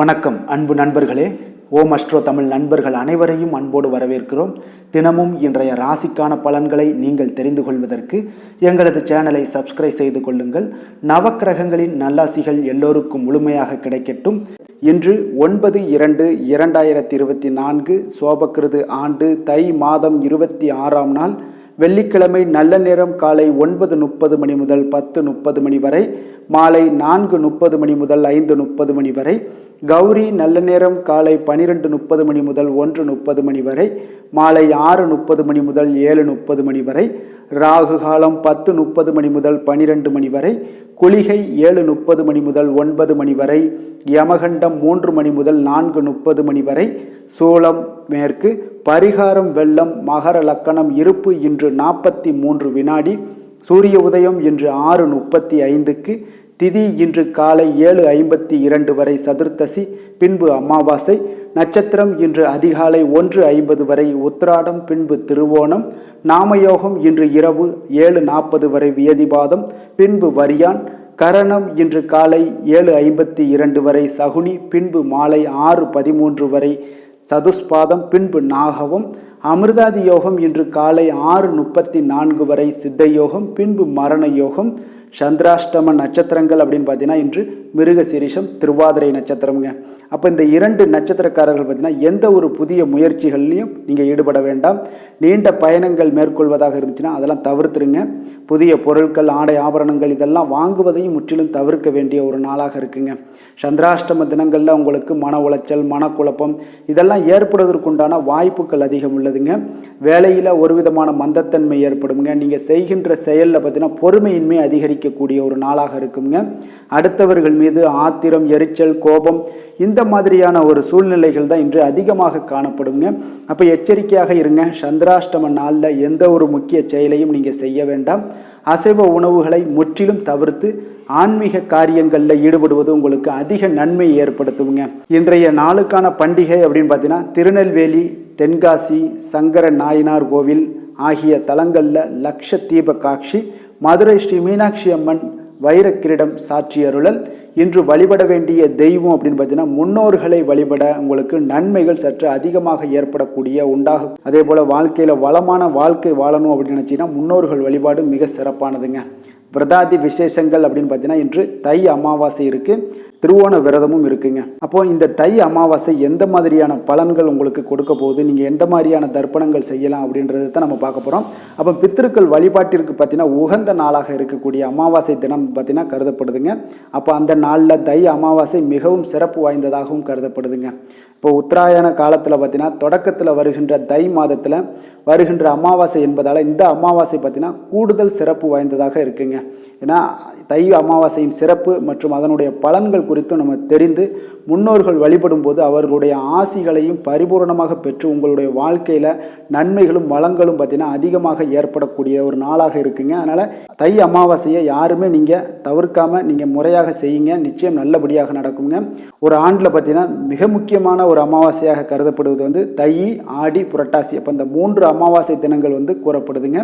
வணக்கம் அன்பு நண்பர்களே. ஓம் அஸ்ட்ரோ தமிழ் நண்பர்கள் அனைவரையும் அன்போடு வரவேற்கிறோம். தினமும் இன்றைய ராசிக்கான பலன்களை நீங்கள் தெரிந்து கொள்வதற்கு எங்களது சேனலை சப்ஸ்கிரைப் செய்து கொள்ளுங்கள். நவக்கிரகங்களின் நல்லாசிகள் எல்லோருக்கும் முழுமையாக கிடைக்கட்டும். இன்று 9/2/2024 சோபக்கிருது ஆண்டு தை மாதம் 26ஆம் நாள் வெள்ளிக்கிழமை. நல்ல நேரம் காலை 9:30 மணி முதல் 10:30 மணி வரை, மாலை 4:30 மணி முதல் 5:30 மணி வரை. கௌரி நல்ல நேரம் காலை 12:30 மணி முதல் 1:30 மணி வரை, மாலை 6:30 மணி முதல் 7:30 மணி வரை. ராகு காலம் 10:30 மணி முதல் 12 மணி வரை. குளிகை 7:30 மணி முதல் 9 மணி வரை. யமகண்டம் 3 மணி முதல் 4:30 மணி வரை. சூலம் மேற்கு. பரிகாரம் வெள்ளம். மகர லக்கணம் இருப்பு இன்று 43 வினாடி. சூரிய உதயம் இன்று 6:35க்கு. திதி இன்று காலை 7:52 வரை சதுர்த்தசி, பின்பு அமாவாசை. நட்சத்திரம் இன்று அதிகாலை 1:50 வரை உத்திராடம், பின்பு திருவோணம். நாமயோகம் இன்று இரவு 7:40 வரை வியதிபாதம், பின்பு வரியான். கரணம் இன்று காலை 7:52 வரை சகுனி, பின்பு மாலை 6:13 வரை சதுஸ்பாதம், பின்பு நாகவம். அமிர்தாதி யோகம் இன்று காலை 6:34 வரை சித்த யோகம், பின்பு மரண யோகம். சந்திராஷ்டம நட்சத்திரங்கள் அப்படின்னு பார்த்தீங்கன்னா இன்று மிருக சீரிஷம், திருவாதிரை நட்சத்திரம்ங்க. அப்போ இந்த 2 நட்சத்திரக்காரர்கள் பார்த்தீங்கன்னா எந்த ஒரு புதிய முயற்சிகள்லையும் நீங்கள் ஈடுபட வேண்டாம். நீண்ட பயணங்கள் மேற்கொள்வதாக இருந்துச்சுன்னா அதெல்லாம் தவிர்த்துருங்க. புதிய பொருட்கள், ஆடை ஆபரணங்கள் இதெல்லாம் வாங்குவதையும் முற்றிலும் தவிர்க்க வேண்டிய ஒரு நாளாக இருக்குங்க. சந்திராஷ்டம தினங்களில் உங்களுக்கு மன உளைச்சல், மனக்குழப்பம் இதெல்லாம் ஏற்படுவதற்குண்டான வாய்ப்புகள் அதிகம் உள்ளதுங்க. வேலையில் ஒரு விதமான மந்தத்தன்மை ஏற்படுங்க. நீங்கள் செய்கின்ற செயலில் பார்த்தீங்கன்னா பொறுமையின்மை அதிகரிக்கக்கூடிய ஒரு நாளாக இருக்குங்க. அடுத்தவர்கள் மீது ஆத்திரம், எரிச்சல், கோபம் இந்த மாதிரியான ஒரு சூழ்நிலைகள் தான் இன்று அதிகமாக காணப்படுங்க. அப்போ எச்சரிக்கையாக இருங்க. சந்திராஷ்டம நாளில் எந்த ஒரு முக்கிய செயலையும் நீங்கள் செய்ய வேண்டாம். அசைவ உணவுகளை முற்றிலும் தவிர்த்து ஆன்மீக காரியங்களில் ஈடுபடுவது உங்களுக்கு அதிக நன்மை ஏற்படுத்துங்க. இன்றைய நாளுக்கான பண்டிகை அப்படின்னு பார்த்தீங்கன்னா திருநெல்வேலி, தென்காசி, சங்கர நாயனார் கோவில் ஆகிய தலங்களில் லக்ஷ தீப காட்சி, மதுரை ஸ்ரீ மீனாட்சி அம்மன் வைரக்கிரீடம் சாட்சி அருளல். இன்று வழிபட வேண்டிய தெய்வம் அப்படின்னு பார்த்தீங்கன்னா முன்னோர்களை வழிபட உங்களுக்கு நன்மைகள் சற்று அதிகமாக ஏற்படக்கூடிய உண்டாகும். அதே போல் வாழ்க்கையில் வளமான வாழ்க்கை வாழணும் அப்படின்னு நினச்சிங்கன்னா முன்னோர்கள் வழிபாடு மிக சிறப்பானதுங்க. விரதாதி விசேஷங்கள் அப்படின்னு பார்த்தீங்கன்னா இன்று தை அமாவாசை இருக்குது, திருவோண விரதமும் இருக்குங்க. அப்போது இந்த தை அமாவாசை எந்த மாதிரியான பலன்கள் உங்களுக்கு கொடுக்க போகுது, நீங்கள் எந்த மாதிரியான தர்ப்பணங்கள் செய்யலாம் அப்படின்றத தான் நம்ம பார்க்க போகிறோம். அப்போ பித்திருக்கள் வழிபாட்டிற்கு பார்த்தீங்கன்னா உகந்த நாளாக இருக்கக்கூடிய அமாவாசை தினம் பார்த்தீங்கன்னா கருதப்படுதுங்க. அப்போ அந்த நாளில் தை அமாவாசை மிகவும் சிறப்பு வாய்ந்ததாகவும் கருதப்படுதுங்க. இப்போ உத்தராயண காலத்தில் பார்த்தீங்கன்னா தொடக்கத்தில் வருகின்ற தை மாதத்தில் வருகின்ற அமாவாசை என்பதால் இந்த அமாவாசை பார்த்தீங்கன்னா கூடுதல் சிறப்பு வாய்ந்ததாக இருக்குங்க. ஏன்னா தை அமாவாசையின் சிறப்பு மற்றும் அதனுடைய பலன்கள் குறித்தும் நம்ம தெரிந்து முன்னோர்கள் வழிபடும் போது அவர்களுடைய ஆசிகளையும் பரிபூர்ணமாக பெற்று உங்களுடைய வாழ்க்கையில் நன்மைகளும் வளங்களும் பார்த்தீங்கன்னா அதிகமாக ஏற்படக்கூடிய ஒரு நாளாக இருக்குங்க. அதனால் தை அமாவாசையை யாருமே நீங்கள் தவிர்க்காமல் நீங்கள் முறையாக செய்யுங்க, நிச்சயம் நல்லபடியாக நடக்குங்க. ஒரு ஆண்டில் பார்த்தீங்கன்னா மிக முக்கியமான ஒரு அமாவாசையாக கருதப்படுவது தை, ஆடி, புரட்டாசி. அப்போ இந்த 3 அமாவாசை தினங்கள் கூறப்படுதுங்க.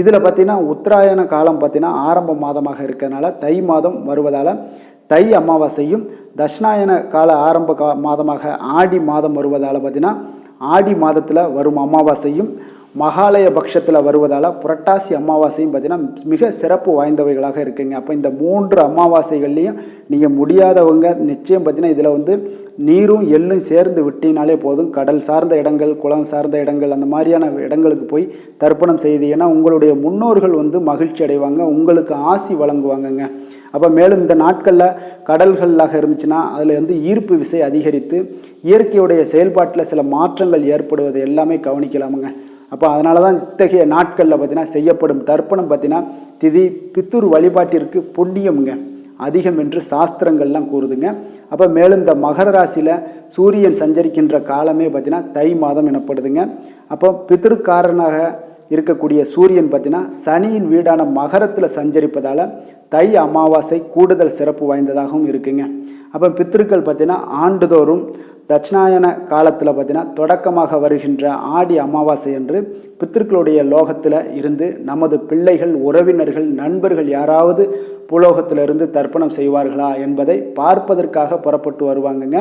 இதில் பார்த்தீங்கன்னா உத்தராயண காலம் பார்த்தீங்கன்னா ஆரம்ப மாதமாக இருக்கிறதுனால தை மாதம் வருவதால் தை அமாவாசையும், தட்சிணாயன கால ஆரம்ப மாதமாக ஆடி மாதம் வருவதால் பார்த்தீங்கன்னா ஆடி மாதத்தில் வரும் அமாவாசையும், மகாலய பட்சத்தில் வருவதால் புரட்டாசி அமாவாசையும் பார்த்தீங்கன்னா மிக சிறப்பு வாய்ந்தவைகளாக இருக்குங்க. அப்போ இந்த 3 அமாவாசைகள்லையும் நீங்கள் முடியாதவங்க நிச்சயம் பார்த்தீங்கன்னா இதில் நீரும் எள்ளும் சேர்ந்து விட்டினாலே போதும். கடல் சார்ந்த இடங்கள், குளம் சார்ந்த இடங்கள் அந்த மாதிரியான இடங்களுக்கு போய் தர்ப்பணம் செய்து, ஏன்னா உங்களுடைய முன்னோர்கள் மகிழ்ச்சி அடைவாங்க, உங்களுக்கு ஆசி வழங்குவாங்கங்க. அப்போ மேலும் இந்த நாட்களில் கடல்களாக இருந்துச்சுன்னா அதில் ஈர்ப்பு விசை அதிகரித்து இயற்கையுடைய செயல்பாட்டில் சில மாற்றங்கள் ஏற்படுவதை எல்லாமே கவனிக்கலாமுங்க. அப்போ அதனால தான் இத்தகைய நாட்களில் பார்த்தீங்கன்னா செய்யப்படும் தர்ப்பணம் பார்த்தீங்கன்னா திதி பித்துர் வழிபாட்டிற்கு புண்ணியமுங்க அதிகம் என்று சாஸ்திரங்கள்லாம் கூறுதுங்க. அப்போ மேலும் இந்த மகர ராசியில் சூரியன் சஞ்சரிக்கின்ற காலமே பார்த்தீங்கன்னா தை மாதம் எனப்படுதுங்க. அப்போ பித்திருக்காரனாக இருக்கக்கூடிய சூரியன் பார்த்தீங்கன்னா சனியின் வீடான மகரத்தில் சஞ்சரிப்பதால் தை அமாவாசை கூடுதல் சிறப்பு வாய்ந்ததாகவும் இருக்குங்க. அப்போ பித்திருக்கள் பார்த்தீங்கன்னா ஆண்டுதோறும் தட்சிணாயன காலத்தில் பார்த்தீங்கன்னா தொடக்கமாக வருகின்ற ஆடி அமாவாசை என்று பித்திருக்களுடைய லோகத்தில் இருந்து நமது பிள்ளைகள், உறவினர்கள், நண்பர்கள் யாராவது பூலோகத்திலிருந்து தர்ப்பணம் செய்வார்களா என்பதை பார்ப்பதற்காக புறப்பட்டு வருவாங்கங்க.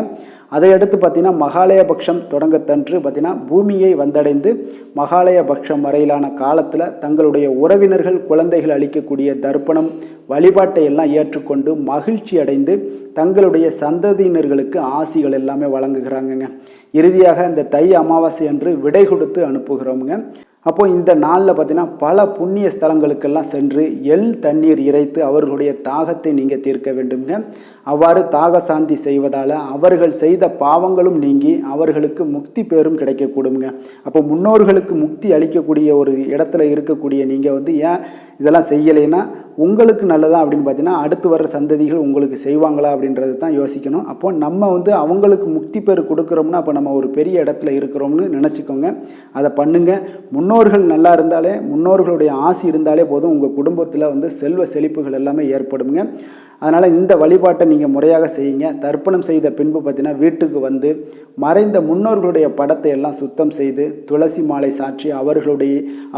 அதையடுத்து பார்த்தீங்கன்னா மகாலயபக்ஷம் தொடங்கத்தன்று பார்த்தீங்கன்னா பூமியை வந்தடைந்து மகாலயபக்ஷம் வரையிலான காலத்தில் தங்களுடைய உறவினர்கள், குழந்தைகள் அளிக்கக்கூடிய தர்ப்பணம் வழிபாட்டை எல்லாம் ஏற்றுக்கொண்டு மகிழ்ச்சி அடைந்து தங்களுடைய சந்ததியினர்களுக்கு ஆசிகள் எல்லாமே வழங்குகிறாங்கங்க. இறுதியாக இந்த தை அமாவாசை அன்று விடை கொடுத்து அனுப்புகிறோமுங்க. அப்போது இந்த நாளில் பார்த்தீங்கன்னா பல புண்ணிய ஸ்தலங்களுக்கெல்லாம் சென்று எள் தண்ணீர் இறைத்து அவர்களுடைய தாகத்தை நீங்கள் தீர்க்க வேண்டுங்க. அவ்வாறு தாக சாந்தி செய்வதால் அவர்கள் செய்த பாவங்களும் நீங்கி அவர்களுக்கு முக்தி பேரும் கிடைக்கக்கூடுங்க. அப்போ முன்னோர்களுக்கு முக்தி அளிக்கக்கூடிய ஒரு இடத்துல இருக்கக்கூடிய நீங்கள் ஏன் இதெல்லாம் செய்யலைன்னா உங்களுக்கு நல்லதா அப்படின்னு பார்த்தீங்கன்னா அடுத்து வர சந்ததிகள் உங்களுக்கு செய்வாங்களா அப்படின்றது தான் யோசிக்கணும். அப்போ நம்ம அவங்களுக்கு முக்தி பேர் கொடுக்குறோம்னா அப்போ நம்ம ஒரு பெரிய இடத்துல இருக்கிறோம்னு நினச்சிக்கோங்க. அதை பண்ணுங்க. முன்னோர்கள் நல்லா இருந்தாலே, முன்னோர்களுடைய ஆசி இருந்தாலே போதும் உங்கள் குடும்பத்தில் செல்வ செழிப்புகள் எல்லாமே ஏற்படுங்க. அதனால் இந்த வழிபாட்டை நீங்கள் முறையாக செய்யுங்க. தர்ப்பணம் செய்த பின்பு பார்த்தீங்கன்னா வீட்டுக்கு மறைந்த முன்னோர்களுடைய படத்தை எல்லாம் சுத்தம் செய்து துளசி மாலை சாற்றி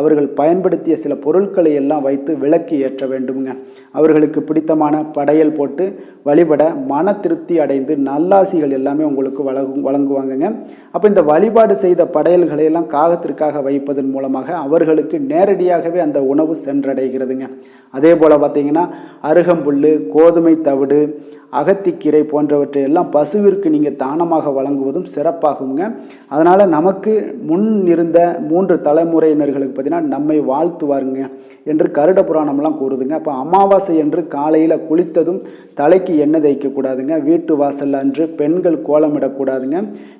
அவர்கள் பயன்படுத்திய சில பொருட்களை எல்லாம் வைத்து விளக்கு ஏற்ற வேண்டுங்க. அவர்களுக்கு பிடித்தமான படையல் போட்டு வழிபட மன திருப்தி அடைந்து நல்லாசிகள் எல்லாமே உங்களுக்கு வழங்குவாங்கங்க. அப்போ இந்த வழிபாடு செய்த படையல்களை எல்லாம் காகத்திற்காக வைப்பதன் மூலமாக அவர்களுக்கு நேரடியாகவே அந்த உணவு சென்றடைகிறதுங்க. அதே போல் பார்த்தீங்கன்னா அருகம்புல், கோதுமை தவிடு, அகத்திக்கீரை போன்றவற்றை எல்லாம் பசுவிற்கு நீங்கள் தானமாக வழங்குவதும் சிறப்பாகுங்க. அதனால் நமக்கு முன் இருந்த 3 தலைமுறையினர்களுக்கு பார்த்தீங்கன்னா நம்மை வாழ்த்துவாருங்க என்று கருட புராணம்லாம் கூறுதுங்க. அப்போ அமாவாசை என்று காலையில் குளித்ததும் தலைக்கு எண்ணெய் தேய்க்கக்கூடாதுங்க. வீட்டு வாசல் அன்று பெண்கள் கோலமிடக்கூடாதுங்க.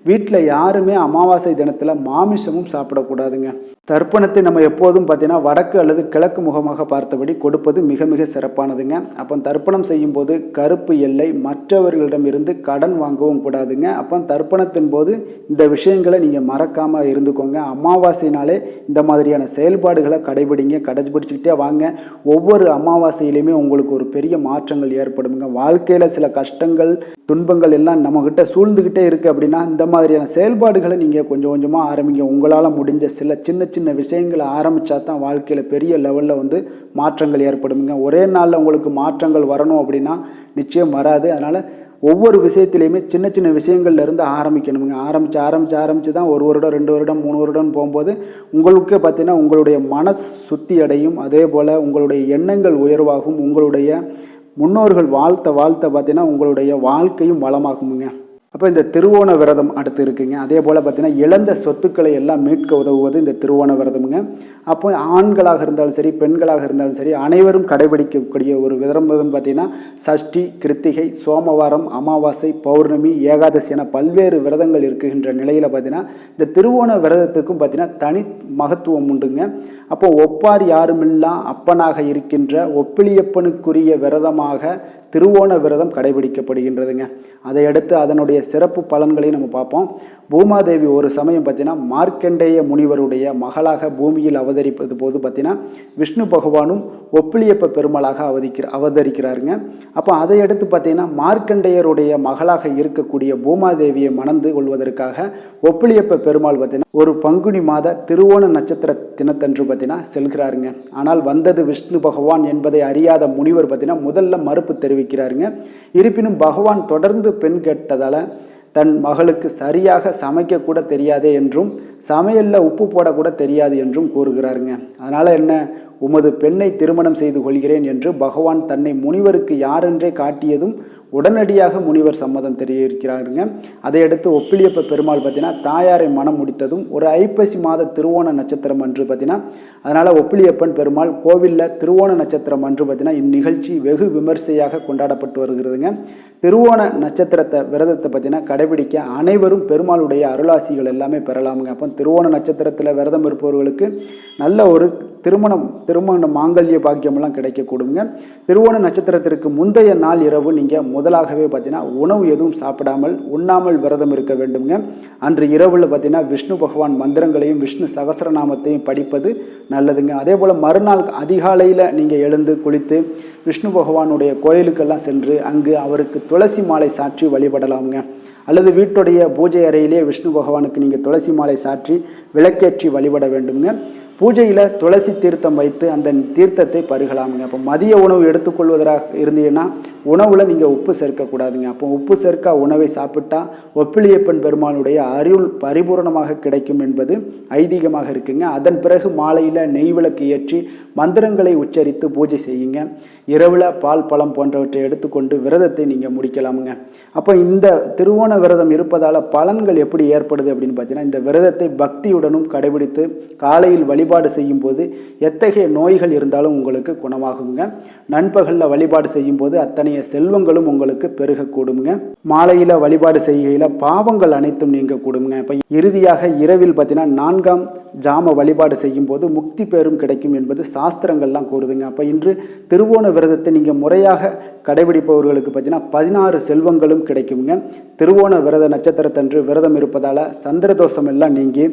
வீட்டில் யாருமே அமாவாசை தினத்தில் மாமிசமும் சாப்பிடக்கூடாதுங்க. தர்ப்பணத்தை நம்ம எப்போதும் பார்த்தீங்கன்னா வடக்கு அல்லது கிழக்கு முகமாக பார்த்தபடி கொடுப்பது மிக மிக சிறப்பானதுங்க. அப்போ தர்ப்பணம் செய்யும்போது கருப்பு எல்லை, மற்றவர்களிடமிருந்து கடன் வாங்கவும் கூடாதுங்க. அப்போ தர்ப்பணத்தின் போது இந்த விஷயங்களை நீங்கள் மறக்காமல் இருந்துக்கோங்க. அமாவாசைனாலே இந்த மாதிரியான செயல்பாடுகளை கடைபிடிச்சுக்கிட்டே வாங்க. ஒவ்வொரு அமாவாசையிலையுமே உங்களுக்கு ஒரு பெரிய மாற்றங்கள் ஏற்படுங்க. வாழ்க்கையில் சில கஷ்டங்கள், துன்பங்கள் எல்லாம் நம்மகிட்ட சூழ்ந்துக்கிட்டே இருக்குது அப்படின்னா இந்த மாதிரியான செயல்பாடுகளை நீங்கள் கொஞ்சம் கொஞ்சமாக ஆரம்பிங்க. உங்களால் முடிஞ்ச சில சின்ன சின்ன விஷயங்களை ஆரம்பித்தா தான் வாழ்க்கையில் பெரிய லெவலில் மாற்றங்கள் ஏற்படுங்க. ஒரே நாளில் உங்களுக்கு மாற்றங்கள் வரணும் அப்படின்னா நிச்சயம் வராது. அதனால் ஒவ்வொரு விஷயத்திலையுமே சின்ன சின்ன விஷயங்கள்லேருந்து ஆரம்பிக்கணுங்க. ஆரம்பித்து தான் 1 வருடம், 2 வருடம், 3 வருடம் போகும்போது உங்களுக்கு பார்த்தீங்கன்னா உங்களுடைய மனசு சுத்தி அடையும். அதே போல் உங்களுடைய எண்ணங்கள் உயர்வாகும். உங்களுடைய முன்னோர்கள் வாழ்த்த பார்த்தீங்கன்னா உங்களுடைய வாழ்க்கையும் வளமாகுங்க. அப்போ இந்த திருவோண விரதம் அடுத்து இருக்குங்க. அதே போல் பார்த்தீங்கன்னா இழந்த சொத்துக்களை எல்லாம் மீட்க உதவுவது இந்த திருவோண விரதமுங்க. அப்போ ஆண்களாக இருந்தாலும் சரி, பெண்களாக இருந்தாலும் சரி, அனைவரும் கடைபிடிக்கக்கூடிய ஒரு விரதம் பார்த்தீங்கன்னா சஷ்டி, கிருத்திகை, சோமவாரம், அமாவாசை, பௌர்ணமி, ஏகாதசி என பல்வேறு விரதங்கள் இருக்குகின்ற நிலையில் பார்த்தீங்கன்னா இந்த திருவோண விரதத்துக்கும் பார்த்தீங்கன்னா தனி மகத்துவம் உண்டுங்க. அப்போ ஒப்பார் யாருமில்லா அப்பனாக இருக்கின்ற ஒப்பிலியப்பனுக்குரிய விரதமாக திருவோண விரதம் கடைபிடிக்கப்படுகின்றதுங்க. அதையடுத்து அதனுடைய சிறப்பு பலன்களையும் நம்ம பார்ப்போம். பூமாதேவி ஒரு சமயம் பார்த்தீங்கன்னா மார்க்கண்டேய முனிவருடைய மகளாக பூமியில் அவதரிப்பது போது பார்த்தீங்கன்னா விஷ்ணு பகவானும் ஒப்பிலியப்ப பெருமாளாக அவதரிக்கிறாருங்க. அப்போ அதையடுத்து பார்த்தீங்கன்னா மார்க்கண்டேயருடைய மகளாக இருக்கக்கூடிய பூமாதேவியை மணந்து கொள்வதற்காக ஒப்பிலியப்ப பெருமாள் பார்த்தீங்கன்னா ஒரு பங்குனி மாத திருவோண நட்சத்திர தினத்தன்று பார்த்தீங்கன்னா செல்கிறாருங்க. ஆனால் வந்தது விஷ்ணு பகவான் என்பதை அறியாத முனிவர் பார்த்தீங்கன்னா முதல்ல மறுப்பு தெரிவிக்கிறாருங்க. இருப்பினும் பகவான் தொடர்ந்து பெண் கேட்டதால் தன் மகளுக்கு சரியாக சமைக்கக்கூட தெரியாதே என்றும் சமையலில் உப்பு போடக்கூட தெரியாது என்றும் கூறுகிறாருங்க. அதனால் என்ன, உமது பெண்ணை திருமணம் செய்து கொள்கிறேன் என்று பகவான் தன்னை முனிவருக்கு யாரென்றே காட்டியதும் உடனடியாக முனிவர் சம்மதம் தெரிவிக்கிறாருங்க. அதையடுத்து ஒப்பிலியப்ப பெருமாள் பார்த்தீங்கன்னா தாயாரை மனம் முடித்ததும் ஒரு ஐப்பசி மாத திருவோண நட்சத்திரம் அன்று பார்த்தீங்கன்னா அதனால் ஒப்பிலியப்பன் பெருமாள் கோவிலில் திருவோண நட்சத்திரம் அன்று பார்த்தீங்கன்னா இந்நிகழ்ச்சி வெகு விமர்சையாக கொண்டாடப்பட்டு வருகிறதுங்க. திருவோண நட்சத்திரத்தை விரதத்தை பார்த்தீங்கன்னா கடைபிடிக்க அனைவரும் பெருமாளுடைய அருளாசிகள் எல்லாமே பெறலாமுங்க. அப்போ திருவோண நட்சத்திரத்தில் விரதம் இருப்பவர்களுக்கு நல்ல ஒரு திருமண மாங்கல்ய பாக்கியமெல்லாம் கிடைக்கக்கூடுங்க. திருவோண நட்சத்திரத்திற்கு முந்தைய நாள் இரவு நீங்கள் முதலாகவே பார்த்தீங்கன்னா உணவு எதுவும் சாப்பிடாமல் உண்ணாமல் விரதம் இருக்க வேண்டுங்க. அன்று இரவில் பார்த்தீங்கன்னா விஷ்ணு பகவான் மந்திரங்களையும் விஷ்ணு சகஸ்ரநாமத்தையும் படிப்பது நல்லதுங்க. அதே போல் மறுநாள் அதிகாலையில் நீங்கள் எழுந்து குளித்து விஷ்ணு பகவானுடைய கோயிலுக்கெல்லாம் சென்று அங்கு அவருக்கு துளசி மாலை சாற்றி வழிபடலாமுங்க. அல்லது வீட்டுடைய பூஜை அறையிலே விஷ்ணு பகவானுக்கு நீங்கள் துளசி மாலை சாற்றி விளக்கேற்றி வழிபட வேண்டுங்க. பூஜையில் துளசி தீர்த்தம் வைத்து அந்த தீர்த்தத்தை பருகலாமுங்க. அப்போ மதிய உணவு எடுத்துக்கொள்வதாக இருந்தீங்கன்னா உணவில் நீங்கள் உப்பு சேர்க்கக்கூடாதுங்க. அப்போ உப்பு சேர்க்க உணவை சாப்பிட்டா ஒப்பிலியப்பன் பெருமானுடைய அருள் பரிபூர்ணமாக கிடைக்கும் என்பது ஐதீகமாக இருக்குங்க. அதன் பிறகு மாலையில் நெய் விளக்கு ஏற்றி மந்திரங்களை உச்சரித்து பூஜை செய்யுங்க. இரவில் பால் பழம் போன்றவற்றை எடுத்துக்கொண்டு விரதத்தை நீங்கள் முடிக்கலாமுங்க. அப்போ இந்த திருவோண விரதம் இருப்பதால் பலன்கள் எப்படி ஏற்படுது அப்படின்னு பார்த்தீங்கன்னா, இந்த விரதத்தை பக்தியுடனும் கடைபிடித்து காலையில் வழிபாடு செய்யும் போது எத்தகைய நோய்கள் இருந்தாலும் உங்களுக்கு குணமாகுங்க. நண்பகலில் வழிபாடு செய்யும் போது அத்தனைய செல்வங்களும் உங்களுக்கு பெருகக்கூடுங்க. மாலையில் வழிபாடு செய்கையில் பாவங்கள் அனைத்தும் நீங்கக்கூடுங்க. இப்போ இறுதியாக இரவில் பார்த்தீங்கன்னா 4ஆம் ஜாம வழிபாடு செய்யும் போது முக்தி பேரும் கிடைக்கும் என்பது சாஸ்திரங்கள்லாம் கூறுதுங்க. அப்போ இன்று திருவோண விரதத்தை நீங்கள் முறையாக கடைபிடிப்பவர்களுக்கு பார்த்தீங்கன்னா 16 செல்வங்களும் கிடைக்குங்க. திருவோண விரத நட்சத்திரத்தன்று விரதம் இருப்பதால் சந்திரதோஷம் எல்லாம் நீங்கி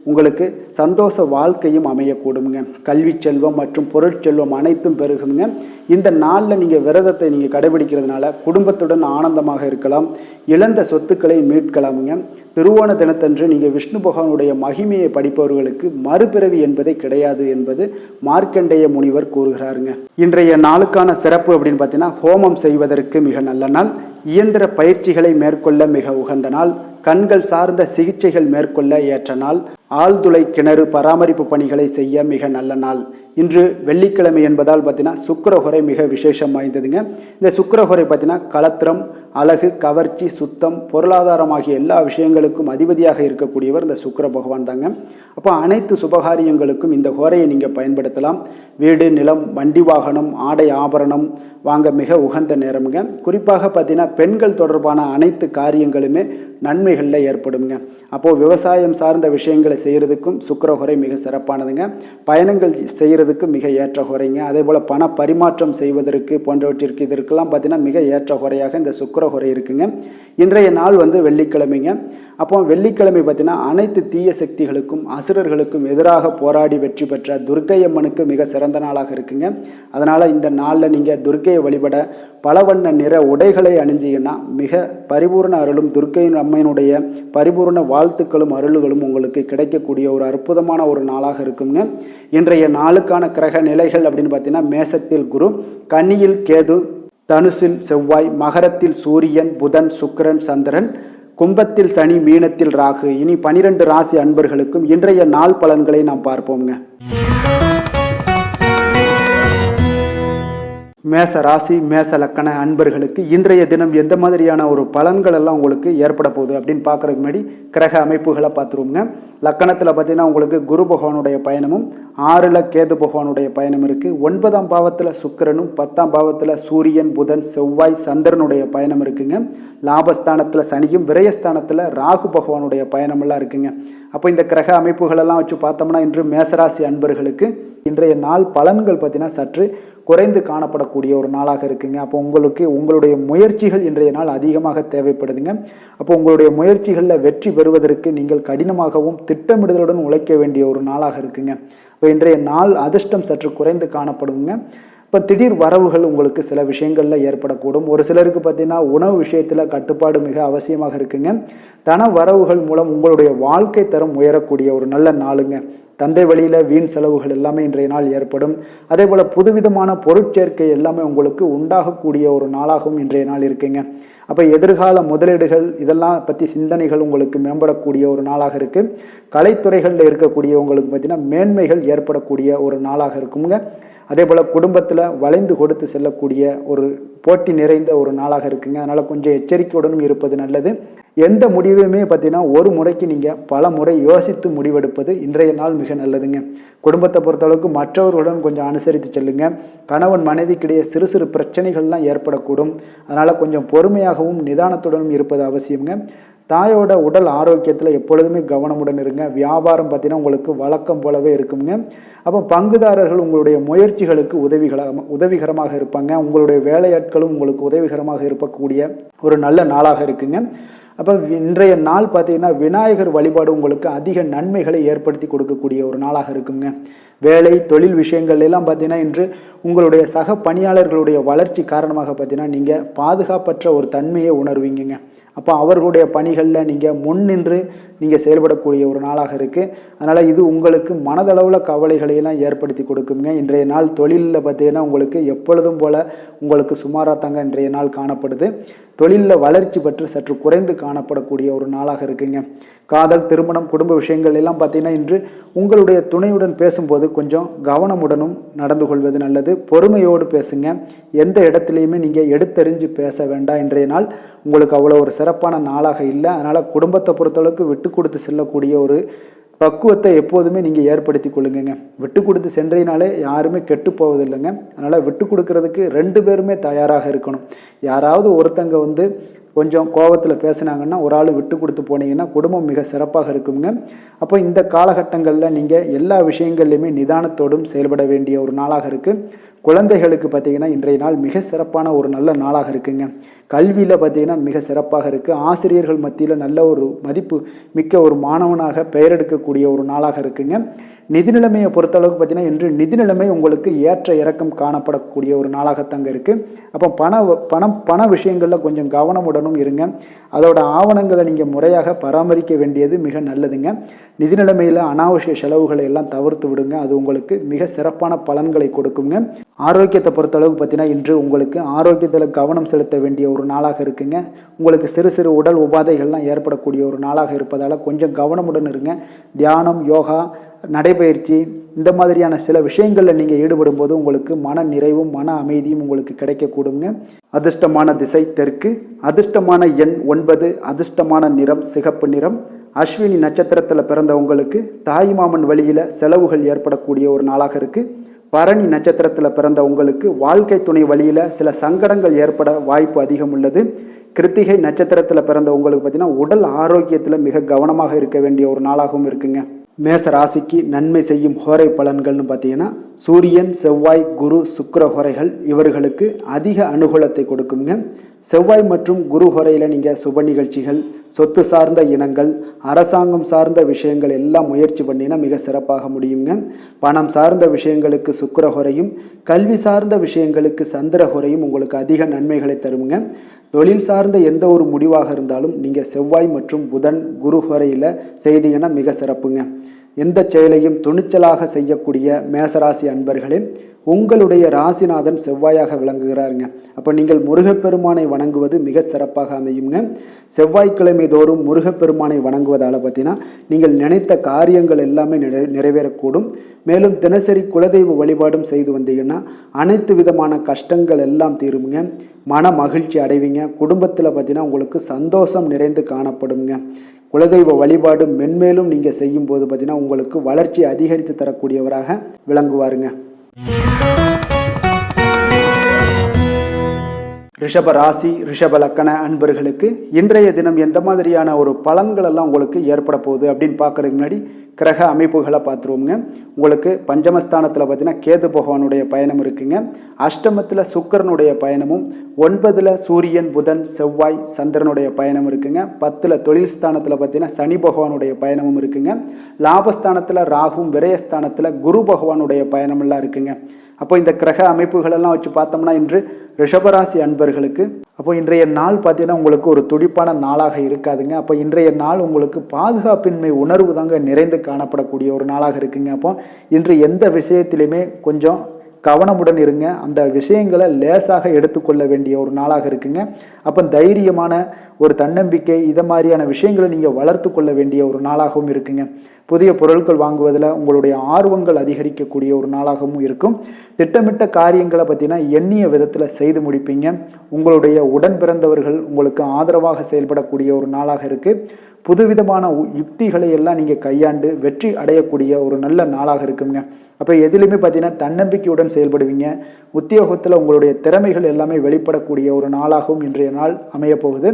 உங்களுக்கு சந்தோஷ வாழ்க்கையும் அமையக்கூடுங்க. கல்வி செல்வம் மற்றும் பொருட்செல்வம் அனைத்தும் பெருகுங்க. இந்த நாளில் நீங்கள் விரதத்தை நீங்கள் கடைபிடிக்கிறதுனால குடும்பத்துடன் ஆனந்தமாக இருக்கலாம், இழந்த சொத்துக்களை மீட்கலாமுங்க. திருவோண தினத்தன்று நீங்கள் விஷ்ணு பகவானுடைய மகிமையை படிப்பவர்களுக்கு மறுபிறவி என்பதே கிடையாது என்பது மார்க்கண்டேய முனிவர் கூறுகிறாருங்க. இன்றைய நாளுக்கான சிறப்பு அப்படின்னு பார்த்தீங்கன்னா, ஹோமம் செய்வதற்கு மிக நல்ல நாள், இயந்திர பயிற்சிகளை மேற்கொள்ள மிக உகந்த நாள், கண்கள் சார்ந்த சிகிச்சைகள் மேற்கொள்ள ஏற்ற நாள், ஆழ்துளை கிணறு பராமரிப்பு பணிகளை செய்ய மிக நல்ல நாள். இன்று வெள்ளிக்கிழமை என்பதால் பார்த்தீங்கன்னா சுக்கிரஹோரை மிக விசேஷம் வாய்ந்ததுங்க. இந்த சுக்கிரஹோரை பார்த்தீங்கன்னா களத்திரம், அழகு, கவர்ச்சி, சுத்தம், பொருளாதாரம் ஆகிய எல்லா விஷயங்களுக்கும் அதிபதியாக இருக்கக்கூடியவர் இந்த சுக்கிர பகவான் தாங்க. அப்போ அனைத்து சுபகாரியங்களுக்கும் இந்த ஹோரையை நீங்கள் பயன்படுத்தலாம். வீடு, நிலம், வண்டி வாகனம், ஆடை ஆபரணம் வாங்க மிக உகந்த நேரமுங்க. குறிப்பாக பார்த்தீங்கன்னா பெண்கள் தொடர்பான அனைத்து காரியங்களுமே நன்மைகளில் ஏற்படுங்க. அப்போது விவசாயம் சார்ந்த விஷயங்களை செய்கிறதுக்கும் சுக்கிரஹோரை மிக சிறப்பானதுங்க. பயணங்கள் செய்கிறதுக்கு மிக ஏற்ற ஹோரைங்க. அதே போல் பண பரிமாற்றம் செய்வதற்கு போன்றவற்றிற்கு இதற்கெல்லாம் பார்த்தீங்கன்னா மிக ஏற்ற ஹோரையாக இந்த சுக்கிரஹோரை இருக்குங்க. இன்றைய நாள் வெள்ளிக்கிழமைங்க. அப்போ வெள்ளிக்கிழமை பார்த்தீங்கன்னா அனைத்து தீய சக்திகளுக்கும் அசுரர்களுக்கும் எதிராக போராடி வெற்றி பெற்ற துர்க்கை அம்மனுக்கு மிக சிறந்த நாளாக இருக்குங்க. அதனால் இந்த நாளில் நீங்கள் துர்க்கையை வழிபட பலவண்ண நிற உடைகளை அணிஞ்சிங்கன்னா மிக பரிபூர்ண அருளும் துர்க்கை அம்மனுடைய பரிபூர்ண வாழ்த்துக்களும் அருள்களும் உங்களுக்கு கிடைக்கக்கூடிய ஒரு அற்புதமான ஒரு நாளாக இருக்குங்க. இன்றைய நாளுக்கான கிரக நிலைகள் அப்படின்னு பார்த்தீங்கன்னா, மேசத்தில் குரு, கன்னியில் கேது, தனுசில் செவ்வாய், மகரத்தில் சூரியன், புதன், சுக்கிரன், சந்திரன், கும்பத்தில் சனி, மீனத்தில் ராகு. இனி 12 ராசி அன்பர்களுக்கும் இன்றைய நாள் பலன்களை நாம் பார்ப்போங்க. மேச ராசி மேச லக்கண அன்பர்களுக்கு இன்றைய தினம் எந்த மாதிரியான ஒரு பலன்கள் எல்லாம் உங்களுக்கு ஏற்பட போகுது அப்படின்னு பார்க்குறதுக்கு முன்னாடி கிரக அமைப்புகளை பார்த்துருவோங்க. லக்கணத்தில் பார்த்தீங்கன்னா உங்களுக்கு குரு பகவானுடைய பயணமும் 6ல் கேது பகவானுடைய பயணம் இருக்குது. 9ஆம் பாவத்தில் சுக்கிரனும் 10ஆம் பாவத்தில் சூரியன், புதன், செவ்வாய், சந்திரனுடைய பயணம் இருக்குங்க. லாபஸ்தானத்தில் சனியும் விரயஸ்தானத்தில் ராகு பகவானுடைய பயணமெல்லாம் இருக்குங்க. அப்போ இந்த கிரக அமைப்புகளெல்லாம் வச்சு பார்த்தோம்னா இன்று மேசராசி அன்பர்களுக்கு இன்றைய நாள் பலன்கள் பார்த்தீங்கன்னா சற்று குறைந்து காணப்படக்கூடிய ஒரு நாளாக இருக்குங்க. அப்போ உங்களுடைய முயற்சிகள் இன்றைய நாள் அதிகமாக தேவைப்படுதுங்க. அப்போ உங்களுடைய முயற்சிகளில் வெற்றி பெறுவதற்கு நீங்கள் கடினமாகவும் திட்டமிடுதலுடன் உழைக்க வேண்டிய ஒரு நாளாக இருக்குங்க. இப்போ இன்றைய நாள் அதிர்ஷ்டம் சற்று குறைந்து காணப்படுங்க. இப்போ திடீர் வரவுகள் உங்களுக்கு சில விஷயங்களில் ஏற்படக்கூடும். ஒரு சிலருக்கு பார்த்தீங்கன்னா உணவு விஷயத்தில் கட்டுப்பாடு மிக அவசியமாக இருக்குங்க. தன வரவுகள் மூலம் உங்களுடைய வாழ்க்கை தரம் உயரக்கூடிய ஒரு நல்ல நாளுங்க. தந்தை வழியில் வீண் செலவுகள் எல்லாமே இன்றைய நாள் ஏற்படும். அதே போல் புதுவிதமான பொருட்சேர்க்கை எல்லாமே உங்களுக்கு உண்டாகக்கூடிய ஒரு நாளாகவும் இன்றைய நாள் இருக்குங்க. அப்போ எதிர்கால முதலீடுகள் இதெல்லாம் பற்றி சிந்தனைகள் உங்களுக்கு மேம்படக்கூடிய ஒரு நாளாக இருக்குது. கலைத்துறைகளில் இருக்கக்கூடிய உங்களுக்கு பார்த்திங்கன்னா மேன்மைகள் ஏற்படக்கூடிய ஒரு நாளாக இருக்குங்க. அதே போல் குடும்பத்தில் வளைந்து கொடுத்து செல்லக்கூடிய ஒரு போட்டி நிறைந்த ஒரு நாளாக இருக்குங்க. அதனால் கொஞ்சம் எச்சரிக்கையுடனும் இருப்பது நல்லது. எந்த முடிவுமே பார்த்தீங்கன்னா ஒரு முறைக்கு நீங்கள் பல முறை யோசித்து முடிவெடுப்பது இன்றைய நாள் மிக நல்லதுங்க. குடும்பத்தை பொறுத்தளவுக்கு மற்றவர்களுடன் கொஞ்சம் அனுசரித்து செல்லுங்க. கணவன் மனைவிக்கிடையே சிறு சிறு பிரச்சனைகள்லாம் ஏற்படக்கூடும். அதனால் கொஞ்சம் பொறுமையாகவும் நிதானத்துடனும் இருப்பது அவசியங்க. தாயோட உடல் ஆரோக்கியத்தில் எப்பொழுதுமே கவனமுடன் இருங்க. வியாபாரம் பார்த்தீங்கன்னா உங்களுக்கு வழக்கம் போலவே இருக்குங்க. அப்போ பங்குதாரர்கள் உங்களுடைய முயற்சிகளுக்கு உதவிகரமாக இருப்பாங்க. உங்களுடைய வேலையாட்களும் உங்களுக்கு உதவிகரமாக இருக்கக்கூடிய ஒரு நல்ல நாளாக இருக்குங்க. அப்போ இன்றைய நாள் பார்த்தீங்கன்னா விநாயகர் வழிபாடு உங்களுக்கு அதிக நன்மைகளை ஏற்படுத்தி கொடுக்கக்கூடிய ஒரு நாளாக இருக்குங்க. வேலை தொழில் விஷயங்கள் எல்லாம் பார்த்தீங்கன்னா இன்று உங்களுடைய சக பணியாளர்களுடைய வளர்ச்சி காரணமாக பார்த்தீங்கன்னா நீங்கள் பாதுகாப்பற்ற ஒரு தன்மையை உணர்வீங்க. அப்போ அவர்களுடைய பணிகளில் நீங்கள் முன்னின்று நீங்கள் செயல்படக்கூடிய ஒரு நாளாக இருக்குது. அதனால் இது உங்களுக்கு மனதளவில் கவலைகளையெல்லாம் ஏற்படுத்தி கொடுக்குங்க. இன்றைய நாள் தொழிலில் பார்த்தீங்கன்னா உங்களுக்கு எப்பொழுதும் போல் உங்களுக்கு சுமாராக தாங்க இன்றைய நாள் காணப்படுது. தொழிலில் வளர்ச்சி பெற்று சற்று குறைந்து காணப்படக்கூடிய ஒரு நாளாக இருக்குங்க. காதல், திருமணம், குடும்ப விஷயங்கள் எல்லாம் பார்த்தீங்கன்னா இன்று உங்களுடைய துணையுடன் பேசும்போது கொஞ்சம் கவனமுடனும் நடந்து கொள்வது நல்லது. பொறுமையோடு பேசுங்க. எந்த இடத்துலையுமே நீங்கள் எடுத்தறிஞ்சு பேச வேண்டாம். இன்றைய நாள் உங்களுக்கு அவ்வளோ ஒரு சிறப்பான நாளாக இல்லை. அதனால் குடும்பத்தை பொறுத்தளவுக்கு விட்டு கொடுத்து செல்லக்கூடிய ஒரு பக்குவத்தை எப்போதுமே நீங்கள் ஏற்படுத்தி கொள்ளுங்க. விட்டு கொடுத்து சென்றீனாலே யாருமே கெட்டு போவதில்லைங்க. அதனால் விட்டு கொடுக்கறதுக்கு 2 பேருமே தயாராக இருக்கணும். யாராவது ஒருத்தங்க கொஞ்சம் கோபத்தில் பேசுனாங்கன்னா ஒரு ஆள் விட்டு கொடுத்து போனீங்கன்னா குடும்பம் மிக சிறப்பாக இருக்குங்க. அப்போ இந்த காலகட்டங்களில் நீங்கள் எல்லா விஷயங்கள்லையுமே நிதானத்தோடும் செயல்பட வேண்டிய ஒரு நாளாக இருக்குது. குழந்தைகளுக்கு பார்த்தீங்கன்னா இன்றைய நாள் மிக சிறப்பான ஒரு நல்ல நாளாக இருக்குங்க. கல்வியில் பார்த்தீங்கன்னா மிக சிறப்பாக இருக்குது. ஆசிரியர்கள் மத்தியில் நல்ல ஒரு மதிப்பு மிக்க ஒரு மாணவனாக பெயர் எடுக்கக்கூடிய ஒரு நாளாக இருக்குங்க. நிதி நிலைமையை பொறுத்தளவுக்கு பார்த்தீங்கன்னா இன்று நிதி நிலைமை உங்களுக்கு ஏற்ற இறக்கம் காணப்படக்கூடிய ஒரு நாளாகத்தாங்க இருக்குது. அப்போ பண விஷயங்களில் கொஞ்சம் கவனமுடனும் இருங்க. அதோட ஆவணங்களை நீங்கள் முறையாக பராமரிக்க வேண்டியது மிக நல்லதுங்க. நிதி நிலைமையில் அனாவசிய செலவுகளை எல்லாம் தவிர்த்து விடுங்க. அது உங்களுக்கு மிக சிறப்பான பலன்களை கொடுக்குங்க. ஆரோக்கியத்தை பொறுத்தளவுக்கு பார்த்தீங்கன்னா இன்று உங்களுக்கு ஆரோக்கியத்தில் கவனம் செலுத்த வேண்டிய ஒரு நாளாக இருக்குங்க. உங்களுக்கு சிறு சிறு உடல் உபாதைகள்லாம் ஏற்படக்கூடிய ஒரு நாளாக இருப்பதால் கொஞ்சம் கவனமுடன் இருங்க. தியானம், யோகா, நடைபயிற்சி இந்த மாதிரியான சில விஷயங்களில் நீங்கள் ஈடுபடும் போது உங்களுக்கு மன நிறைவும் மன அமைதியும் உங்களுக்கு கிடைக்கக்கூடுங்க. அதிர்ஷ்டமான திசை தெற்கு, அதிர்ஷ்டமான எண் 9, அதிர்ஷ்டமான நிறம் சிகப்பு நிறம். அஸ்வினி நட்சத்திரத்தில் பிறந்த உங்களுக்கு தாய்மாமன் வழியில் செலவுகள் ஏற்படக்கூடிய ஒரு நாளாக இருக்குது. பரணி நட்சத்திரத்தில் பிறந்த உங்களுக்கு வாழ்க்கை துணை வழியில் சில சங்கடங்கள் ஏற்பட வாய்ப்பு அதிகம் உள்ளது. கிருத்திகை நட்சத்திரத்தில் பிறந்த உங்களுக்கு பார்த்தீங்கன்னா உடல் ஆரோக்கியத்தில் மிக கவனமாக இருக்க வேண்டிய ஒரு நாளாகவும் இருக்குங்க. மேச ராசிக்கு நன்மை செய்யும் ஹோரை பலன்கள்னு பார்த்தீங்கன்னா சூரியன், செவ்வாய், குரு, சுக்கிர ஹோரைகள் இவர்களுக்கு அதிக அனுகூலத்தை கொடுக்குங்க. செவ்வாய் மற்றும் குரு ஹோரையில் நீங்கள் சுப நிகழ்ச்சிகள், சொத்து சார்ந்த இனங்கள், அரசாங்கம் சார்ந்த விஷயங்கள் எல்லாம் முயற்சி பண்ணினா மிக சிறப்பாக முடியுங்க. பணம் சார்ந்த விஷயங்களுக்கு சுக்கிர ஹோரையும், கல்வி சார்ந்த விஷயங்களுக்கு சந்திர ஹோரையும் உங்களுக்கு அதிக நன்மைகளை தருங்க. தொழில் சார்ந்த எந்த ஒரு முடிவாக இருந்தாலும் நீங்கள் செவ்வாய் மற்றும் புதன், குரு ஹோரையில் செய்தீங்கன்னா மிக சிறப்புங்க. எந்த செயலையும் துணிச்சலாக செய்யக்கூடிய மேசராசி அன்பர்களே, உங்களுடைய ராசிநாதன் செவ்வாயாக விளங்குகிறாருங்க. அப்போ நீங்கள் முருகப்பெருமானை வணங்குவது மிக சிறப்பாக அமையுங்க. செவ்வாய்க்கிழமை தோறும் முருகப்பெருமானை வணங்குவதால் பார்த்தீங்கன்னா நீங்கள் நினைத்த காரியங்கள் எல்லாமே நிறைவேறக்கூடும். மேலும் தினசரி குலதெய்வ வழிபாடும் செய்து வந்தீங்கன்னா அனைத்து விதமான கஷ்டங்கள் எல்லாம் தீருங்க. மன மகிழ்ச்சி அடைவீங்க. குடும்பத்தில் பார்த்தீங்கன்னா உங்களுக்கு சந்தோஷம் நிறைந்து காணப்படுங்க. குலதெய்வ வழிபாடு மென்மேலும் நீங்கள் செய்யும்போது பார்த்தீங்கன்னா உங்களுக்கு வளர்ச்சி அதிகரித்து தரக்கூடியவராக விளங்குவாருங்க. ரிஷப ராசி, ரிஷப லக்கண அன்பர்களுக்கு இன்றைய தினம் எந்த மாதிரியான ஒரு பலன்கள் எல்லாம் உங்களுக்கு ஏற்பட போகுது அப்படின்னு பார்க்கறதுக்கு முன்னாடி கிரக அமைப்புகளை பார்த்துருவோங்க. உங்களுக்கு பஞ்சமஸ்தானத்தில் பார்த்தீங்கன்னா கேது பகவானுடைய பயணம் இருக்குங்க. அஷ்டமத்தில் சுக்கிரனுடைய பயணமும், 9ல் சூரியன், புதன், செவ்வாய், சந்திரனுடைய பயணம் இருக்குங்க. 10ல் தொழில் ஸ்தானத்தில் பார்த்தீங்கன்னா சனி பகவானுடைய பயணமும் இருக்குங்க. லாபஸ்தானத்தில் ராகுவும், விரயஸ்தானத்தில் குரு பகவானுடைய பயணமெல்லாம் இருக்குங்க. அப்போ இந்த கிரக அமைப்புகளெல்லாம் வச்சு பார்த்தோம்னா இன்று ரிஷபராசி அன்பர்களுக்கு அப்போ இன்றைய நாள் பார்த்தீங்கன்னா உங்களுக்கு ஒரு துடிப்பான நாளாக இருக்காதுங்க. அப்போ இன்றைய நாள் உங்களுக்கு பாதுகாப்பின்மை உணர்வு தாங்க நிறைந்து காணப்படக்கூடிய ஒரு நாளாக இருக்குங்க. அப்போ இன்று எந்த விஷயத்திலையுமே கொஞ்சம் கவனமுடன் இருங்க. அந்த விஷயங்களை லேசாக எடுத்துக்கொள்ள வேண்டிய ஒரு நாளாக இருக்குங்க. அப்போ தைரியமான ஒரு தன்னம்பிக்கை இதை மாதிரியான விஷயங்களை நீங்கள் வளர்த்து கொள்ள வேண்டிய ஒரு நாளாகவும் இருக்குங்க. புதிய பொருட்கள் வாங்குவதில் உங்களுடைய ஆர்வங்கள் அதிகரிக்கக்கூடிய ஒரு நாளாகவும் இருக்கும். திட்டமிட்ட காரியங்களை பார்த்தீங்கன்னா எண்ணிய விதத்தில் செய்து முடிப்பீங்க. உங்களுடைய உடன் பிறந்தவர்கள் உங்களுக்கு ஆதரவாக செயல்படக்கூடிய ஒரு நாளாக இருக்குது. புதுவிதமான யுக்திகளை எல்லாம் நீங்கள் கையாண்டு வெற்றி அடையக்கூடிய ஒரு நல்ல நாளாக இருக்குங்க. அப்போ எதிலுமே பார்த்தீங்கன்னா தன்னம்பிக்கையுடன் செயல்படுவீங்க. உத்தியோகத்தில் உங்களுடைய திறமைகள் எல்லாமே வெளிப்படக்கூடிய ஒரு நாளாகவும் இன்றைய நாள் அமையப்போகுது.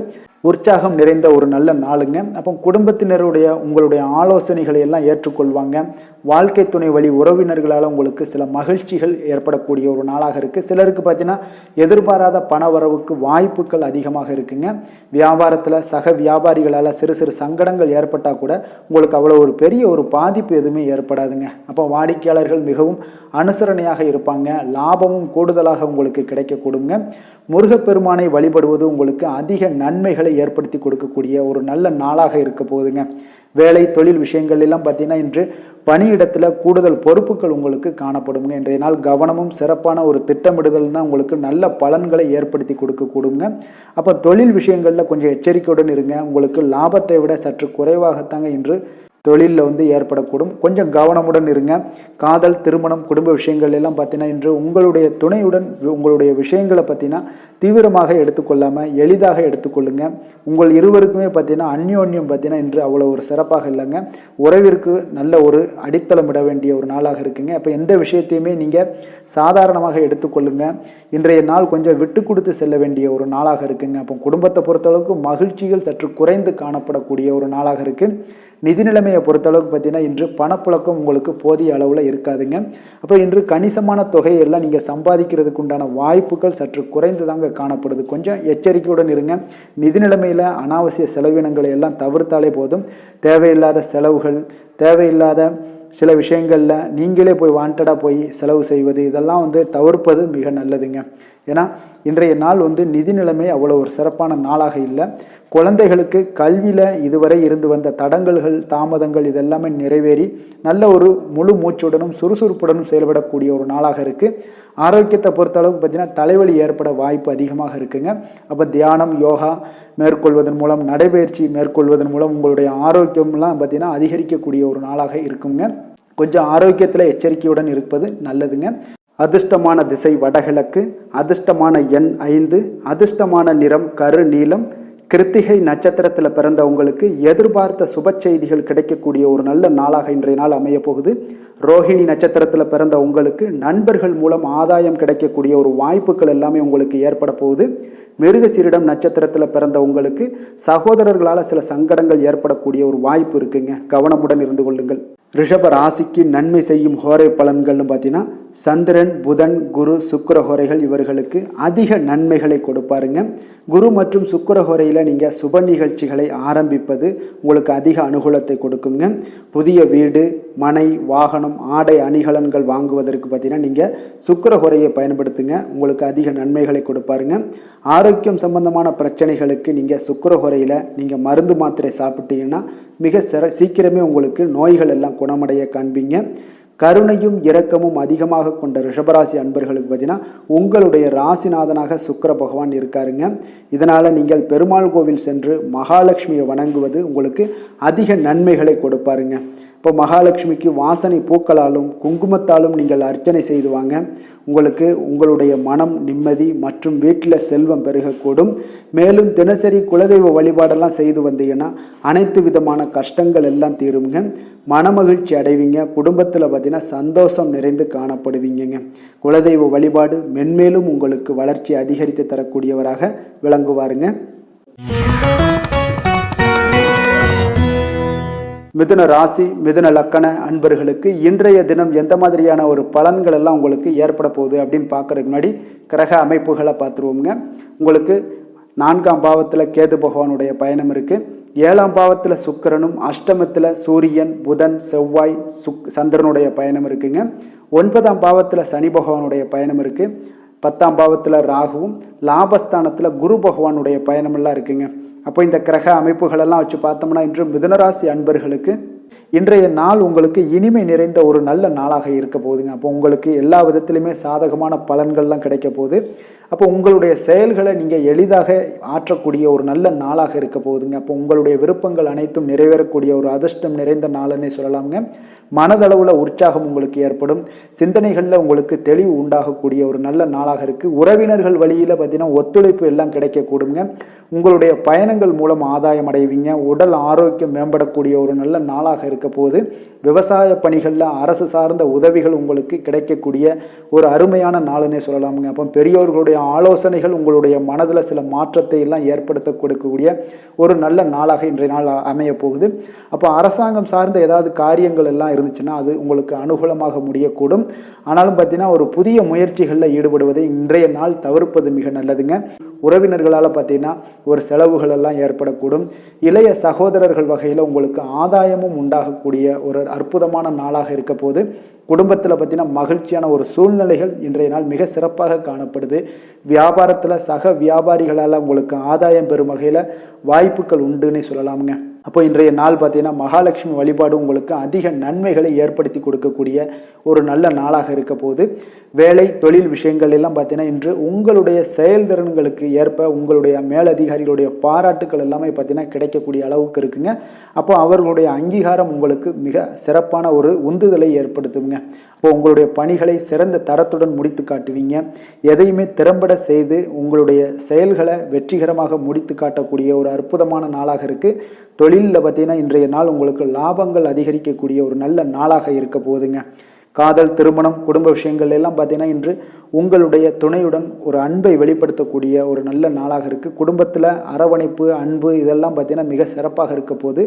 உற்சாகம் நிறைந்த ஒரு நல்ல நாளுங்க. அப்போ குடும்பத்தினருடைய உங்களுடைய ஆலோசனைகளை எல்லாம் ஏற்றுக்கொள்வாங்க. வாழ்க்கை துணை வழி உறவினர்களால் உங்களுக்கு சில மகிழ்ச்சிகள் ஏற்படக்கூடிய ஒரு நாளாக இருக்குது. சிலருக்கு பார்த்தீங்கன்னா எதிர்பாராத பண வரவுக்கு வாய்ப்புகள் அதிகமாக இருக்குங்க. வியாபாரத்தில் சக வியாபாரிகளால் சிறு சிறு சங்கடங்கள் ஏற்பட்டால் கூட உங்களுக்கு அவ்வளோ ஒரு பெரிய ஒரு பாதிப்பு எதுவுமே ஏற்படாதுங்க. அப்போ வாடிக்கையாளர்கள் மிகவும் அனுசரணையாக இருப்பாங்க. லாபமும் கூடுதலாக உங்களுக்கு கிடைக்கக்கூடுங்க. முருகப்பெருமானை வழிபடுவது உங்களுக்கு அதிக நன்மைகளை ஏற்படுத்தி கொடுக்கக்கூடிய ஒரு நல்ல நாளாக இருக்க போகுதுங்க. வேலை தொழில் விஷயங்கள் எல்லாம் பார்த்தீங்கன்னா இன்று பணியிடத்தில் கூடுதல் பொறுப்புகள் உங்களுக்கு காணப்படுங்க. இன்றைய நாள் கவனமும் சிறப்பான ஒரு திட்டமிடுதல் தான் உங்களுக்கு நல்ல பலன்களை ஏற்படுத்தி கொடுக்கக்கூடுங்க. அப்போ தொழில் விஷயங்களில் கொஞ்சம் எச்சரிக்கையுடன் இருங்க. உங்களுக்கு லாபத்தை விட சற்று குறைவாகத்தாங்க இன்று தொழிலில் ஏற்படக்கூடும். கொஞ்சம் கவனமுடன் இருங்க. காதல், திருமணம், குடும்ப விஷயங்கள் எல்லாம் பார்த்தீங்கன்னா இன்று உங்களுடைய துணையுடன் உங்களுடைய விஷயங்களை பார்த்தீங்கன்னா தீவிரமாக எடுத்துக்கொள்ளாமல் எளிதாக எடுத்துக்கொள்ளுங்க. உங்கள் இருவருக்குமே பார்த்தீங்கன்னா அந்யோன்யம் பார்த்தீங்கன்னா இன்று அவ்வளோ ஒரு சிறப்பாக இல்லைங்க. உறவிற்கு நல்ல ஒரு அடித்தளமிட வேண்டிய ஒரு நாளாக இருக்குங்க. அப்போ எந்த விஷயத்தையுமே நீங்கள் சாதாரணமாக எடுத்துக்கொள்ளுங்க. இன்றைய நாள் கொஞ்சம் விட்டு கொடுத்து செல்ல வேண்டிய ஒரு நாளாக இருக்குங்க. அப்போ குடும்பத்தை பொறுத்தளவுக்கு மகிழ்ச்சிகள் சற்று குறைந்து காணப்படக்கூடிய ஒரு நாளாக இருக்குது. நிதி நிலைமையை பொறுத்தளவுக்கு பார்த்தீங்கன்னா இன்று பணப்புழக்கம் உங்களுக்கு போதிய அளவில் இருக்காதுங்க. அப்போ இன்று கணிசமான தொகையெல்லாம் நீங்கள் சம்பாதிக்கிறதுக்கு உண்டான வாய்ப்புகள் சற்று குறைந்து தாங்க காணப்படுது. கொஞ்சம் எச்சரிக்கையுடன் இருங்க. நிதி நிலைமையில் அனாவசிய செலவினங்களை எல்லாம் தவிர்த்தாலே போதும். தேவையில்லாத செலவுகள், தேவையில்லாத சில விஷயங்களில் நீங்களே போய் வாண்டடாக போய் செலவு செய்வது இதெல்லாம் தவிர்ப்பது மிக நல்லதுங்க. ஏன்னா இன்றைய நாள் நிதி நிலைமை அவ்வளோ ஒரு சிறப்பான நாளாக இல்லை. குழந்தைகளுக்கு கல்வியில் இதுவரை இருந்து வந்த தடங்கல்கள், தாமதங்கள் இதெல்லாமே நிறைவேறி நல்ல ஒரு முழு மூச்சுடனும் சுறுசுறுப்புடனும் செயல்படக்கூடிய ஒரு நாளாக இருக்குது. ஆரோக்கியத்தை பொறுத்தளவுக்கு பார்த்தீங்கன்னா தலைவலி ஏற்பட வாய்ப்பு அதிகமாக இருக்குங்க. அப்போ தியானம், யோகா மேற்கொள்வதன் மூலம், நடைபயிற்சி மேற்கொள்வதன் மூலம் உங்களுடைய ஆரோக்கியம்லாம் பார்த்தீங்கன்னா அதிகரிக்கக்கூடிய ஒரு நாளாக இருக்குங்க. கொஞ்சம் ஆரோக்கியத்தில் எச்சரிக்கையுடன் இருப்பது நல்லதுங்க. அதிர்ஷ்டமான திசை வடகிழக்கு, அதிர்ஷ்டமான எண் 5, அதிர்ஷ்டமான நிறம் கரு நீலம். கிருத்திகை நட்சத்திரத்தில் பிறந்த உங்களுக்கு எதிர்பார்த்த சுப செய்திகள் கிடைக்கக்கூடிய ஒரு நல்ல நாளாக இன்றைய நாள் அமைய போகுது. ரோஹிணி நட்சத்திரத்தில் பிறந்த உங்களுக்கு நண்பர்கள் மூலம் ஆதாயம் கிடைக்கக்கூடிய ஒரு வாய்ப்புகள் எல்லாமே உங்களுக்கு ஏற்பட போகுது. மிருகசீரிடம் நட்சத்திரத்தில் பிறந்த உங்களுக்கு சகோதரர்களால் சில சங்கடங்கள் ஏற்படக்கூடிய ஒரு வாய்ப்பு இருக்குங்க. கவனமுடன் இருந்து கொள்ளுங்கள். ரிஷப ராசிக்கு நன்மை செய்யும் ஹோரை பலன்கள்னு பார்த்தீங்கன்னா சந்திரன், புதன், குரு, சுக்கிர ஹோரைகள் இவர்களுக்கு அதிக நன்மைகளை கொடுப்பாருங்க. குரு மற்றும் சுக்கிர ஹோரையில் நீங்கள் சுப நிகழ்ச்சிகளை ஆரம்பிப்பது உங்களுக்கு அதிக அனுகூலத்தை கொடுக்குங்க. புதிய வீடு, மனை, வாகனம், ஆடை அணிகலன்கள் வாங்குவதற்கு பார்த்தீங்கன்னா நீங்கள் சுக்கிர ஹோரையை பயன்படுத்துங்க. உங்களுக்கு அதிக நன்மைகளை கொடுப்பாருங்க. ஆரோக்கியம் சம்பந்தமான பிரச்சனைகளுக்கு நீங்கள் சுக்கிர ஹோரையில் நீங்கள் மருந்து மாத்திரை சாப்பிட்டீங்கன்னா மிக சீக்கிரமே உங்களுக்கு நோய்கள் எல்லாம் குணமடைய காண்பீங்க. கருணையும் இரக்கமும் அதிகமாக கொண்ட ரிஷபராசி அன்பர்களுக்கு பார்த்தீங்கன்னா உங்களுடைய ராசிநாதனாக சுக்கிர பகவான் இருக்காருங்க. இதனால் நீங்கள் பெருமாள் கோவில் சென்று மகாலட்சுமியை வணங்குவது உங்களுக்கு அதிக நன்மைகளை கொடுப்பாருங்க. இப்போ மகாலட்சுமிக்கு வாசனை பூக்களாலும் குங்குமத்தாலும் நீங்கள் அர்ச்சனை செய்து வாங்க. உங்களுக்கு உங்களுடைய மனம் நிம்மதி மற்றும் வீட்டில் செல்வம் பெருகக்கூடும். மேலும் தினசரி குலதெய்வ வழிபாடெல்லாம் செய்து வந்தீங்கன்னா அனைத்து விதமான கஷ்டங்கள் எல்லாம் தீருங்க. மனமகிழ்ச்சி அடைவீங்க. குடும்பத்தில் பார்த்தீங்கன்னா சந்தோஷம் நிறைந்து காணப்படுவீங்க. குலதெய்வ வழிபாடு மென்மேலும் உங்களுக்கு வளர்ச்சி அதிகரித்து தரக்கூடியவராக விளங்குவாருங்க. மிதுன ராசி, மிதுன லக்கண அன்பர்களுக்கு இன்றைய தினம் எந்த மாதிரியான ஒரு பலன்கள் எல்லாம் உங்களுக்கு ஏற்பட போகுது அப்படின்னு பார்க்கறதுக்கு முன்னாடி கிரக அமைப்புகளை பார்த்துருவோங்க. உங்களுக்கு 4ஆம் பாவத்தில் கேது பகவானுடைய பயணம் இருக்குது. 7ஆம் பாவத்தில் சுக்கிரனும், அஷ்டமத்தில் சூரியன், புதன், செவ்வாய், சந்திரனுடைய பயணம் இருக்குங்க. 9ஆம் பாவத்தில் சனி பகவானுடைய பயணம் இருக்குது. 10ஆம் பாவத்தில் ராகுவும், லாபஸ்தானத்தில் குரு பகவானுடைய பயணமெல்லாம் இருக்குங்க. அப்போ இந்த கிரக அமைப்புகளெல்லாம் வச்சு பார்த்தோம்னா இன்று மிதுனராசி அன்பர்களுக்கு இன்றைய நாள் உங்களுக்கு இனிமை நிறைந்த ஒரு நல்ல நாளாக இருக்க போகுதுங்க. அப்போ உங்களுக்கு எல்லா விதத்திலுமே சாதகமான பலன்கள்லாம் கிடைக்க போகுது. அப்போ உங்களுடைய செயல்களை நீங்கள் எளிதாக ஆற்றக்கூடிய ஒரு நல்ல நாளாக இருக்க போகுதுங்க. அப்போ உங்களுடைய விருப்பங்கள் அனைத்தும் நிறைவேறக்கூடிய ஒரு அதிர்ஷ்டம் நிறைந்த நாளுன்னே சொல்லலாமுங்க. மனதளவில் உற்சாகம் உங்களுக்கு ஏற்படும். சிந்தனைகளில் உங்களுக்கு தெளிவு உண்டாகக்கூடிய ஒரு நல்ல நாளாக இருக்குது. உறவினர்கள் வழியில் பார்த்தீங்கன்னா ஒத்துழைப்பு எல்லாம் கிடைக்கக்கூடுங்க. உங்களுடைய பயணங்கள் மூலம் ஆதாயம் அடைவீங்க. உடல் ஆரோக்கியம் மேம்படக்கூடிய ஒரு நல்ல நாளாக இருக்குது. இருக்க போது விவசாய பணிகளில் அரசு சார்ந்த உதவிகள் உங்களுக்கு கிடைக்கக்கூடிய ஒரு அருமையான நாளுன்னே சொல்லலாமுங்க. அப்போ பெரியோர்களுடைய ஆலோசனைகள் உங்களுடைய மனதில் சில மாற்றத்தை எல்லாம் ஏற்படுத்த கொடுக்கக்கூடிய ஒரு நல்ல நாளாக இன்றைய நாள் அமைய போகுது. அப்போ அரசாங்கம் சார்ந்த ஏதாவது காரியங்கள் எல்லாம் இருந்துச்சுன்னா அது உங்களுக்கு அனுகூலமாக முடியக்கூடும். ஆனாலும் பார்த்தீங்கன்னா ஒரு புதிய முயற்சிகளில் ஈடுபடுவதை இன்றைய நாள் தவிர்ப்பது மிக நல்லதுங்க. உறவினர்களால் பார்த்தீங்கன்னா ஒரு செலவுகள் எல்லாம் ஏற்படக்கூடும். இளைய சகோதரர்கள் வகையில் உங்களுக்கு ஆதாயமும் உண்டாகக்கூடிய ஒரு அற்புதமான நாளாக இருக்க போது குடும்பத்தில் பார்த்தீங்கன்னா மகிழ்ச்சியான ஒரு சூழ்நிலைகள் இன்றைய நாள் மிக சிறப்பாக காணப்படுது. வியாபாரத்தில் சக வியாபாரிகளால் உங்களுக்கு ஆதாயம் பெறும் வகையில் வாய்ப்புகள் உண்டுன்னு சொல்லலாமுங்க. அப்போ இன்றைய நாள் பார்த்தீங்கன்னா மகாலட்சுமி வழிபாடு உங்களுக்கு அதிக நன்மைகளை ஏற்படுத்தி கொடுக்கக்கூடிய ஒரு நல்ல நாளாக இருக்க போது வேலை தொழில் விஷயங்கள் எல்லாம் பார்த்தீங்கன்னா இன்று உங்களுடைய செயல்திறன்களுக்கு ஏற்ப உங்களுடைய மேலதிகாரிகளுடைய பாராட்டுக்கள் எல்லாமே பார்த்தீங்கன்னா கிடைக்கக்கூடிய அளவுக்கு இருக்குங்க. அப்போ அவர்களுடைய அங்கீகாரம் உங்களுக்கு மிக சிறப்பான ஒரு உந்துதலை ஏற்படுத்துங்க. அப்போ உங்களுடைய பணிகளை சிறந்த தரத்துடன் முடித்து காட்டுவீங்க. எதையுமே திறம்பட செய்து உங்களுடைய செயல்களை வெற்றிகரமாக முடித்து காட்டக்கூடிய ஒரு அற்புதமான நாளாக இருக்குது. தொழிலில் பார்த்தீங்கன்னா இன்றைய நாள் உங்களுக்கு லாபங்கள் அதிகரிக்கக்கூடிய ஒரு நல்ல நாளாக இருக்க போகுதுங்க. காதல், திருமணம், குடும்ப விஷயங்கள் எல்லாம் பார்த்தீங்கன்னா இன்று உங்களுடைய துணையுடன் ஒரு அன்பை வெளிப்படுத்தக்கூடிய ஒரு நல்ல நாளாக இருக்குது. குடும்பத்தில் அரவணைப்பு, அன்பு இதெல்லாம் பார்த்தீங்கன்னா மிக சிறப்பாக இருக்க போது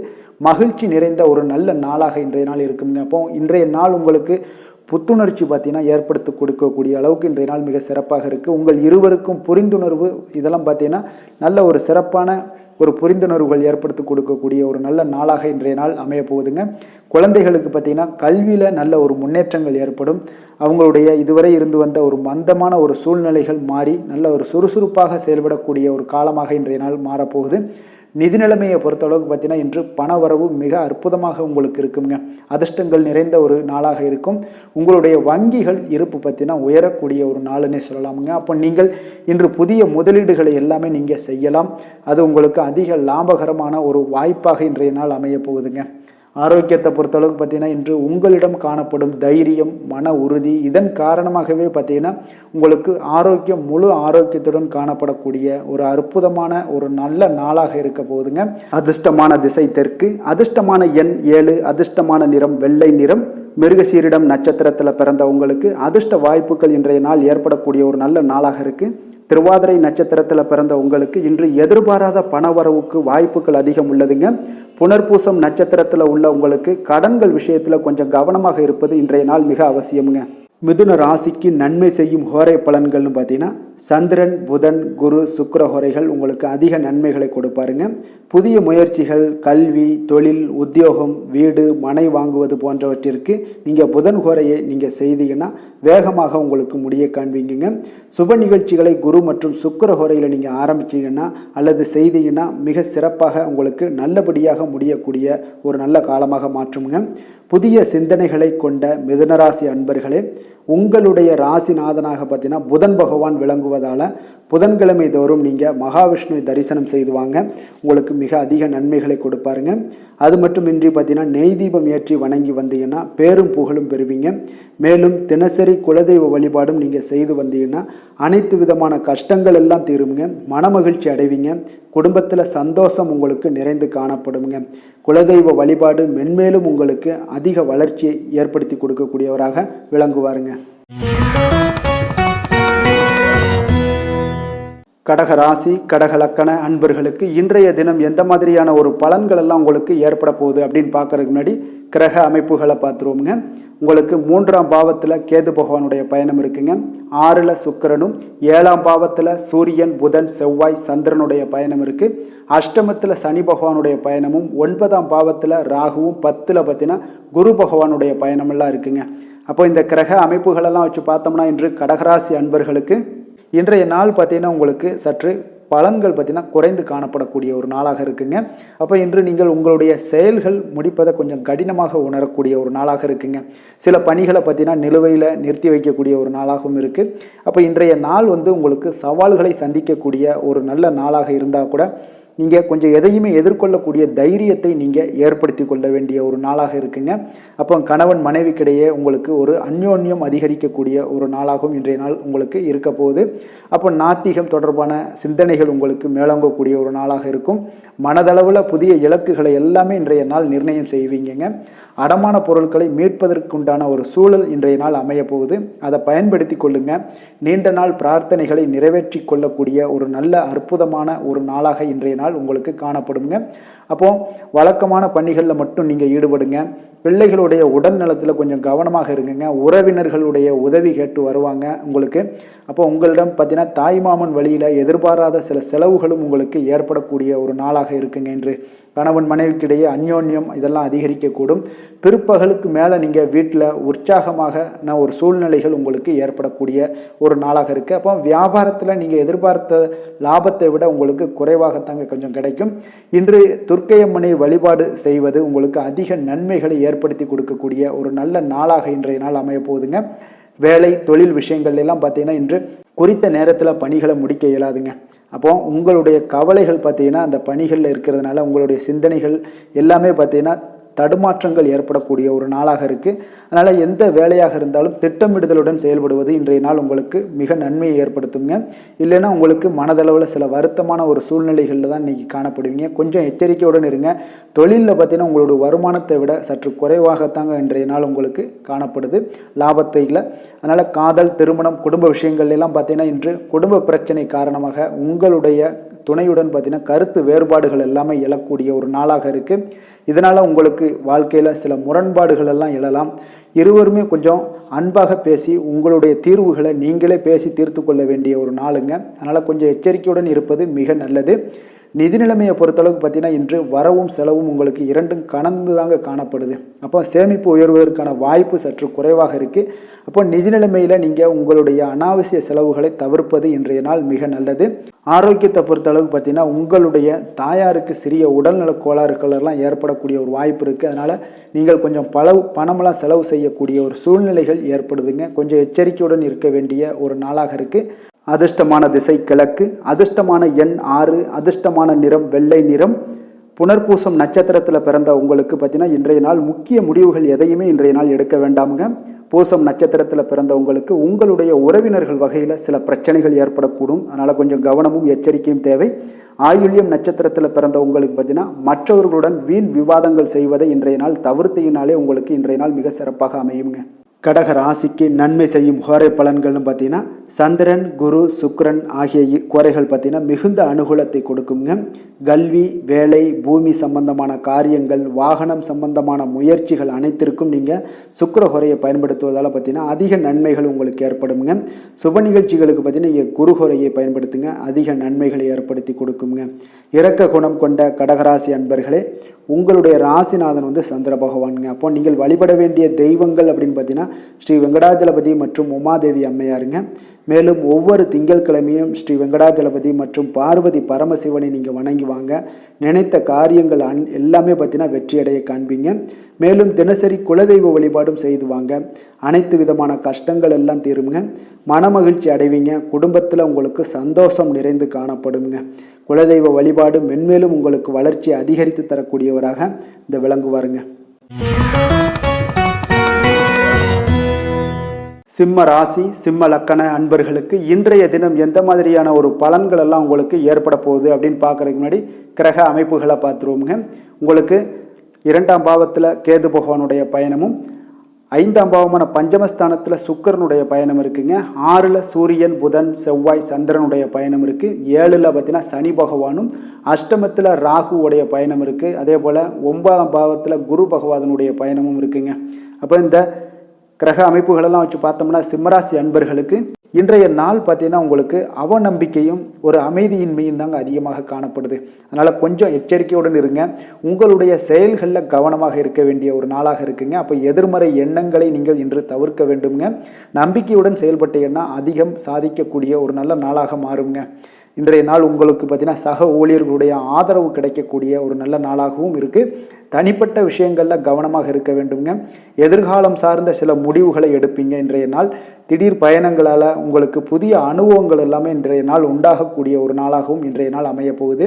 மகிழ்ச்சி நிறைந்த ஒரு நல்ல நாளாக இன்றைய நாள் இருக்குங்க. அப்போ இன்றைய நாள் உங்களுக்கு புத்துணர்ச்சி பார்த்தீங்கன்னா ஏற்படுத்தி கொடுக்கக்கூடிய அளவுக்கு இன்றைய நாள் மிக சிறப்பாக இருக்குது. உங்கள் இருவருக்கும் புரிந்துணர்வு இதெல்லாம் பார்த்தீங்கன்னா நல்ல ஒரு சிறப்பான ஒரு புரிந்துணர்வுகள் ஏற்படுத்தி கொடுக்கக்கூடிய ஒரு நல்ல நாளாக இன்றைய நாள் அமைய போகுதுங்க. குழந்தைகளுக்கு பார்த்தீங்கன்னா கல்வியில் நல்ல ஒரு முன்னேற்றங்கள் ஏற்படும். அவங்களுடைய இதுவரை இருந்து வந்த ஒரு மந்தமான ஒரு சூழ்நிலைகள் மாறி நல்ல ஒரு சுறுசுறுப்பாக செயல்படக்கூடிய ஒரு காலமாக இன்றைய நாள் மாறப்போகுது. நிதி நிலைமையை பொறுத்தளவுக்கு பார்த்தீங்கன்னா இன்று பண வரவு மிக அற்புதமாக உங்களுக்கு இருக்குங்க. அதிர்ஷ்டங்கள் நிறைந்த ஒரு நாளாக இருக்கும். உங்களுடைய வங்கிகள் இருப்பு பார்த்தீங்கன்னா உயரக்கூடிய ஒரு நாளுன்னே சொல்லலாமுங்க. அப்போ நீங்கள் இன்று புதிய முதலீடுகளை எல்லாமே நீங்கள் செய்யலாம். அது உங்களுக்கு அதிக லாபகரமான ஒரு வாய்ப்பாக இன்றைய நாள் அமைய போகுதுங்க. ஆரோக்கியத்தை பொறுத்தளவுக்கு பார்த்தீங்கன்னா இன்று உங்களிடம் காணப்படும் தைரியம், மன உறுதி இதன் காரணமாகவே பார்த்தீங்கன்னா உங்களுக்கு ஆரோக்கியம் முழு ஆரோக்கியத்துடன் காணப்படக்கூடிய ஒரு அற்புதமான ஒரு நல்ல நாளாக இருக்க போகுதுங்க. அதிர்ஷ்டமான திசை தெற்கு, அதிர்ஷ்டமான எண் 7, அதிர்ஷ்டமான நிறம் வெள்ளை நிறம். மிருகசீரிடம் நட்சத்திரத்தில் பிறந்த உங்களுக்கு அதிர்ஷ்ட வாய்ப்புகள் இன்றைய நாள் ஏற்படக்கூடிய ஒரு நல்ல நாளாக இருக்குது. திருவாதிரை நட்சத்திரத்தில் பிறந்த உங்களுக்கு இன்று எதிர்பாராத பணவரவுக்கு வாய்ப்புகள் அதிகம் உள்ளதுங்க. புனர்பூசம் நட்சத்திரத்தில் உள்ள உங்களுக்கு கடன்கள் விஷயத்தில் கொஞ்சம் கவனமாக இருப்பது இன்றைய நாள் மிக அவசியமுங்க. மிதுன ராசிக்கு நன்மை செய்யும் ஹோரை பலன்கள்னு பார்த்தீங்கன்னா சந்திரன், புதன், குரு, சுக்கிர ஹோரைகள் உங்களுக்கு அதிக நன்மைகளை கொடுப்பாருங்க. புதிய முயற்சிகள், கல்வி, தொழில், உத்தியோகம், வீடு, மனை வாங்குவது போன்றவற்றிற்கு நீங்கள் புதன் ஹோரையை நீங்கள் செய்தீங்கன்னா வேகமாக உங்களுக்கு முடிய காண்பீங்க. சுப நிகழ்ச்சிகளை குரு மற்றும் சுக்கிர ஹோரையில் நீங்கள் ஆரம்பிச்சிங்கன்னா அல்லது செய்தீங்கன்னா மிக சிறப்பாக உங்களுக்கு நல்லபடியாக முடியக்கூடிய ஒரு நல்ல காலமாக மாற்றுங்க. புதிய சிந்தனைகளை கொண்ட மிதுனராசி அன்பர்களே, உங்களுடைய ராசிநாதனாக பார்த்தீங்கன்னா புதன் பகவான் விளங்குவதால் புதன்கிழமை தோறும் நீங்கள் மகாவிஷ்ணுவை தரிசனம் செய்து வாங்க. உங்களுக்கு மிக அதிக நன்மைகளை கொடுப்பாருங்க. அது மட்டுமின்றி பார்த்தீங்கன்னா நெய் தீபம் ஏற்றி வணங்கி வந்தீங்கன்னா பேரும் புகழும் பெறுவீங்க. மேலும் தினசரி குலதெய்வ வழிபாடும் நீங்கள் செய்து வந்தீங்கன்னா அனைத்து விதமான கஷ்டங்கள் எல்லாம் தீருங்க. மனமகிழ்ச்சி அடைவீங்க. குடும்பத்தில் சந்தோஷம் உங்களுக்கு நிறைந்து காணப்படுங்க. குலதெய்வ வழிபாடு மென்மேலும் உங்களுக்கு அதிக வளர்ச்சியை ஏற்படுத்தி கொடுக்கக்கூடியவராக விளங்குவாருங்க. கடக ராசி, கடக லக்கண அன்பர்களுக்கு இன்றைய தினம் எந்த மாதிரியான ஒரு பலன்கள் எல்லாம் உங்களுக்கு ஏற்பட போகுது அப்படின்னு பார்க்கறதுக்கு முன்னாடி கிரக அமைப்புகளை பார்த்துருவோங்க. உங்களுக்கு 3ஆம் பாவத்தில் கேது பகவானுடைய பயணம் இருக்குங்க. 6ல் சுக்கிரனும், 7ஆம் பாவத்தில் சூரியன், புதன், செவ்வாய், சந்திரனுடைய பயணம் இருக்குது. அஷ்டமத்தில் சனி பகவானுடைய பயணமும், 9ஆம் பாவத்தில் ராகுவும், 10ல் பார்த்தீங்கன்னா குரு பகவானுடைய பயணமெல்லாம் இருக்குங்க. அப்போ இந்த கிரக அமைப்புகளெல்லாம் வச்சு பார்த்தோம்னா இன்று கடகராசி அன்பர்களுக்கு இன்றைய நாள் பார்த்தீங்கன்னா உங்களுக்கு சற்று பலன்கள் பார்த்தீங்கன்னா குறைந்து காணப்படக்கூடிய ஒரு நாளாக இருக்குங்க. அப்போ இன்று நீங்கள் உங்களுடைய செயல்கள் முடிப்பதை கொஞ்சம் கடினமாக உணரக்கூடிய ஒரு நாளாக இருக்குங்க. சில பணிகளை பார்த்தீங்கன்னா நிலுவையில் நிறுத்தி வைக்கக்கூடிய ஒரு நாளாகவும் இருக்குது. அப்போ இன்றைய நாள் உங்களுக்கு சவால்களை சந்திக்கக்கூடிய ஒரு நல்ல நாளாக இருந்தால் கூட நீங்கள் கொஞ்சம் எதையுமே எதிர்கொள்ளக்கூடிய தைரியத்தை நீங்கள் ஏற்படுத்தி கொள்ள வேண்டிய ஒரு நாளாக இருக்குங்க. அப்போ கணவன் மனைவிக்கிடையே உங்களுக்கு ஒரு அந்யோன்யம் அதிகரிக்கக்கூடிய ஒரு நாளாகவும் இன்றைய நாள் உங்களுக்கு இருக்க போகுது. அப்போ நாத்திகம் தொடர்பான சிந்தனைகள் உங்களுக்கு மேலோங்கக்கூடிய ஒரு நாளாக இருக்கும். மனதளவில் புதிய இலக்குகளை எல்லாமே இன்றைய நாள் நிர்ணயம் செய்வீங்க. அடமான பொருட்களை மீட்பதற்குண்டான ஒரு சூழல் இன்றைய நாள் அமைய போகுது. அதை பயன்படுத்தி கொள்ளுங்க. நீண்ட நாள் பிரார்த்தனைகளை நிறைவேற்றி கொள்ளக்கூடிய ஒரு நல்ல அற்புதமான ஒரு நாளாக இன்றைய நாள் உங்களுக்கு காணப்படுங்க. அப்போ வழக்கமான பணிகளில் மட்டும் நீங்கள் ஈடுபடுங்க. பிள்ளைகளுடைய உடல் நலத்தில் கொஞ்சம் கவனமாக இருங்குங்க. உறவினர்களுடைய உதவி கேட்டு வருவாங்க உங்களுக்கு. அப்போ உங்களிடம் பார்த்தீங்கன்னா தாய்மாமன் வழியில் எதிர்பாராத சில செலவுகளும் உங்களுக்கு ஏற்படக்கூடிய ஒரு நாளாக இருக்குங்க. இன்று கணவன் மனைவிக்கிடையே அந்யோன்யம் இதெல்லாம் அதிகரிக்கக்கூடும். பிற்பகலுக்கு மேலே நீங்கள் வீட்டில் உற்சாகமாக ஒரு சூழ்நிலைகள் உங்களுக்கு ஏற்படக்கூடிய ஒரு நாளாக இருக்குது. அப்போ வியாபாரத்தில் நீங்கள் எதிர்பார்த்த லாபத்தை விட உங்களுக்கு குறைவாகத்தாங்க கொஞ்சம் கிடைக்கும். இன்று துர்க்கையம்மனை வழிபாடு செய்வது உங்களுக்கு அதிக நன்மைகளை ஏற்படுத்தி கொடுக்கக்கூடிய ஒரு நல்ல நாளாக இன்றைய நாள் அமைய போகுதுங்க. வேலை தொழில் விஷயங்கள் எல்லாம் பார்த்தீங்கன்னா இன்று குறித்த நேரத்தில் பணிகளை முடிக்க இயலாதுங்க. அப்போ உங்களுடைய கவலைகள் பார்த்தீங்கன்னா அந்த பணிகளில் இருக்கிறதுனால உங்களுடைய சிந்தனைகள் எல்லாமே பார்த்தீங்கன்னா தடுமாற்றங்கள் ஏற்படக்கூடிய ஒரு நாளாக இருக்குது. அதனால் எந்த வேலையாக இருந்தாலும் திட்டமிடுதலுடன் செயல்படுவது இன்றைய நாள் உங்களுக்கு மிக நன்மையை ஏற்படுத்துங்க. இல்லைன்னா உங்களுக்கு மனதளவில் சில வருத்தமான ஒரு சூழ்நிலைகளில் தான் இன்றைக்கி காணப்படுவீங்க. கொஞ்சம் எச்சரிக்கையுடன் இருங்க. தொழிலில் பார்த்தீங்கன்னா உங்களுடைய வருமானத்தை விட சற்று குறைவாகத்தாங்க இன்றைய நாள் உங்களுக்கு காணப்படுது, லாபத்தை இல்லை. அதனால் காதல், திருமணம், குடும்ப விஷயங்கள் எல்லாம் பார்த்தீங்கன்னா இன்று குடும்ப பிரச்சனை காரணமாக உங்களுடைய துணையுடன் பார்த்தீங்கன்னா கருத்து வேறுபாடுகள் எல்லாமே எழக்கூடிய ஒரு நாளாக இருக்குது. இதனால் உங்களுக்கு வாழ்க்கையில் சில முரண்பாடுகள் எல்லாம் எழலாம். இருவருமே கொஞ்சம் அன்பாக பேசி உங்களுடைய தீர்வுகளை நீங்களே பேசி தீர்த்து கொள்ள வேண்டிய ஒரு நாளுங்க. அதனால் கொஞ்சம் எச்சரிக்கையுடன் இருப்பது மிக நல்லது. நிதி நிலைமையை பொறுத்தளவுக்கு பார்த்தீங்கன்னா இன்று வரவும் செலவும் உங்களுக்கு இரண்டும் கலந்து தாங்க காணப்படுது. அப்போ சேமிப்பு உயர்வதற்கான வாய்ப்பு சற்று குறைவாக இருக்குது. அப்போ நிதி நிலைமையில் நீங்கள் உங்களுடைய அனாவசிய செலவுகளை தவிர்ப்பது இன்றைய நாள் மிக நல்லது. ஆரோக்கியத்தை பொறுத்தளவுக்கு பார்த்தீங்கன்னா உங்களுடைய தாயாருக்கு சிறிய உடல்நல கோளாறுகள் எல்லாம் ஏற்படக்கூடிய ஒரு வாய்ப்பு இருக்குது. அதனால் நீங்கள் கொஞ்சம் பணமெல்லாம் செலவு செய்யக்கூடிய ஒரு சூழ்நிலைகள் ஏற்படுதுங்க. கொஞ்சம் எச்சரிக்கையுடன் இருக்க வேண்டிய ஒரு நாளாக இருக்குது. அதிர்ஷ்டமான திசை கிழக்கு, அதிர்ஷ்டமான எண் 6, அதிர்ஷ்டமான நிறம் வெள்ளை நிறம். புனர்பூசம் நட்சத்திரத்தில் பிறந்த உங்களுக்கு பார்த்தீங்கன்னா இன்றைய நாள் முக்கிய முடிவுகள் எதையுமே இன்றைய நாள் எடுக்க வேண்டாமுங்க. பூசம் நட்சத்திரத்தில் பிறந்த உங்களுக்கு உங்களுடைய உறவினர்கள் வகையில் சில பிரச்சனைகள் ஏற்படக்கூடும். அதனால் கொஞ்சம் கவனமும் எச்சரிக்கையும் தேவை. ஆயுள்யம் நட்சத்திரத்தில் பிறந்த உங்களுக்கு பார்த்தீங்கன்னா மற்றவர்களுடன் வீண் விவாதங்கள் செய்வதை இன்றைய நாள் தவிர்த்தினாலே உங்களுக்கு இன்றைய நாள் மிக சிறப்பாக அமையுங்க. கடக ராசிக்கு நன்மை செய்யும் கோரை பலன்கள்னு பார்த்தீங்கன்னா சந்திரன், குரு, சுக்கிரன் ஆகிய கோரைகள் பார்த்தீங்கன்னா மிகுந்த அனுகூலத்தை கொடுக்குங்க. கல்வி, வேலை, பூமி சம்பந்தமான காரியங்கள், வாகனம் சம்பந்தமான முயற்சிகள் அனைத்திற்கும் நீங்கள் சுக்கிர கோரையை பயன்படுத்துவதால் பார்த்தீங்கன்னா அதிக நன்மைகள் உங்களுக்கு ஏற்படுங்க. சுப நிகழ்ச்சிகளுக்கு பார்த்தீங்கன்னா நீங்கள் குரு கோரையை பயன்படுத்துங்க, அதிக நன்மைகளை ஏற்படுத்தி கொடுக்குங்க. இரக்க குணம் கொண்ட கடகராசி அன்பர்களே, உங்களுடைய ராசிநாதன் சந்திர பகவானுங்க. அப்போ நீங்கள் வழிபட வேண்டிய தெய்வங்கள் அப்படின்னு பார்த்தீங்கன்னா ஸ்ரீ வெங்கடாஜலபதி மற்றும் உமாதேவி அம்மையாருங்க. மேலும் ஒவ்வொரு திங்கட்கிழமையும் ஸ்ரீ வெங்கடாஜலபதி மற்றும் பார்வதி பரமசிவனை நீங்கள் வணங்கி வாங்க. நினைத்த காரியங்கள் எல்லாமே பார்த்தீங்கன்னா வெற்றியடைய காண்பீங்க. மேலும் தினசரி குலதெய்வ வழிபாடும் செய்து வாங்க. அனைத்து விதமான கஷ்டங்கள் எல்லாம் தீருங்க. மனமகிழ்ச்சி அடைவீங்க. குடும்பத்தில் உங்களுக்கு சந்தோஷம் நிறைந்து காணப்படுங்க. குலதெய்வ வழிபாடு மென்மேலும் உங்களுக்கு வளர்ச்சியை அதிகரித்து தரக்கூடியவராக இந்த விளங்குவாருங்க. சிம்ம ராசி, சிம்ம லக்கண அன்பர்களுக்கு இன்றைய தினம் எந்த மாதிரியான ஒரு பலன்கள் எல்லாம் உங்களுக்கு ஏற்பட போகுது அப்படின்னு பார்க்குறதுக்கு முன்னாடி கிரக அமைப்புகளை பார்த்துருவோங்க. உங்களுக்கு 2ஆம் பாவத்தில் கேது பகவானுடைய பயணமும், 5ஆம் பாவமான பஞ்சமஸ்தானத்தில் சுக்கிரனுடைய பயணம் இருக்குங்க. 6ல் சூரியன், புதன், செவ்வாய், சந்திரனுடைய பயணம் இருக்குது. 7ல் பார்த்தீங்கன்னா சனி பகவானும், அஷ்டமத்தில் ராகுவுடைய பயணம் இருக்குது. அதே போல் 9ஆம் பாவத்தில் குரு பகவானுடைய பயணமும் இருக்குங்க. அப்போ இந்த கிரக அமைப்புகளெல்லாம் வச்சு பார்த்தோம்னா சிம்மராசி அன்பர்களுக்கு இன்றைய நாள் பார்த்தீங்கன்னா உங்களுக்கு அவநம்பிக்கையும் ஒரு அமைதியின்மையும் தாங்க அதிகமாக காணப்படுது. அதனால் கொஞ்சம் எச்சரிக்கையுடன் இருங்க. உங்களுடைய செயல்களில் கவனமாக இருக்க வேண்டிய ஒரு நாளாக இருக்குங்க. அப்போ எதிர்மறை எண்ணங்களை நீங்கள் இன்று தவிர்க்க வேண்டுங்க. நம்பிக்கையுடன் செயல்பட்டீங்கன்னா அதிகம் சாதிக்கக்கூடிய ஒரு நல்ல நாளாக மாறுங்க. இன்றைய நாள் உங்களுக்கு பார்த்தீங்கன்னா சக ஊழியர்களுடைய ஆதரவு கிடைக்கக்கூடிய ஒரு நல்ல நாளாகவும் இருக்குது. தனிப்பட்ட விஷயங்களில் கவனமாக இருக்க வேண்டுங்க. எதிர்காலம் சார்ந்த சில முடிவுகளை எடுப்பீங்க. இன்றைய நாள் திடீர் பயணங்களால் உங்களுக்கு புதிய அனுபவங்கள் எல்லாமே இன்றைய நாள் உண்டாகக்கூடிய ஒரு நாளாகவும் இன்றைய நாள் அமைய போகுது.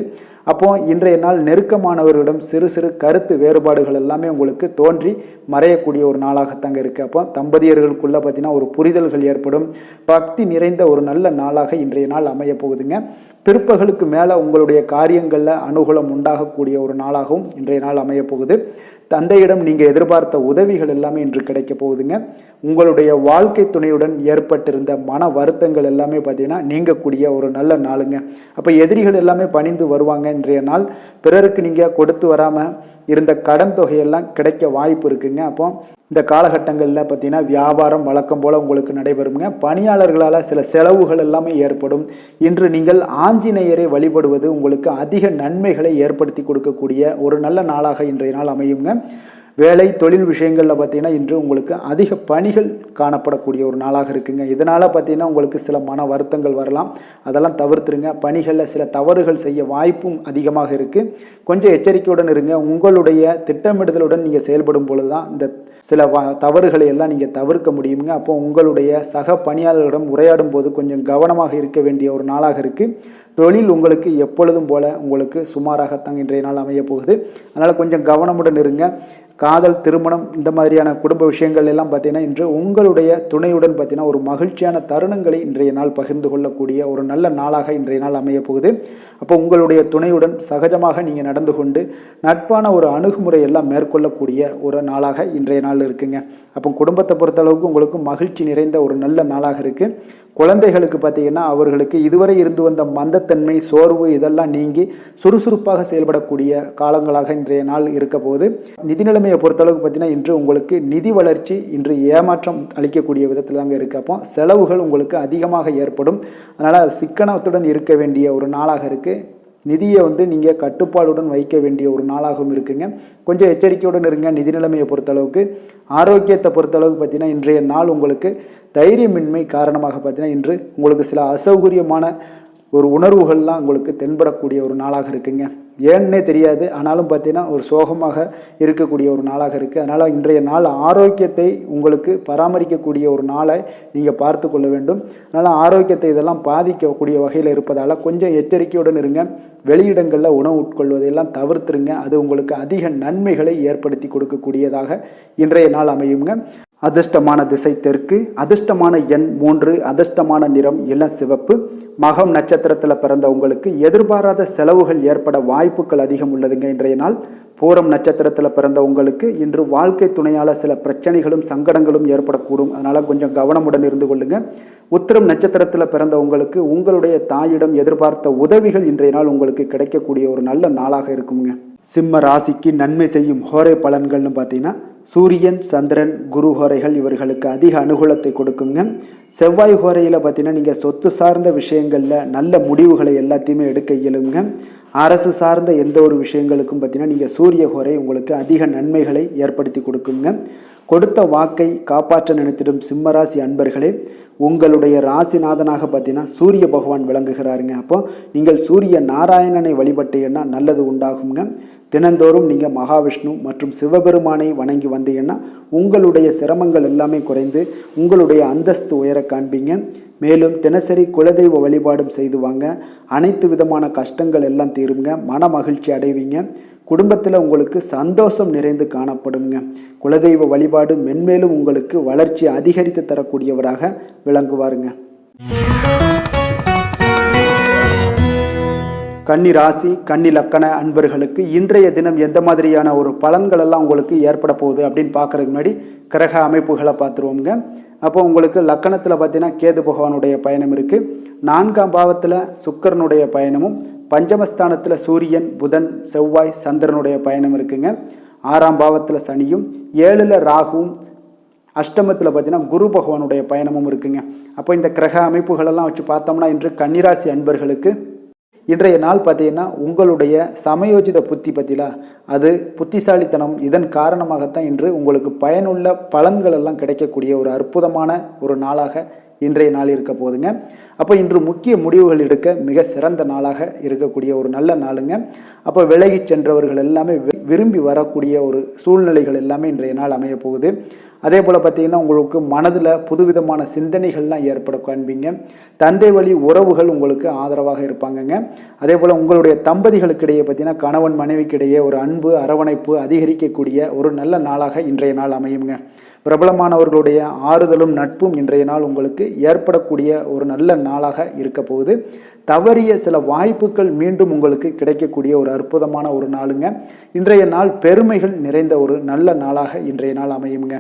அப்போ இன்றைய நாள் நெருக்கமானவர்களிடம் சிறு சிறு கருத்து வேறுபாடுகள் எல்லாமே உங்களுக்கு தோன்றி மறையக்கூடிய ஒரு நாளாகத்தாங்க இருக்குது. அப்போ தம்பதியர்களுக்குள்ளே பார்த்தீங்கன்னா ஒரு புரிதல்கள் ஏற்படும். பக்தி நிறைந்த ஒரு நல்ல நாளாக இன்றைய நாள் அமைய போகுதுங்க. பிற்பகலுக்கு மேலே உங்களுடைய காரியங்களில் அனுகூலம் உண்டாகக்கூடிய ஒரு நாளாகவும் இன்றைய நாள் அமைய போகுது. தந்தையிடம் நீங்கள் எதிர்பார்த்த உதவிகள் எல்லாமே இன்று கிடைக்க போகுதுங்க. உங்களுடைய வாழ்க்கை துணையுடன் ஏற்பட்டிருந்த மன வருத்தங்கள் எல்லாமே பார்த்தீங்கன்னா நீங்கக்கூடிய ஒரு நல்ல நாளுங்க. அப்போ எதிரிகள் எல்லாமே பணிந்து வருவாங்க இன்றைய நாள். பிறருக்கு நீங்கள் கொடுத்து வராமல் இருந்த கடன் தொகையெல்லாம் கிடைக்க வாய்ப்பு இருக்குங்க. அப்போ இந்த காலகட்டங்களில் பார்த்தீங்கன்னா வியாபாரம் வழக்கம் போல் உங்களுக்கு நடைபெறுங்க. பணியாளர்களால் சில செலவுகள் எல்லாமே ஏற்படும். இன்று நீங்கள் ஆஞ்சநேயரை வழிபடுவது உங்களுக்கு அதிக நன்மைகளை ஏற்படுத்தி கொடுக்கக்கூடிய ஒரு நல்ல நாளாக இன்றைய நாள் அமையுங்க. வேலை தொழில் விஷயங்களில் பார்த்தீங்கன்னா இன்று உங்களுக்கு அதிக பணிகள் காணப்படக்கூடிய ஒரு நாளாக இருக்குங்க. இதனால் பார்த்தீங்கன்னா உங்களுக்கு சில மன வருத்தங்கள் வரலாம், அதெல்லாம் தவிர்த்துருங்க. பணிகளில் சில தவறுகள் செய்ய வாய்ப்பும் அதிகமாக இருக்குது. கொஞ்சம் எச்சரிக்கையுடன் இருங்க. உங்களுடைய திட்டமிடுதலுடன் நீங்கள் செயல்படும் பொழுது தான் இந்த சில தவறுகளை எல்லாம் நீங்கள் தவிர்க்க முடியுங்க. அப்போ உங்களுடைய சக பணியாளர்களிடம் உரையாடும் போது கொஞ்சம் கவனமாக இருக்க வேண்டிய ஒரு நாளாக இருக்குது. தொழில் உங்களுக்கு எப்பொழுதும் போல உங்களுக்கு சுமாராகத்தான் இன்றைய நாள் அமைய போகுது. அதனால் கொஞ்சம் கவனமுடன் இருங்க. காதல், திருமணம் இந்த மாதிரியான குடும்ப விஷயங்கள் எல்லாம் பார்த்தீங்கன்னா இன்று உங்களுடைய துணையுடன் பார்த்தீங்கன்னா ஒரு மகிழ்ச்சியான தருணங்களை இன்றைய நாள் பகிர்ந்து கொள்ளக்கூடிய ஒரு நல்ல நாளாக இன்றைய நாள் அமைய போகுது. அப்போ உங்களுடைய துணையுடன் சகஜமாக நீங்கள் நடந்து கொண்டு நட்பான ஒரு அணுகுமுறை எல்லாம் மேற்கொள்ளக்கூடிய ஒரு நாளாக இன்றைய நாள் இருக்குங்க. அப்போ குடும்பத்தை பொறுத்தளவுக்கு உங்களுக்கு மகிழ்ச்சி நிறைந்த ஒரு நல்ல நாளாக இருக்குது. குழந்தைகளுக்கு பார்த்தீங்கன்னா அவர்களுக்கு இதுவரை இருந்து வந்த மந்தத்தன்மை, சோர்வு இதெல்லாம் நீங்கி சுறுசுறுப்பாக செயல்படக்கூடிய காலங்களாக இன்றைய நாள் இருக்க போகுது. நிதி நிலைமையை பொறுத்தளவுக்கு பார்த்தீங்கன்னா இன்று உங்களுக்கு நிதி வளர்ச்சி இன்று ஏமாற்றம் அளிக்கக்கூடிய விதத்தில் தாங்க இருக்குது. அப்போ செலவுகள் உங்களுக்கு அதிகமாக ஏற்படும். அதனால் சிக்கனத்துடன் இருக்க வேண்டிய ஒரு நாளாக இருக்குது. நிதியை நீங்கள் கட்டுப்பாடுடன் வைக்க வேண்டிய ஒரு நாளாகவும் இருக்குங்க. கொஞ்சம் எச்சரிக்கையுடன் இருங்க. நிதி நிலைமையை பொறுத்தளவுக்கு ஆரோக்கியத்தை பொறுத்தளவுக்கு பார்த்தீங்கன்னா இன்றைய நாள் உங்களுக்கு தைரியமின்மை காரணமாக பார்த்தீங்கன்னா இன்று உங்களுக்கு சில அசௌகரியமான ஒரு உணர்வுகள்லாம் உங்களுக்கு தென்படக்கூடிய ஒரு நாளாக இருக்குங்க. ஏன்னே தெரியாது, ஆனாலும் பார்த்தீங்கன்னா ஒரு சோகமாக இருக்கக்கூடிய ஒரு நாளாக இருக்குது. அதனால் இன்றைய நாள் ஆரோக்கியத்தை உங்களுக்கு பராமரிக்கக்கூடிய ஒரு நாளை நீங்கள் பார்த்து கொள்ள வேண்டும். அதனால் ஆரோக்கியத்தை இதெல்லாம் பாதிக்கக்கூடிய வகையில் இருப்பதால் கொஞ்சம் எச்சரிக்கையுடன் இருங்க. வெளியிடங்களில் உணவு உட்கொள்வதையெல்லாம் தவிர்த்துருங்க. அது உங்களுக்கு அதிக நன்மைகளை ஏற்படுத்தி கொடுக்கக்கூடியதாக இன்றைய நாள் அமையுங்க. அதிர்ஷ்டமான திசை தெற்கு, அதிர்ஷ்டமான எண் 3, அதிர்ஷ்டமான நிறம் இளம் சிவப்பு. மகம் நட்சத்திரத்தில் பிறந்த உங்களுக்கு எதிர்பாராத செலவுகள் ஏற்பட வாய்ப்புகள் அதிகம் உள்ளதுங்க இன்றைய நாள். பூரம் நட்சத்திரத்தில் பிறந்த உங்களுக்கு இன்று வாழ்க்கை துணையால் சில பிரச்சனைகளும் சங்கடங்களும் ஏற்படக்கூடும். அதனால் கொஞ்சம் கவனமுடன் இருந்து கொள்ளுங்க. உத்திரம் நட்சத்திரத்தில் பிறந்த உங்களுக்கு உங்களுடைய தாயிடம் எதிர்பார்த்த உதவிகள் இன்றைய நாள் உங்களுக்கு கிடைக்கக்கூடிய ஒரு நல்ல நாளாக இருக்குங்க. சிம்ம ராசிக்கு நன்மை செய்யும் ஹோரை பலன்கள்னு பார்த்தீங்கன்னா சூரியன், சந்திரன், குரு ஹோரைகள் இவர்களுக்கு அதிக அனுகூலத்தை கொடுக்குங்க. செவ்வாய் ஹோரையில் பார்த்தீங்கன்னா நீங்கள் சொத்து சார்ந்த விஷயங்களில் நல்ல முடிவுகளை எல்லாத்தையுமே எடுக்க இயலுங்க. அரசு சார்ந்த எந்த ஒரு விஷயங்களுக்கும் பார்த்தீங்கன்னா நீங்கள் சூரிய ஹோரை உங்களுக்கு அதிக நன்மைகளை ஏற்படுத்தி கொடுக்குங்க. கொடுத்த வாக்கை காப்பாற்ற நினைத்திடும் சிம்மராசி அன்பர்களே, உங்களுடைய ராசிநாதனாக பார்த்தீங்கன்னா சூரிய பகவான் விளங்குகிறாருங்க. அப்போ நீங்கள் சூரிய நாராயணனை வழிபட்டீங்கன்னா நல்லது உண்டாகுங்க. தினந்தோறும் நீங்கள் மகாவிஷ்ணு மற்றும் சிவபெருமானை வணங்கி வந்தீங்கன்னா உங்களுடைய சிரமங்கள் எல்லாமே குறைந்து உங்களுடைய அந்தஸ்து உயர காண்பீங்க. மேலும் தினசரி குலதெய்வ வழிபாடும் செய்து வாங்க. அனைத்து விதமான கஷ்டங்கள் எல்லாம் தீருங்க. மன மகிழ்ச்சி அடைவீங்க. குடும்பத்தில் உங்களுக்கு சந்தோஷம் நிறைந்து காணப்படுங்க. குலதெய்வ வழிபாடு மென்மேலும் உங்களுக்கு வளர்ச்சி அதிகரித்து தரக்கூடியவராக விளங்குவாருங்க. கன்னி ராசி, கன்னி லக்கண அன்பர்களுக்கு இன்றைய தினம் எந்த மாதிரியான ஒரு பலன்கள் எல்லாம் உங்களுக்கு ஏற்பட போகுது அப்படின்னு பார்க்குறதுக்கு முன்னாடி கிரக அமைப்புகளை பார்த்துருவோங்க. அப்போ உங்களுக்கு லக்கணத்தில் பார்த்தீங்கன்னா கேது பகவானுடைய பயணம் இருக்குது. 4ஆம் பாவத்தில் சுக்கிரனுடைய பயணமும், பஞ்சமஸ்தானத்தில் சூரியன், புதன், செவ்வாய், சந்திரனுடைய பயணம் இருக்குங்க. 6ஆம் பாவத்தில் சனியும், 7ல் ராகுவும், அஷ்டமத்தில் பார்த்தீங்கன்னா குரு பகவானுடைய பயணமும் இருக்குங்க. அப்போ இந்த கிரக அமைப்புகளெல்லாம் வச்சு பார்த்தோம்னா இன்று கன்னிராசி அன்பர்களுக்கு இன்றைய நாள் பார்த்தீங்கன்னா உங்களுடைய சமயோஜித புத்தி பற்றிலா அது புத்திசாலித்தனம், இதன் காரணமாகத்தான் இன்று உங்களுக்கு பயனுள்ள பலன்கள் எல்லாம் கிடைக்கக்கூடிய ஒரு அற்புதமான ஒரு நாளாக இன்றைய நாள் இருக்க போகுதுங்க. அப்போ இன்று முக்கிய முடிவுகள் எடுக்க மிக சிறந்த நாளாக இருக்கக்கூடிய ஒரு நல்ல நாளுங்க. அப்போ விலகி சென்றவர்கள் எல்லாமே விரும்பி வரக்கூடிய ஒரு சூழ்நிலைகள் எல்லாமே இன்றைய நாள் அமைய போகுது. அதே போல் பார்த்திங்கன்னா உங்களுக்கு மனதில் புதுவிதமான சிந்தனைகள்லாம் ஏற்பட காண்பீங்க. தந்தை வழி உறவுகள் உங்களுக்கு ஆதரவாக இருப்பாங்கங்க. அதே போல் உங்களுடைய தம்பதிகளுக்கிடையே பார்த்திங்கன்னா கணவன் மனைவிக்கிடையே ஒரு அன்பு அரவணைப்பு அதிகரிக்கக்கூடிய ஒரு நல்ல நாளாக இன்றைய நாள் அமையுங்க. பிரபலமானவர்களுடைய ஆறுதலும் நட்பும் இன்றைய நாள் உங்களுக்கு ஏற்படக்கூடிய ஒரு நல்ல நாளாக இருக்க போகுது. தவறிய சில வாய்ப்புகள் மீண்டும் உங்களுக்கு கிடைக்கக்கூடிய ஒரு அற்புதமான ஒரு நாளுங்க. இன்றைய நாள் பெருமைகள் நிறைந்த ஒரு நல்ல நாளாக இன்றைய நாள் அமையுங்க.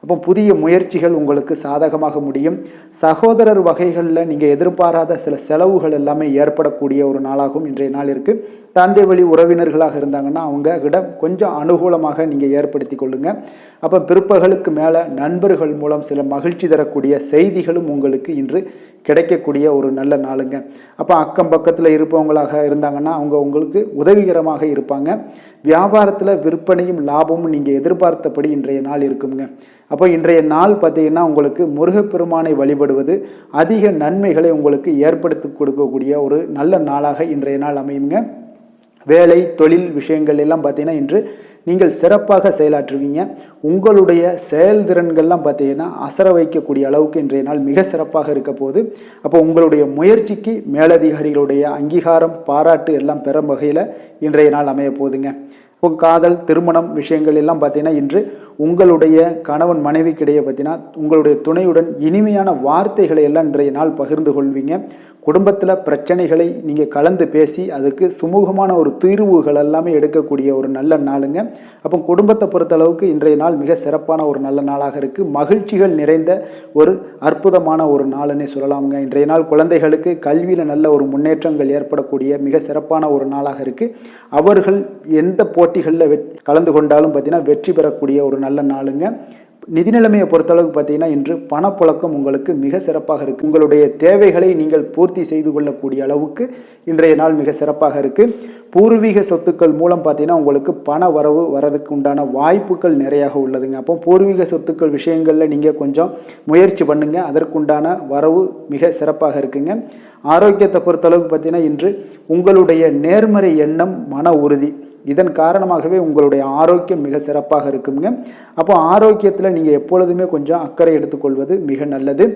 அப்போ புதிய முயற்சிகள் உங்களுக்கு சாதகமாக முடியும். சகோதரர் வகைகளில் நீங்கள் எதிர்பாராத சில செலவுகள் எல்லாமே ஏற்படக்கூடிய ஒரு நாளாகவும் இன்றைய நாள் இருக்குது. தந்தை வழி உறவினர்களாக இருந்தாங்கன்னா அவங்க கிட்ட கொஞ்சம் அனுகூலமாக நீங்கள் ஏற்படுத்தி கொள்ளுங்க. அப்போ பிற்பகலுக்கு மேலே நண்பர்கள் மூலம் சில மகிழ்ச்சி தரக்கூடிய செய்திகளும் உங்களுக்கு இன்று கிடைக்கக்கூடிய ஒரு நல்ல நாளுங்க. அப்போ அக்கம் பக்கத்தில் இருப்பவங்களாக இருந்தாங்கன்னா அவங்க உங்களுக்கு உதவிகரமாக இருப்பாங்க. வியாபாரத்தில் விற்பனையும் லாபமும் நீங்கள் எதிர்பார்த்தபடி இன்றைய நாள் இருக்குங்க. அப்போ இன்றைய நாள் பார்த்தீங்கன்னா உங்களுக்கு முருகப்பெருமானை வழிபடுவது அதிக நன்மைகளை உங்களுக்கு ஏற்படுத்தி கொடுக்கக்கூடிய ஒரு நல்ல நாளாக இன்றைய நாள் அமையுங்க. வேலை தொழில் விஷயங்கள் எல்லாம் பார்த்தீங்கன்னா இன்று நீங்கள் சிறப்பாக செயலாற்றுவீங்க. உங்களுடைய செயல்திறன்கள்லாம் பார்த்தீங்கன்னா அசர வைக்கக்கூடிய அளவுக்கு இன்றைய நாள் மிக சிறப்பாக இருக்க போகுது. அப்போ உங்களுடைய முயற்சிக்கு மேலதிகாரிகளுடைய அங்கீகாரம் பாராட்டு எல்லாம் பெறும் வகையில் இன்றைய நாள் அமைய போகுதுங்க. இப்போ காதல் திருமணம் விஷயங்கள் எல்லாம் பார்த்தீங்கன்னா இன்று உங்களுடைய கணவன் மனைவிக்கிடையே பார்த்தீங்கன்னா உங்களுடைய துணையுடன் இனிமையான வார்த்தைகளை எல்லாம் இன்றைய நாள் பகிர்ந்து கொள்வீங்க. குடும்பத்தில் பிரச்சனைகளை நீங்கள் கலந்து பேசி அதுக்கு சுமூகமான ஒரு தீர்வுகள் எல்லாமே எடுக்கக்கூடிய ஒரு நல்ல நாளுங்க. அப்போ குடும்பத்தை பொறுத்தளவுக்கு இன்றைய நாள் மிக சிறப்பான ஒரு நல்ல நாளாக இருக்குது. மகிழ்ச்சிகள் நிறைந்த ஒரு அற்புதமான ஒரு நாளுன்னே சொல்லலாமுங்க. இன்றைய நாள் குழந்தைகளுக்கு கல்வியில் நல்ல ஒரு முன்னேற்றங்கள் ஏற்படக்கூடிய மிக சிறப்பான ஒரு நாளாக இருக்குது. அவர்கள் எந்த போட்டிகளில் கலந்து கொண்டாலும் பார்த்தீங்கன்னா வெற்றி பெறக்கூடிய ஒரு நல்ல நாளுங்க. நிதி நிலைமையை பொறுத்தளவுக்கு பார்த்தீங்கன்னா இன்று பணப்புழக்கம் உங்களுக்கு மிக சிறப்பாக இருக்குது. உங்களுடைய தேவைகளை நீங்கள் பூர்த்தி செய்து கொள்ளக்கூடிய அளவுக்கு இன்றைய நாள் மிக சிறப்பாக இருக்குது. பூர்வீக சொத்துக்கள் மூலம் பார்த்தீங்கன்னா உங்களுக்கு பண வரவு வரதுக்கு உண்டான வாய்ப்புகள் நிறையாக உள்ளதுங்க. அப்போ பூர்வீக சொத்துக்கள் விஷயங்களில் நீங்கள் கொஞ்சம் முயற்சி பண்ணுங்க, அதற்குண்டான வரவு மிக சிறப்பாக இருக்குங்க. ஆரோக்கியத்தை பொறுத்தளவுக்கு பார்த்தீங்கன்னா இன்று உங்களுடைய நேர்மறை எண்ணம் மன உறுதி இதன் காரணமாகவே உங்களுடைய ஆரோக்கியம் மிக சிறப்பாக இருக்குங்க. அப்போ ஆரோக்கியத்தில் நீங்கள் எப்பொழுதுமே கொஞ்சம் அக்கறை எடுத்துக்கொள்வது மிக நல்லது.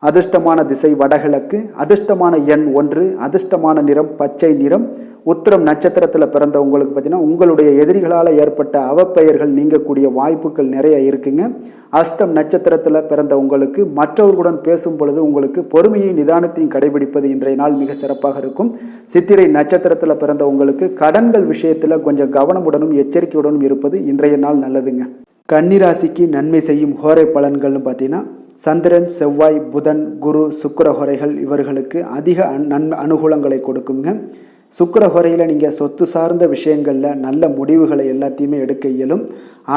அதிர்ஷ்டமான திசை வடகிழக்கு, அதிர்ஷ்டமான எண் 1, அதிர்ஷ்டமான நிறம் பச்சை நிறம். உத்திரம் நட்சத்திரத்தில் பிறந்த உங்களுக்கு பார்த்தீங்கன்னா உங்களுடைய எதிரிகளால் ஏற்பட்ட அவப்பெயர்கள் நீங்கக்கூடிய வாய்ப்புகள் நிறைய இருக்குங்க. அஸ்தம் நட்சத்திரத்தில் பிறந்த உங்களுக்கு மற்றவர்களுடன் பேசும் பொழுது உங்களுக்கு பொறுமையை நிதானத்தையும் கடைபிடிப்பது இன்றைய நாள் மிக சிறப்பாக இருக்கும். சித்திரை நட்சத்திரத்தில் பிறந்த உங்களுக்கு கடன்கள் விஷயத்தில் கொஞ்சம் கவனமுடனும் எச்சரிக்கையுடனும் இருப்பது இன்றைய நாள் நல்லதுங்க. கன்னிராசிக்கு நன்மை செய்யும் ஹோரை பலன்கள்னு பார்த்தீங்கன்னா சந்திரன் செவ்வாய் புதன் குரு சுக்கிர ஹோரைகள் இவர்களுக்கு அதிக அனுகூலங்களை கொடுக்குங்க. சுக்கிர ஹோரையில் நீங்கள் சொத்து சார்ந்த விஷயங்களில் நல்ல முடிவுகளை எல்லாத்தையுமே எடுக்க இயலும்.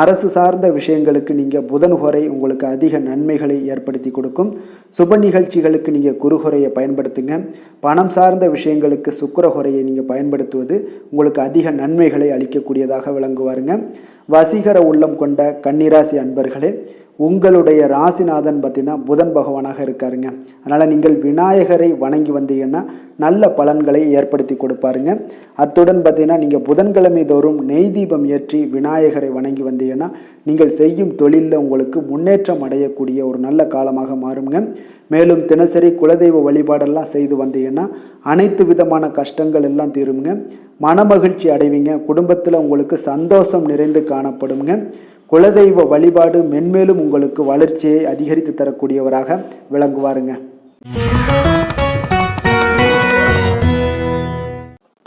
அரசு சார்ந்த விஷயங்களுக்கு நீங்கள் புதன் ஹோரை உங்களுக்கு அதிக நன்மைகளை ஏற்படுத்தி கொடுக்கும். சுப நிகழ்ச்சிகளுக்கு நீங்கள் குரு ஹோரையை பயன்படுத்துங்க. பணம் சார்ந்த விஷயங்களுக்கு சுக்கிர ஹோரையை நீங்கள் பயன்படுத்துவது உங்களுக்கு அதிக நன்மைகளை அளிக்கக்கூடியதாக விளங்குவாருங்க. வசீகர உள்ளம் கொண்ட கன்னிராசி அன்பர்களே, உங்களுடைய ராசிநாதன் பார்த்தீங்கன்னா புதன் பகவானாக இருக்காருங்க. அதனால் நீங்கள் விநாயகரை வணங்கி வந்தீங்கன்னா நல்ல பலன்களை ஏற்படுத்தி கொடுப்பாருங்க. அத்துடன் பார்த்தீங்கன்னா நீங்கள் புதன்கிழமை தோறும் நெய் தீபம் ஏற்றி விநாயகரை வணங்கி வந்தீங்கன்னா நீங்கள் செய்யும் தொழிலில் உங்களுக்கு முன்னேற்றம் அடையக்கூடிய ஒரு நல்ல காலமாக மாறுங்க. மேலும் தினசரி குலதெய்வ வழிபாடெல்லாம் செய்து வந்தீங்கன்னா அனைத்து விதமான கஷ்டங்கள் எல்லாம் தீருங்க. மனமகிழ்ச்சி அடைவீங்க. குடும்பத்தில் உங்களுக்கு சந்தோஷம் நிறைந்து காணப்படுங்க. குலதெய்வ வழிபாடு மென்மேலும் உங்களுக்கு வளர்ச்சியை அதிகரித்து தரக்கூடியவராக விளங்குவாருங்க.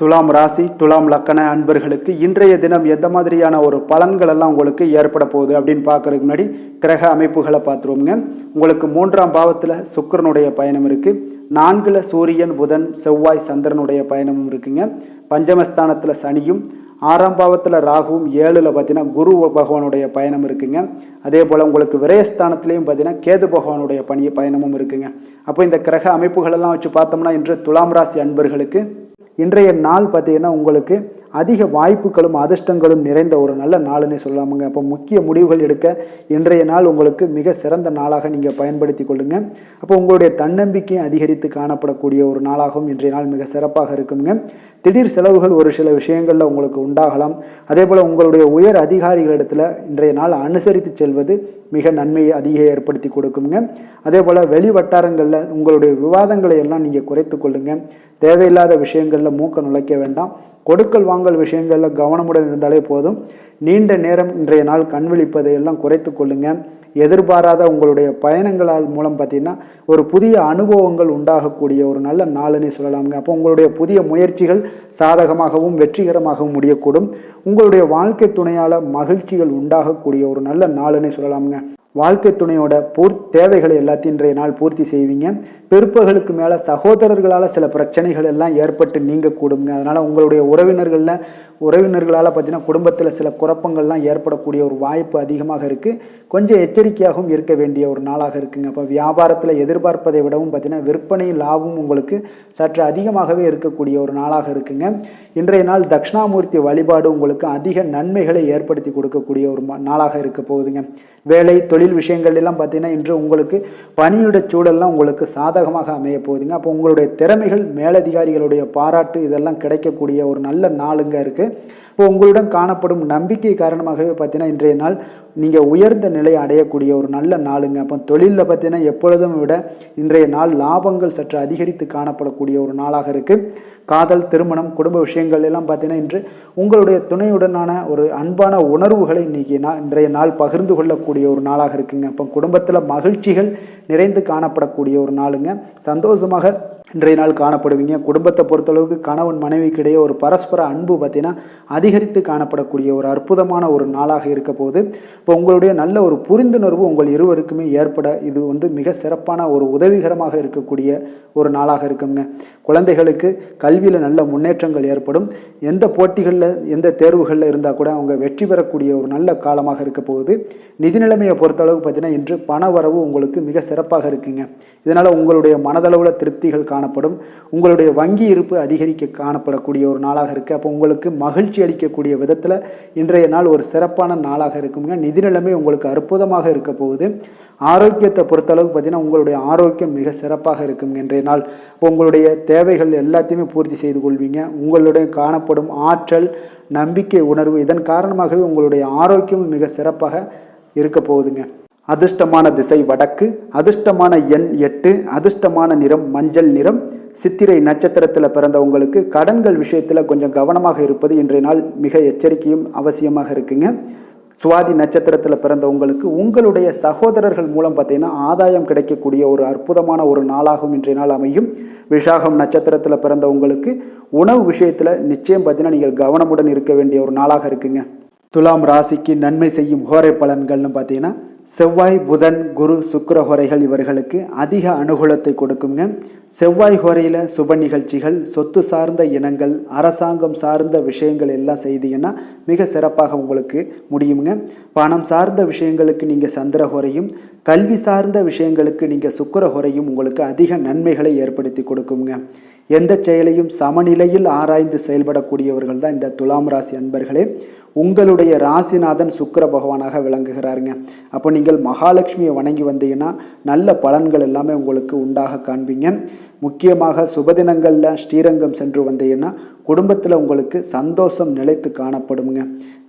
துலாம் ராசி துலாம் லக்கண அன்பர்களுக்கு இன்றைய தினம் எந்த மாதிரியான ஒரு பலன்கள் எல்லாம் உங்களுக்கு ஏற்பட போகுது அப்படின்னு பார்க்கறதுக்கு முன்னாடி கிரக அமைப்புகளை பார்த்துருவோங்க. உங்களுக்கு 3ஆம் பாவத்தில் சுக்கிரனுடைய பயணம் இருக்குது. 4ல் சூரியன் புதன் செவ்வாய் சந்திரனுடைய பயணமும் இருக்குங்க. பஞ்சமஸ்தானத்தில் சனியும், 6ஆம் பாவத்தில் ராகுவும், 7ல் பார்த்தீங்கன்னா குரு பகவானுடைய பயணம் இருக்குங்க. அதே போல் உங்களுக்கு விரயஸ்தானத்துலேயும் பார்த்தீங்கன்னா கேது பகவானுடைய பயணமும் இருக்குங்க. அப்போ இந்த கிரக அமைப்புகளெல்லாம் வச்சு பார்த்தோம்னா இன்று துலாம் ராசி அன்பர்களுக்கு இன்றைய நாள் பார்த்தீங்கன்னா உங்களுக்கு அதிக வாய்ப்புகளும் அதிர்ஷ்டங்களும் நிறைந்த ஒரு நல்ல நாளுன்னே சொல்லலாமுங்க. அப்போ முக்கிய முடிவுகள் எடுக்க இன்றைய நாள் உங்களுக்கு மிக சிறந்த நாளாக நீங்கள் பயன்படுத்தி கொள்ளுங்க. அப்போ உங்களுடைய தன்னம்பிக்கையை அதிகரித்து காணப்படக்கூடிய ஒரு நாளாகவும் இன்றைய நாள் மிக சிறப்பாக இருக்குங்க. திடீர் செலவுகள் ஒரு சில விஷயங்களில் உங்களுக்கு உண்டாகலாம். அதே போல் உங்களுடைய உயர் அதிகாரிகளிடத்தில் இன்றைய நாள் அனுசரித்து செல்வது மிக நன்மையை அதிக ஏற்படுத்தி கொடுக்குங்க. அதே போல் வெளி வட்டாரங்களில் உங்களுடைய விவாதங்களை எல்லாம் நீங்கள் குறைத்து கொள்ளுங்க. தேவையில்லாத விஷயங்களில் மூக்க நுழைக்க வேண்டாம். கொடுக்கல் வாங்கல் விஷயங்களில் கவனமுடன் இருந்தாலே போதும். நீண்ட நேரம் இன்றைய நாள் கண் விழிப்பதை எல்லாம் குறைத்து கொள்ளுங்க. எதிர்பாராத உங்களுடைய பயணங்களால் மூலம் பார்த்தீங்கன்னா ஒரு புதிய அனுபவங்கள் உண்டாகக்கூடிய ஒரு நல்ல நாளுன்னே சொல்லலாமுங்க. அப்போ உங்களுடைய புதிய முயற்சிகள் சாதகமாகவும் வெற்றிகரமாகவும் முடியக்கூடும். உங்களுடைய வாழ்க்கை துணையால் மகிழ்ச்சிகள் உண்டாகக்கூடிய ஒரு நல்ல நாளுன்னே சொல்லலாமுங்க. வாழ்க்கை துணையோட தேவைகளை எல்லாத்தையும் இன்றைய நாள் பூர்த்தி செய்வீங்க. பிற்பகலுக்கு மேலே சகோதரர்களால் சில பிரச்சனைகள் எல்லாம் ஏற்பட்டு நீங்கக்கூடுங்க. அதனால் உங்களுடைய உறவினர்களால் பார்த்தீங்கன்னா குடும்பத்தில் சில குழப்பங்கள்லாம் ஏற்படக்கூடிய ஒரு வாய்ப்பு அதிகமாக இருக்குது. கொஞ்சம் எச்சரிக்கையாகவும் இருக்க வேண்டிய ஒரு நாளாக இருக்குங்க. அப்போ வியாபாரத்தில் எதிர்பார்ப்பதை விடவும் பார்த்தீங்கன்னா விற்பனை லாபம் உங்களுக்கு சற்று அதிகமாகவே இருக்கக்கூடிய ஒரு நாளாக இருக்குங்க. இன்றைய நாள் தட்சிணாமூர்த்தி வழிபாடு உங்களுக்கு அதிக நன்மைகளை ஏற்படுத்தி கொடுக்கக்கூடிய ஒரு நாளாக இருக்க போகுதுங்க. வேலை தொழில் விஷயங்கள் எல்லாம் பார்த்தீங்கன்னா இன்று உங்களுக்கு பணியுட சூழல்லாம் உங்களுக்கு சாதகமாக அமைய போகுதுங்க. அப்போ உங்களுடைய திறமைகள் மேலதிகாரிகளுடைய பாராட்டு இதெல்லாம் கிடைக்கக்கூடிய ஒரு நல்ல நாளுங்க இருக்குது. இப்போ உங்களுடன் காணப்படும் நம்பிக்கை காரணமாகவே பார்த்தீங்கன்னா இன்றைய நாள் நீங்கள் உயர்ந்த நிலையை அடையக்கூடிய ஒரு நல்ல நாளுங்க. அப்போ தொழிலில் பார்த்தீங்கன்னா எப்பொழுதும் விட இன்றைய நாள் லாபங்கள் சற்று அதிகரித்து காணப்படக்கூடிய ஒரு நாளாக இருக்குது. காதல், திருமணம், குடும்ப விஷயங்கள் எல்லாம் பார்த்தீங்கன்னா இன்று உங்களுடைய துணையுடனான ஒரு அன்பான உணர்வுகளை இன்றைய நாள் பகிர்ந்து கொள்ளக்கூடிய ஒரு நாளாக இருக்குங்க. அப்போ குடும்பத்தில் மகிழ்ச்சிகள் நிறைந்து காணப்படக்கூடிய ஒரு நாளுங்க. சந்தோஷமாக இன்றைய நாள் காணப்படுவீங்க. குடும்பத்தை பொறுத்தளவுக்கு கணவன் மனைவிக்கு இடையே ஒரு பரஸ்பர அன்பு பார்த்தீங்கன்னா அதிகரித்து காணப்படக்கூடிய ஒரு அற்புதமான ஒரு நாளாக இருக்க போகுது. இப்போ உங்களுடைய நல்ல ஒரு புரிந்துணர்வு உங்கள் இருவருக்குமே ஏற்பட இது மிக சிறப்பான ஒரு உதவிகரமாக இருக்கக்கூடிய ஒரு நாளாக இருக்குங்க. குழந்தைகளுக்கு கல்வியில் நல்ல முன்னேற்றங்கள் ஏற்படும். எந்த போட்டிகளில் எந்த தேர்வுகளில் இருந்தால் கூட அவங்க வெற்றி பெறக்கூடிய ஒரு நல்ல காலமாக இருக்க போகுது. நிதி நிலைமையை பொறுத்தளவுக்கு பார்த்தீங்கன்னா இன்று பண வரவு உங்களுக்கு மிக சிறப்பாக இருக்குங்க. இதனால் உங்களுடைய மனதளவில் திருப்திகள் காணப்படும். உங்களுடைய வங்கி இருப்பு அதிகரிக்க காணப்படக்கூடிய ஒரு நாளாக இருக்குது. அப்போ உங்களுக்கு மகிழ்ச்சி அளிக்கக்கூடிய விதத்தில் இன்றைய நாள் ஒரு சிறப்பான நாளாக இருக்குங்க. நிதி நிலைமை உங்களுக்கு அற்புதமாக இருக்க போகுது. ஆரோக்கியத்தை பொறுத்தளவுக்கு பார்த்தீங்கன்னா உங்களுடைய ஆரோக்கியம் மிக சிறப்பாக இருக்குங்க இன்றைய நாள். இப்போ உங்களுடைய தேவைகள் எல்லாத்தையுமே பூர்த்தி செய்து கொள்வீங்க. உங்களுடைய காணப்படும் ஆற்றல், நம்பிக்கை, உணர்வு இதன் காரணமாகவே உங்களுடைய ஆரோக்கியம் மிக சிறப்பாக இருக்க போகுதுங்க. அதிர்ஷ்டமான திசை வடக்கு, அதிர்ஷ்டமான எண் 8, அதிர்ஷ்டமான நிறம் மஞ்சள் நிறம். சித்திரை நட்சத்திரத்தில் பிறந்தவங்களுக்கு கடன்கள் விஷயத்தில் கொஞ்சம் கவனமாக இருப்பது இன்றைய நாள் மிக எச்சரிக்கையும் அவசியமாக இருக்குங்க. சுவாதி நட்சத்திரத்தில் பிறந்தவங்களுக்கு உங்களுடைய சகோதரர்கள் மூலம் பார்த்தீங்கன்னா ஆதாயம் கிடைக்கக்கூடிய ஒரு அற்புதமான ஒரு நாளாகவும் இன்றைய நாள் அமையும். விஷாகம் நட்சத்திரத்தில் பிறந்தவங்களுக்கு உணவு விஷயத்தில் நிச்சயம் பார்த்தீங்கன்னா நீங்கள் கவனமுடன் இருக்க வேண்டிய ஒரு நாளாக இருக்குங்க. துலாம் ராசிக்கு நன்மை செய்யும் ஹோரை பலன்கள்னு பார்த்தீங்கன்னா செவ்வாய், புதன், குரு, சுக்கிர ஹோரைகள் இவர்களுக்கு அதிக அனுகூலத்தை கொடுக்குங்க. செவ்வாய் ஹோரையில் சுப நிகழ்ச்சிகள், சொத்து சார்ந்த இனங்கள், அரசாங்கம் சார்ந்த விஷயங்கள் எல்லாம் செய்தீங்கன்னா மிக சிறப்பாக உங்களுக்கு முடியுங்க. பணம் சார்ந்த விஷயங்களுக்கு நீங்கள் சந்திர ஹோரையும், கல்வி சார்ந்த விஷயங்களுக்கு நீங்கள் சுக்கிர ஹோரையும் உங்களுக்கு அதிக நன்மைகளை ஏற்படுத்தி கொடுக்குங்க. எந்த செயலையும் சமநிலையில் ஆராய்ந்து செயல்படக்கூடியவர்கள் தான் இந்த துலாம் ராசி அன்பர்களே. உங்களுடைய ராசிநாதன் சுக்கிர பகவானாக விளங்குகிறாருங்க. அப்போ நீங்கள் மகாலட்சுமியை வணங்கி வந்தீங்கன்னா நல்ல பலன்கள் எல்லாமே உங்களுக்கு உண்டாக காண்பீங்க. முக்கியமாக சுபதினங்களில் ஸ்ரீரங்கம் சென்று வந்தீங்கன்னா குடும்பத்தில் உங்களுக்கு சந்தோஷம் நிலைத்து காணப்படுங்க.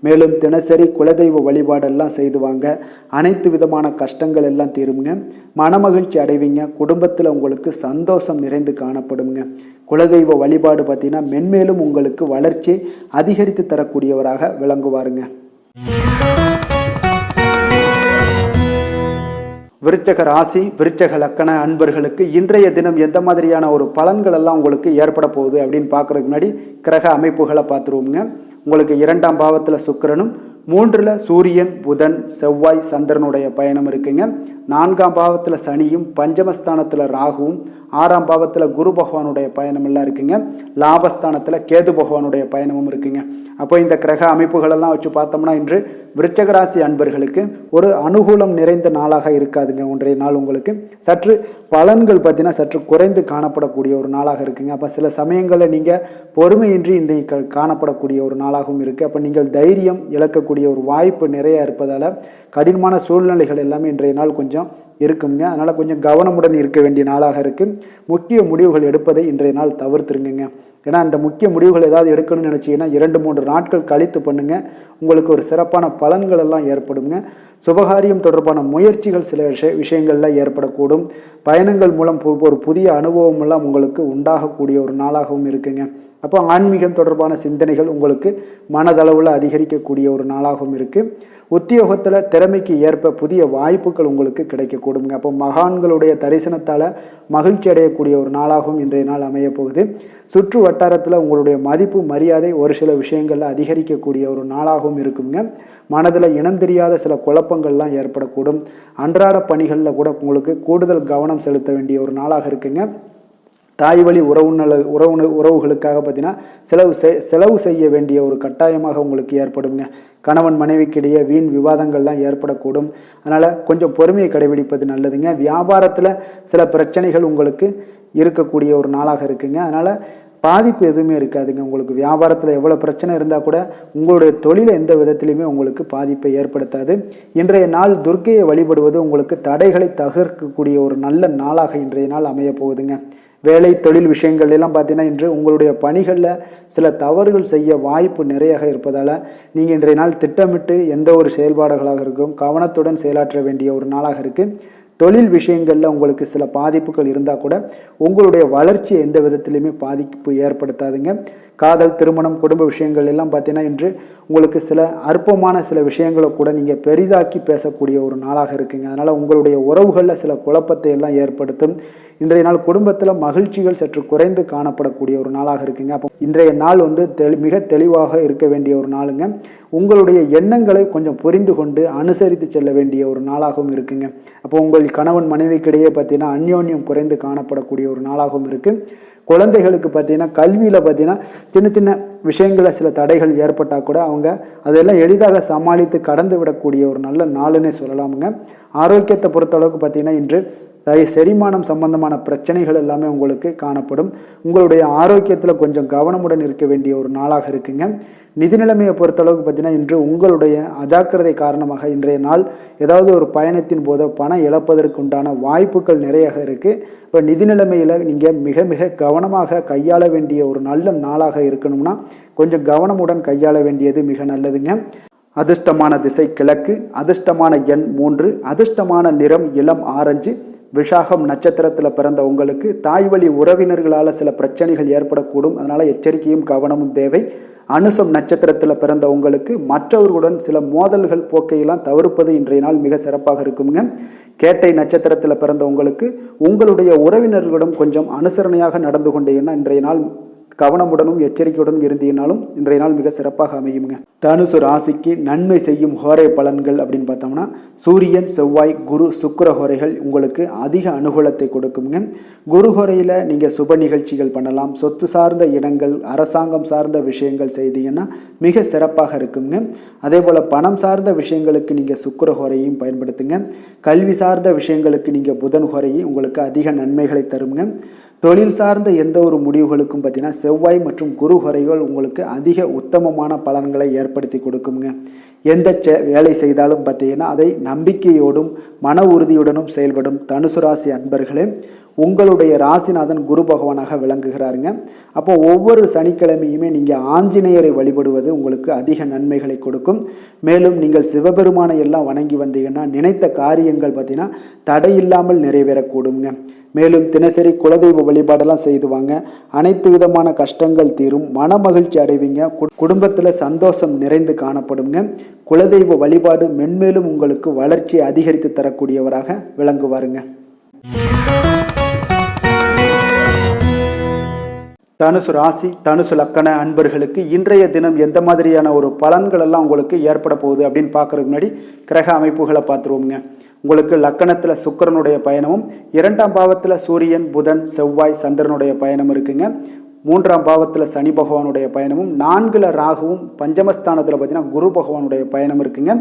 மேலும் தினசரி குலதெய்வ வழிபாடெல்லாம் செய்து வாங்க. அனைத்து விதமான கஷ்டங்கள் எல்லாம் தீருங்க. மனமகிழ்ச்சி அடைவீங்க. குடும்பத்தில் உங்களுக்கு சந்தோஷம் நிறைந்து காணப்படுங்க. குலதெய்வ வழிபாடு பார்த்தீங்கன்னா மென்மேலும் உங்களுக்கு வளர்ச்சி அதிகரித்து தரக்கூடியவராக விளங்குவாருங்க. விருச்சக ராசி, விருச்சக லக்கண அன்பர்களுக்கு இன்றைய தினம் எந்த மாதிரியான ஒரு பலன்கள் எல்லாம் உங்களுக்கு ஏற்பட போகுது அப்படின்னு பார்க்கறதுக்கு முன்னாடி கிரக அமைப்புகளை பார்த்துருவோங்க. உங்களுக்கு 2ஆம் பாவத்தில் சுக்கிரனும், 3ல் சூரியன், புதன், செவ்வாய், சந்திரனுடைய பயணம் இருக்குங்க. 4ஆம் பாவத்தில் சனியும், பஞ்சமஸ்தானத்தில் ராகுவும், 6ஆம் பாவத்தில் குரு பகவானுடைய பயணம் எல்லாம் இருக்குங்க. லாபஸ்தானத்தில் கேது பகவானுடைய பயணமும் இருக்குங்க. அப்போ இந்த கிரக அமைப்புகளெல்லாம் வச்சு பார்த்தோம்னா இன்று விருச்சக ராசி அன்பர்களுக்கு ஒரு அனுகூலம் நிறைந்த நாளாக இருக்காதுங்க. ஒன்றைய நாள் உங்களுக்கு சற்று பலன்கள் பார்த்தீங்கன்னா சற்று குறைந்து காணப்படக்கூடிய ஒரு நாளாக இருக்குங்க. அப்போ சில சமயங்களில் நீங்கள் பொறுமையின்றி இன்றைக்கு காணப்படக்கூடிய ஒரு நாளாகவும் இருக்குது. அப்போ நீங்கள் தைரியம் இழக்கக்கூடிய ஒரு வாய்ப்பு நிறைய இருப்பதால் கடினமான சூழ்நிலைகள் எல்லாமே இன்றைய நாள் கொஞ்சம் இருக்குங்க. அதனால் கொஞ்சம் கவனமுடன் இருக்க வேண்டிய நாளாக இருக்குது. முக்கிய முடிவுகள் எடுப்பதை இன்றைய நாள் தவிர்த்துருங்க. ஏன்னா அந்த முக்கிய முடிவுகள் ஏதாவது எடுக்கணும்னு நினச்சிங்கன்னா 2-3 நாட்கள் கழித்து பண்ணுங்கள். உங்களுக்கு ஒரு சிறப்பான பலன்கள் எல்லாம் ஏற்படுங்க. சுபகாரியம் தொடர்பான முயற்சிகள் சில விஷயங்களில் ஏற்படக்கூடும். பயணங்கள் மூலம் ஒரு புதிய அனுபவம் எல்லாம் உங்களுக்கு உண்டாகக்கூடிய ஒரு நாளாகவும் இருக்குங்க. அப்போ ஆன்மீகம் தொடர்பான சிந்தனைகள் உங்களுக்கு மனதளவில் அதிகரிக்கக்கூடிய ஒரு நாளாகவும் இருக்குது. உத்தியோகத்தில் திறமைக்கு ஏற்ப புதிய வாய்ப்புகள் உங்களுக்கு கிடைக்கக்கூடுங்க. அப்போ மகான்களுடைய தரிசனத்தால் மகிழ்ச்சி அடையக்கூடிய ஒரு நாளாகவும் இன்றைய நாள் அமைய போகுது. சுற்று வட்டாரத்தில் உங்களுடைய மதிப்பு மரியாதை ஒரு சில விஷயங்களில் அதிகரிக்கக்கூடிய ஒரு நாளாகவும் இருக்குங்க. மனதில் இனம் தெரியாத சில குழப்பங்கள்லாம் ஏற்படக்கூடும். அன்றாட பணிகளில் கூட உங்களுக்கு கூடுதல் கவனம் செலுத்த வேண்டிய ஒரு நாளாக இருக்குங்க. தாய் வழி உறவுகளுக்காக பார்த்தீங்கன்னா செலவு செய்ய வேண்டிய ஒரு கட்டாயமாக உங்களுக்கு ஏற்படுங்க. கணவன் மனைவிக்கிடையே வீண் விவாதங்கள்லாம் ஏற்படக்கூடும். அதனால் கொஞ்சம் பொறுமையை கடைபிடிப்பது நல்லதுங்க. வியாபாரத்தில் சில பிரச்சனைகள் உங்களுக்கு இருக்கக்கூடிய ஒரு நாளாக இருக்குங்க. அதனால் பாதிப்பு எதுவுமே இருக்காதுங்க. உங்களுக்கு வியாபாரத்தில் எவ்வளோ பிரச்சனை இருந்தால் கூட உங்களுடைய தொழிலை எந்த விதத்திலையுமே உங்களுக்கு பாதிப்பை ஏற்படுத்தாது. இன்றைய நாள் துர்க்கையை வழிபடுவது உங்களுக்கு தடைகளை தகர்க்கக்கூடிய ஒரு நல்ல நாளாக இன்றைய நாள் அமைய போகுதுங்க. வேலை தொழில் விஷயங்கள் எல்லாம் பார்த்தீங்கன்னா இன்று உங்களுடைய பணிகளில் சில தவறுகள் செய்ய வாய்ப்பு நிறையாக இருப்பதால் நீங்கள் இன்றைய நாள் திட்டமிட்டு எந்த ஒரு செயல்பாடுகளாக இருக்கும் கவனத்துடன் செயலாற்ற வேண்டிய ஒரு நாளாக இருக்குது. தொழில் விஷயங்களில் உங்களுக்கு சில பாதிப்புகள் இருந்தால் கூட உங்களுடைய வளர்ச்சியை எந்த விதத்திலையுமே பாதிப்பு ஏற்படுத்தாதுங்க. காதல், திருமணம், குடும்ப விஷயங்கள் எல்லாம் பார்த்தீங்கன்னா இன்று உங்களுக்கு சில அற்பமான சில விஷயங்களை கூட நீங்கள் பெரிதாக்கி பேசக்கூடிய ஒரு நாளாக இருக்குங்க. அதனால் உங்களுடைய உறவுகளில் சில குழப்பத்தை எல்லாம் ஏற்படுத்தும். இன்றைய நாள் குடும்பத்தில் மகிழ்ச்சிகள் சற்று குறைந்து காணப்படக்கூடிய ஒரு நாளாக இருக்குங்க. அப்போ இன்றைய நாள் மிக தெளிவாக இருக்க வேண்டிய ஒரு நாளுங்க. உங்களுடைய எண்ணங்களை கொஞ்சம் புரிந்து கொண்டு அனுசரித்து செல்ல வேண்டிய ஒரு நாளாகவும் இருக்குங்க. அப்போ உங்கள் கணவன் மனைவிக்கிடையே பார்த்தீங்கன்னா அந்யோன்யம் குறைந்து காணப்படக்கூடிய ஒரு நாளாகவும் இருக்குது. குழந்தைகளுக்கு பார்த்தீங்கன்னா கல்வியில் பார்த்தீங்கன்னா சின்ன சின்ன விஷயங்களில் சில தடைகள் ஏற்பட்டால் கூட அவங்க அதெல்லாம் எளிதாக சமாளித்து கடந்து விடக்கூடிய ஒரு நல்ல நாளுன்னே சொல்லலாமுங்க. ஆரோக்கியத்தை பொறுத்தளவுக்கு பார்த்தீங்கன்னா இன்று செரிமானம் சம்பந்தமான பிரச்சனைகள் எல்லாமே உங்களுக்கு காணப்படும். உங்களுடைய ஆரோக்கியத்தில் கொஞ்சம் கவனமுடன் இருக்க வேண்டிய ஒரு நாளாக இருக்குங்க. நிதி நிலைமையை பொறுத்தளவுக்கு பார்த்தீங்கன்னா இன்று உங்களுடைய அஜாக்கிரதை காரணமாக இன்றைய நாள் ஏதாவது ஒரு பயணத்தின் போது பணம் இழப்பதற்கு உண்டான வாய்ப்புகள் நிறைய இருக்குது. இப்போ நிதி நிலைமையில் நீங்கள் மிக மிக கவனமாக கையாள வேண்டிய ஒரு நல்ல நாளாக இருக்கணும்னா கொஞ்சம் கவனமுடன் கையாள வேண்டியது மிக நல்லதுங்க. அதிர்ஷ்டமான திசை கிழக்கு, அதிர்ஷ்டமான எண் 3, அதிர்ஷ்டமான நிறம் இளம் ஆரஞ்சு. விஷாகம் நட்சத்திரத்தில் பிறந்த உங்களுக்கு தாய் வழி உறவினர்களால் சில பிரச்சனைகள் ஏற்படக்கூடும். அதனால் எச்சரிக்கையும் கவனமும் தேவை. அனுசம் நட்சத்திரத்தில் பிறந்த உங்களுக்கு மற்றவர்களுடன் சில மோதல்கள் போக்கையெல்லாம் தவிர்ப்பது இன்றைய நாள் மிக சிறப்பாக இருக்குங்க. கேட்டை நட்சத்திரத்தில் பிறந்த உங்களுக்கு உங்களுடைய உறவினர்களிடம் கொஞ்சம் அனுசரணையாக நடந்து கொண்டீங்கன்னா இன்றைய நாள் கவனமுடனும் எச்சரிக்கையுடனும் இருந்தீங்கனாலும் இன்றைய நாள் மிக சிறப்பாக அமையுங்க. தனுசு ராசிக்கு நன்மை செய்யும் ஹோரை பலன்கள் அப்படின்னு பார்த்தோம்னா சூரியன், செவ்வாய், குரு, சுக்கிர ஹோரைகள் உங்களுக்கு அதிக அனுகூலத்தை கொடுக்குங்க. குரு ஹோரையில் நீங்கள் சுப நிகழ்ச்சிகள் பண்ணலாம். சொத்து சார்ந்த இடங்கள், அரசாங்கம் சார்ந்த விஷயங்கள் செய்தீங்கன்னா மிக சிறப்பாக இருக்குங்க. அதே போல் பணம் சார்ந்த விஷயங்களுக்கு நீங்கள் சுக்கிர ஹோரையும் பயன்படுத்துங்க. கல்வி சார்ந்த விஷயங்களுக்கு நீங்கள் புதன் ஹோரையும் உங்களுக்கு அதிக நன்மைகளை தருங்க. தொழில் சார்ந்த எந்த ஒரு முடிவுகளுக்கும் பார்த்தீங்கன்னா செவ்வாய் மற்றும் குரு ஹோரைகள் உங்களுக்கு அதிக உத்தமமான பலன்களை ஏற்படுத்தி கொடுக்குங்க. எந்த வேலை செய்தாலும் பார்த்தீங்கன்னா அதை நம்பிக்கையோடும் மன உறுதியுடனும் செயல்படும் தனுசு ராசி அன்பர்களே உங்களுடைய ராசிநாதன் குரு பகவானாக விளங்குகிறாருங்க. அப்போ ஒவ்வொரு சனிக்கிழமையுமே நீங்கள் ஆஞ்சநேயரை வழிபடுவது உங்களுக்கு அதிக நன்மைகளை கொடுக்கும். மேலும் நீங்கள் சிவபெருமானை எல்லாம் வணங்கி வந்தீங்கன்னா நினைத்த காரியங்கள் பார்த்தீங்கன்னா தடையில்லாமல் நிறைவேறக்கூடுங்க. மேலும் தினசரி குலதெய்வ வழிபாடெல்லாம் செய்துவாங்க. அனைத்து விதமான கஷ்டங்கள் தீரும். மன மகிழ்ச்சி அடைவீங்க. குடும்பத்தில் சந்தோஷம் நிறைந்து காணப்படுங்க. குலதெய்வ வழிபாடு மென்மேலும் உங்களுக்கு வளர்ச்சியை அதிகரித்து தரக்கூடியவராக விளங்குவாருங்க. தனுசு ராசி தனுசு லக்கண அன்பர்களுக்கு இன்றைய தினம் எந்த மாதிரியான ஒரு பலன்கள் எல்லாம் உங்களுக்கு ஏற்பட போகுது அப்படின்னு பார்க்கறதுக்கு முன்னாடி கிரக அமைப்புகளை பார்த்துருவோங்க. உங்களுக்கு லக்கணத்தில் சுக்கிரனுடைய பயணமும், 2ஆம் பாவத்தில் சூரியன் புதன் செவ்வாய் சந்திரனுடைய பயணம் இருக்குங்க. 3ஆம் பாவத்தில் சனி பகவானுடைய பயணமும், 4ல் ராகுவும், பஞ்சமஸ்தானத்தில் பார்த்தீங்கன்னா குரு பகவானுடைய பயணம் இருக்குங்க.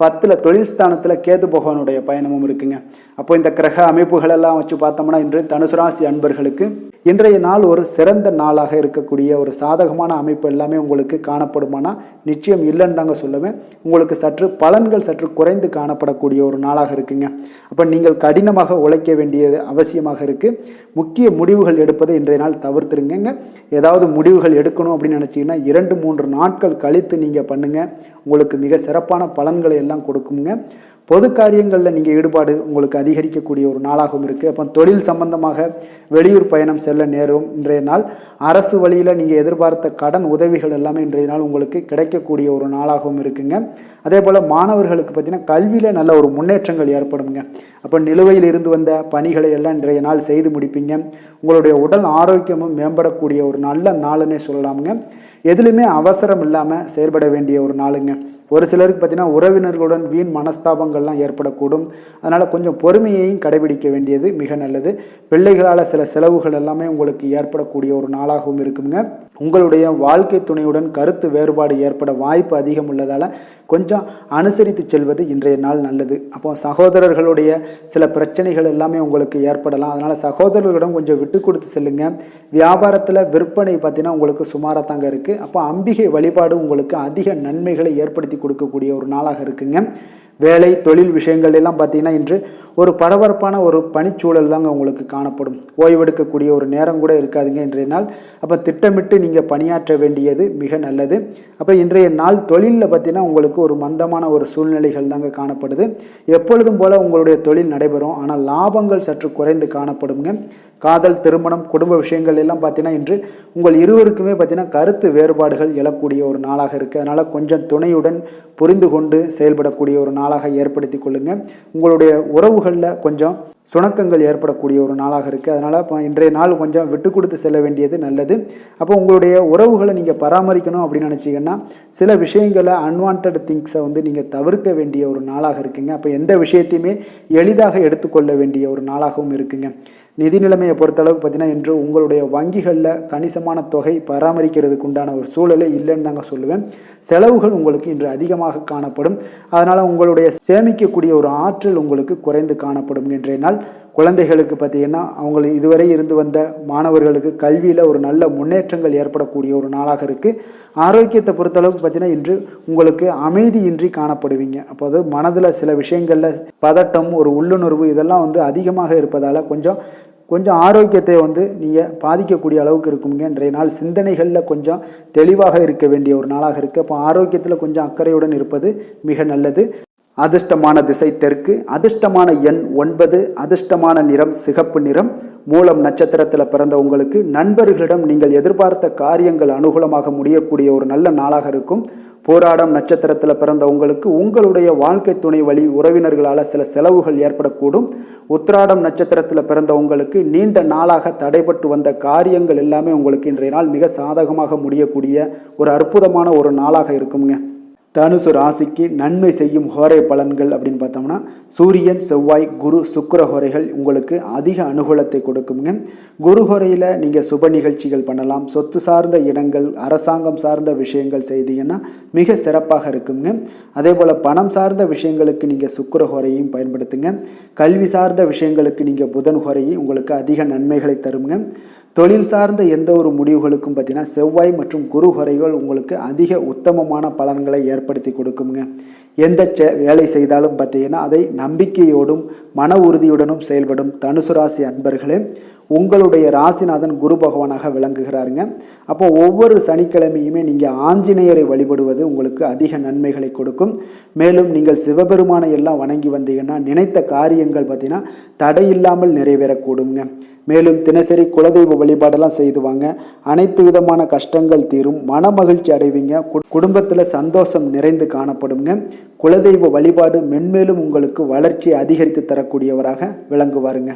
10ல் தொழில் ஸ்தானத்தில் கேது பகவானுடைய பயணமும் இருக்குங்க. அப்போ இந்த கிரக அமைப்புகள் எல்லாம் வச்சு பார்த்தோம்னா இன்று தனுசு ராசி அன்பர்களுக்கு இன்றைய நாள் ஒரு சிறந்த நாளாக இருக்கக்கூடிய ஒரு சாதகமான அமைப்பு எல்லாமே உங்களுக்கு காணப்படுமானா நிச்சயம் இல்லைன்னு தாங்க சொல்லுவேன். உங்களுக்கு பலன்கள் சற்று குறைந்து காணப்படக்கூடிய ஒரு நாளாக இருக்குங்க. அப்போ நீங்கள் கடினமாக உழைக்க வேண்டியது அவசியமாக இருக்குது. முக்கிய முடிவுகள் எடுப்பதை இன்றைய நாள் தவிர்த்துருங்க. ஏதாவது முடிவுகள் எடுக்கணும் அப்படின்னு நினச்சிங்கன்னா 2-3 நாட்கள் கழித்து நீங்கள் பண்ணுங்கள். உங்களுக்கு மிக சிறப்பான பலன்களை எல்லாம் கொடுக்குங்க. பொது காரியங்களில் நீங்கள் ஈடுபாடு உங்களுக்கு அதிகரிக்கக்கூடிய ஒரு நாளாகவும் இருக்குது. அப்போ தொழில் சம்பந்தமாக வெளியூர் பயணம் செல்ல நேரும் இன்றைய நாள். அரசு வழியில் நீங்கள் எதிர்பார்த்த கடன் உதவிகள் எல்லாமே இன்றைய நாள் உங்களுக்கு கிடைக்கக்கூடிய ஒரு நாளாகவும் இருக்குங்க. அதே போல் மாணவர்களுக்கு பார்த்தீங்கன்னா கல்வியில் நல்ல ஒரு முன்னேற்றங்கள் ஏற்படுங்க. அப்போ நிலுவையில் இருந்து வந்த பணிகளை எல்லாம் இன்றைய நாள் செய்து முடிப்பீங்க. உங்களுடைய உடல் ஆரோக்கியமும் மேம்படக்கூடிய ஒரு நல்ல நாளுன்னே சொல்லலாமுங்க. எதுலையுமே அவசரம் இல்லாமல் செயல்பட வேண்டிய ஒரு நாளுங்க. ஒரு சிலருக்கு பார்த்தீங்கன்னா உறவினர்களுடன் வீண் மனஸ்தாபங்கள்லாம் ஏற்படக்கூடும். அதனால் கொஞ்சம் பொறுமையையும் கடைபிடிக்க வேண்டியது மிக நல்லது. பிள்ளைகளால் சில செலவுகள் எல்லாமே உங்களுக்கு ஏற்படக்கூடிய ஒரு நாளாகவும் இருக்குங்க. உங்களுடைய வாழ்க்கை துணையுடன் கருத்து வேறுபாடு ஏற்பட வாய்ப்பு அதிகம் உள்ளதால் கொஞ்சம் அனுசரித்து செல்வது இன்றைய நாள் நல்லது. அப்போ சகோதரர்களுடைய சில பிரச்சனைகள் எல்லாமே உங்களுக்கு ஏற்படலாம். அதனால் சகோதரர்களிடம் கொஞ்சம் விட்டு கொடுத்து செல்லுங்க. வியாபாரத்தில் விற்பனை பார்த்தீங்கன்னா உங்களுக்கு சுமாராக தாங்க இருக்குது. அப்போ அம்பிகை வழிபாடு உங்களுக்கு அதிக நன்மைகளை ஏற்படுத்தி கொடுக்கக்கூடிய ஒரு நாளாக இருக்குங்க. வேலை தொழில் விஷயங்கள் எல்லாம் பார்த்தீங்கன்னா இன்று ஒரு பரபரப்பான ஒரு பணிச்சூழல் தாங்க உங்களுக்கு காணப்படும். ஓய்வெடுக்கக்கூடிய ஒரு நேரம் கூட இருக்காதுங்க இன்றைய நாள். அப்போ திட்டமிட்டு நீங்கள் பணியாற்ற வேண்டியது மிக நல்லது. அப்போ இன்றைய நாள் தொழிலில் பார்த்தீங்கன்னா உங்களுக்கு ஒரு மந்தமான ஒரு சூழ்நிலைகள் தாங்க காணப்படுது. எப்பொழுதும் போல் உங்களுடைய தொழில் நடைபெறும். ஆனால் லாபங்கள் சற்று குறைந்து காணப்படுங்க. காதல் திருமணம் குடும்ப விஷயங்கள் எல்லாம் பார்த்தீங்கன்னா இன்று உங்கள் இருவருக்குமே பார்த்தீங்கன்னா கருத்து வேறுபாடுகள் எழக்கூடிய ஒரு நாளாக இருக்குது. அதனால் கொஞ்சம் துணையுடன் புரிந்து கொண்டு செயல்படக்கூடிய ஒரு நாளாக ஏற்படுத்தி கொள்ளுங்கள். உங்களுடைய உறவுகளில் கொஞ்சம் சுணக்கங்கள் ஏற்படக்கூடிய ஒரு நாளாக இருக்குது. அதனால் இப்போ இன்றைய நாள் கொஞ்சம் விட்டு கொடுத்து செல்ல வேண்டியது நல்லது. அப்போ உங்களுடைய உறவுகளை நீங்கள் பராமரிக்கணும் அப்படின்னு நினச்சிங்கன்னா சில விஷயங்களை அன்வான்ட் திங்ஸை நீங்கள் தவிர்க்க வேண்டிய ஒரு நாளாக இருக்குங்க. அப்போ எந்த விஷயத்தையுமே எளிதாக எடுத்துக்கொள்ள வேண்டிய ஒரு நாளாகவும் இருக்குங்க. நிதி நிலைமையை பொறுத்தளவுக்கு பார்த்தீங்கன்னா இன்று உங்களுடைய வங்கிகளில் கணிசமான தொகை பராமரிக்கிறதுக்கு உண்டான ஒரு சூழலே இல்லைன்னு தாங்க சொல்லுவேன். செலவுகள் உங்களுக்கு இன்று அதிகமாக காணப்படும். அதனால் உங்களுடைய சேமிக்கக்கூடிய ஒரு ஆற்றல் உங்களுக்கு குறைந்து காணப்படும். இன்றைய நாள் குழந்தைகளுக்கு பார்த்தீங்கன்னா அவங்களுக்கு இதுவரை இருந்து வந்த மாணவர்களுக்கு கல்வியில் ஒரு நல்ல முன்னேற்றங்கள் ஏற்படக்கூடிய ஒரு நாளாக இருக்குது. ஆரோக்கியத்தை பொறுத்தளவுக்கு பார்த்தீங்கன்னா இன்று உங்களுக்கு அமைதியின்றி காணப்படுவீங்க. அப்போது மனதில் சில விஷயங்களில் பதட்டம் ஒரு உள்ளுணர்வு இதெல்லாம் அதிகமாக இருப்பதால் கொஞ்சம் ஆரோக்கியத்தை நீங்கள் பாதிக்கக்கூடிய அளவுக்கு இருக்குங்க. இன்றைய நாள் சிந்தனைகளில் கொஞ்சம் தெளிவாக இருக்க வேண்டிய ஒரு நாளாக இருக்குது. அப்போ ஆரோக்கியத்தில் கொஞ்சம் அக்கறையுடன் இருப்பது மிக நல்லது. அதிர்ஷ்டமான திசை தெற்கு, அதிர்ஷ்டமான எண் 9, அதிர்ஷ்டமான நிறம் சிகப்பு நிறம். மூலம் நட்சத்திரத்தில் பிறந்த உங்களுக்கு நண்பர்களிடம் நீங்கள் எதிர்பார்த்த காரியங்கள் அனுகூலமாக முடியக்கூடிய ஒரு நல்ல நாளாக இருக்கும். போராடம் நட்சத்திரத்தில் பிறந்த உங்களுக்கு உங்களுடைய வாழ்க்கை துணை வழி உறவினர்களால் சில செலவுகள் ஏற்படக்கூடும். உத்திராடம் நட்சத்திரத்தில் பிறந்த உங்களுக்கு நீண்ட நாளாக தடைபட்டு வந்த காரியங்கள் எல்லாமே உங்களுக்கு இன்றைய நாள் மிக சாதகமாக முடியக்கூடிய ஒரு அற்புதமான ஒரு நாளாக இருக்குங்க. தனுசு ராசிக்கு நன்மை செய்யும் ஹோரை பலன்கள் அப்படின்னு பார்த்தோம்னா சூரியன் செவ்வாய் குரு சுக்கிர ஹோரைகள் உங்களுக்கு அதிக அனுகூலத்தை கொடுக்குங்க. குரு ஹோரையில் நீங்கள் சுப நிகழ்ச்சிகள் பண்ணலாம். சொத்து சார்ந்த இடங்கள் அரசாங்கம் சார்ந்த விஷயங்கள் செய்தீங்கன்னா மிக சிறப்பாக இருக்குங்க. அதே போல் பணம் சார்ந்த விஷயங்களுக்கு நீங்கள் சுக்கிர ஹோரையும் பயன்படுத்துங்க. கல்வி சார்ந்த விஷயங்களுக்கு நீங்கள் புதன் ஹோரையும் உங்களுக்கு அதிக நன்மைகளை தருங்க. தொழில் சார்ந்த எந்த ஒரு முடிவுகளுக்கும் பார்த்தீங்கன்னா செவ்வாய் மற்றும் குரு ஹோரைகள் உங்களுக்கு அதிக உத்தமமான பலன்களை ஏற்படுத்தி கொடுக்குங்க. எந்த வேலை செய்தாலும் பார்த்தீங்கன்னா அதை நம்பிக்கையோடும் மன உறுதியுடனும் செயல்படும் தனுசு ராசி அன்பர்களே உங்களுடைய ராசிநாதன் குரு பகவானாக விளங்குகிறாருங்க. அப்போ ஒவ்வொரு சனிக்கிழமையுமே நீங்கள் ஆஞ்சநேயரை வழிபடுவது உங்களுக்கு அதிக நன்மைகளை கொடுக்கும். மேலும் நீங்கள் சிவபெருமானை எல்லாம் வணங்கி வந்தீங்கன்னா நினைத்த காரியங்கள் பார்த்தீங்கன்னா தடையில்லாமல் நிறைவேறக்கூடுங்க. மேலும் தினசரி குலதெய்வ வழிபாடெல்லாம் செய்துவாங்க. அனைத்து விதமான கஷ்டங்கள் தீரும். மன மகிழ்ச்சி அடைவீங்க. குடும்பத்தில் சந்தோஷம் நிறைந்து காணப்படுங்க. குலதெய்வ வழிபாடு மென்மேலும் உங்களுக்கு வளர்ச்சியை அதிகரித்து தரக்கூடியவராக விளங்குவாருங்க.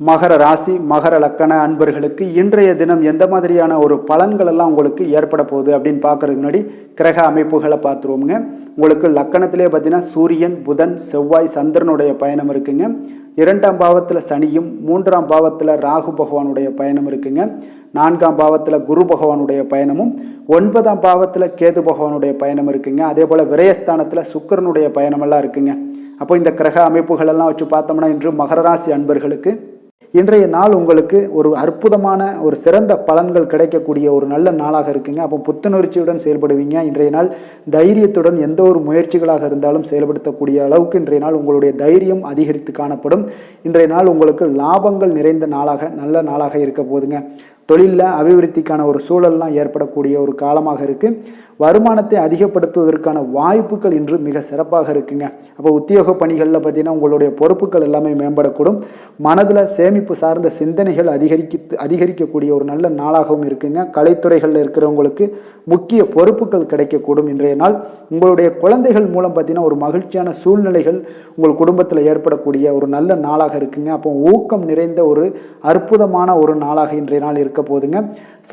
மகர ராசி மகர லக்கண அன்பர்களுக்கு இன்றைய தினம் எந்த மாதிரியான ஒரு பலன்கள் எல்லாம் உங்களுக்கு ஏற்பட போகுது அப்படின்னு பார்க்கறதுக்கு முன்னாடி கிரக அமைப்புகளை பார்த்துருவோங்க. உங்களுக்கு லக்கணத்திலே பார்த்தீங்கன்னா சூரியன், புதன், செவ்வாய், சந்திரனுடைய பயணம் இருக்குங்க. 2ஆம் பாவத்தில் சனியும், 3ஆம் பாவத்தில் ராகு பகவானுடைய பயணம் இருக்குங்க. 4ஆம் பாவத்தில் குரு பகவானுடைய பயணமும், 9ஆம் பாவத்தில் கேது பகவானுடைய பயணம் இருக்குங்க. அதே போல் விரயஸ்தானத்தில் சுக்கிரனுடைய பயணமெல்லாம் இருக்குங்க. அப்போ இந்த கிரக அமைப்புகள் எல்லாம் வச்சு பார்த்தோம்னா இன்று மகர ராசி அன்பர்களுக்கு இன்றைய நாள் உங்களுக்கு ஒரு அற்புதமான ஒரு சிறந்த பலன்கள் கிடைக்கக்கூடிய ஒரு நல்ல நாளாக இருக்குங்க. அப்போ புத்துணர்ச்சியுடன் செயல்படுவீங்க. இன்றைய நாள் தைரியத்துடன் எந்த ஒரு முயற்சிகளாக இருந்தாலும் செயல்படுத்தக்கூடிய அளவுக்கு இன்றைய நாள் உங்களுடைய தைரியம் அதிகரித்து காணப்படும். இன்றைய நாள் உங்களுக்கு லாபங்கள் நிறைந்த நாளாக நல்ல நாளாக இருக்க போதுங்க. தொழிலில் அபிவிருத்திக்கான ஒரு சூழல்லாம் ஏற்படக்கூடிய ஒரு காலமாக இருக்குது. வருமானத்தை அதிகப்படுத்துவதற்கான வாய்ப்புகள் இன்று மிக சிறப்பாக இருக்குங்க. அப்போ உத்தியோக பணிகளில் பார்த்தீங்கன்னா உங்களுடைய பொறுப்புகள் எல்லாமே மேம்படக்கூடும். மனதில் சேமிப்பு சார்ந்த சிந்தனைகள் அதிகரிக்கக்கூடிய ஒரு நல்ல நாளாகவும் இருக்குங்க. கலைத்துறைகளில் இருக்கிறவங்களுக்கு முக்கிய பொறுப்புகள் கிடைக்கக்கூடும். இன்றைய நாள் உங்களுடைய குழந்தைகள் மூலம் பார்த்தீங்கன்னா ஒரு மகிழ்ச்சியான சூழ்நிலைகள் உங்கள் குடும்பத்தில் ஏற்படக்கூடிய ஒரு நல்ல நாளாக இருக்குங்க. அப்போ ஊக்கம் நிறைந்த ஒரு அற்புதமான ஒரு நாளாக இன்றைய நாள் இருக்க போதுங்க.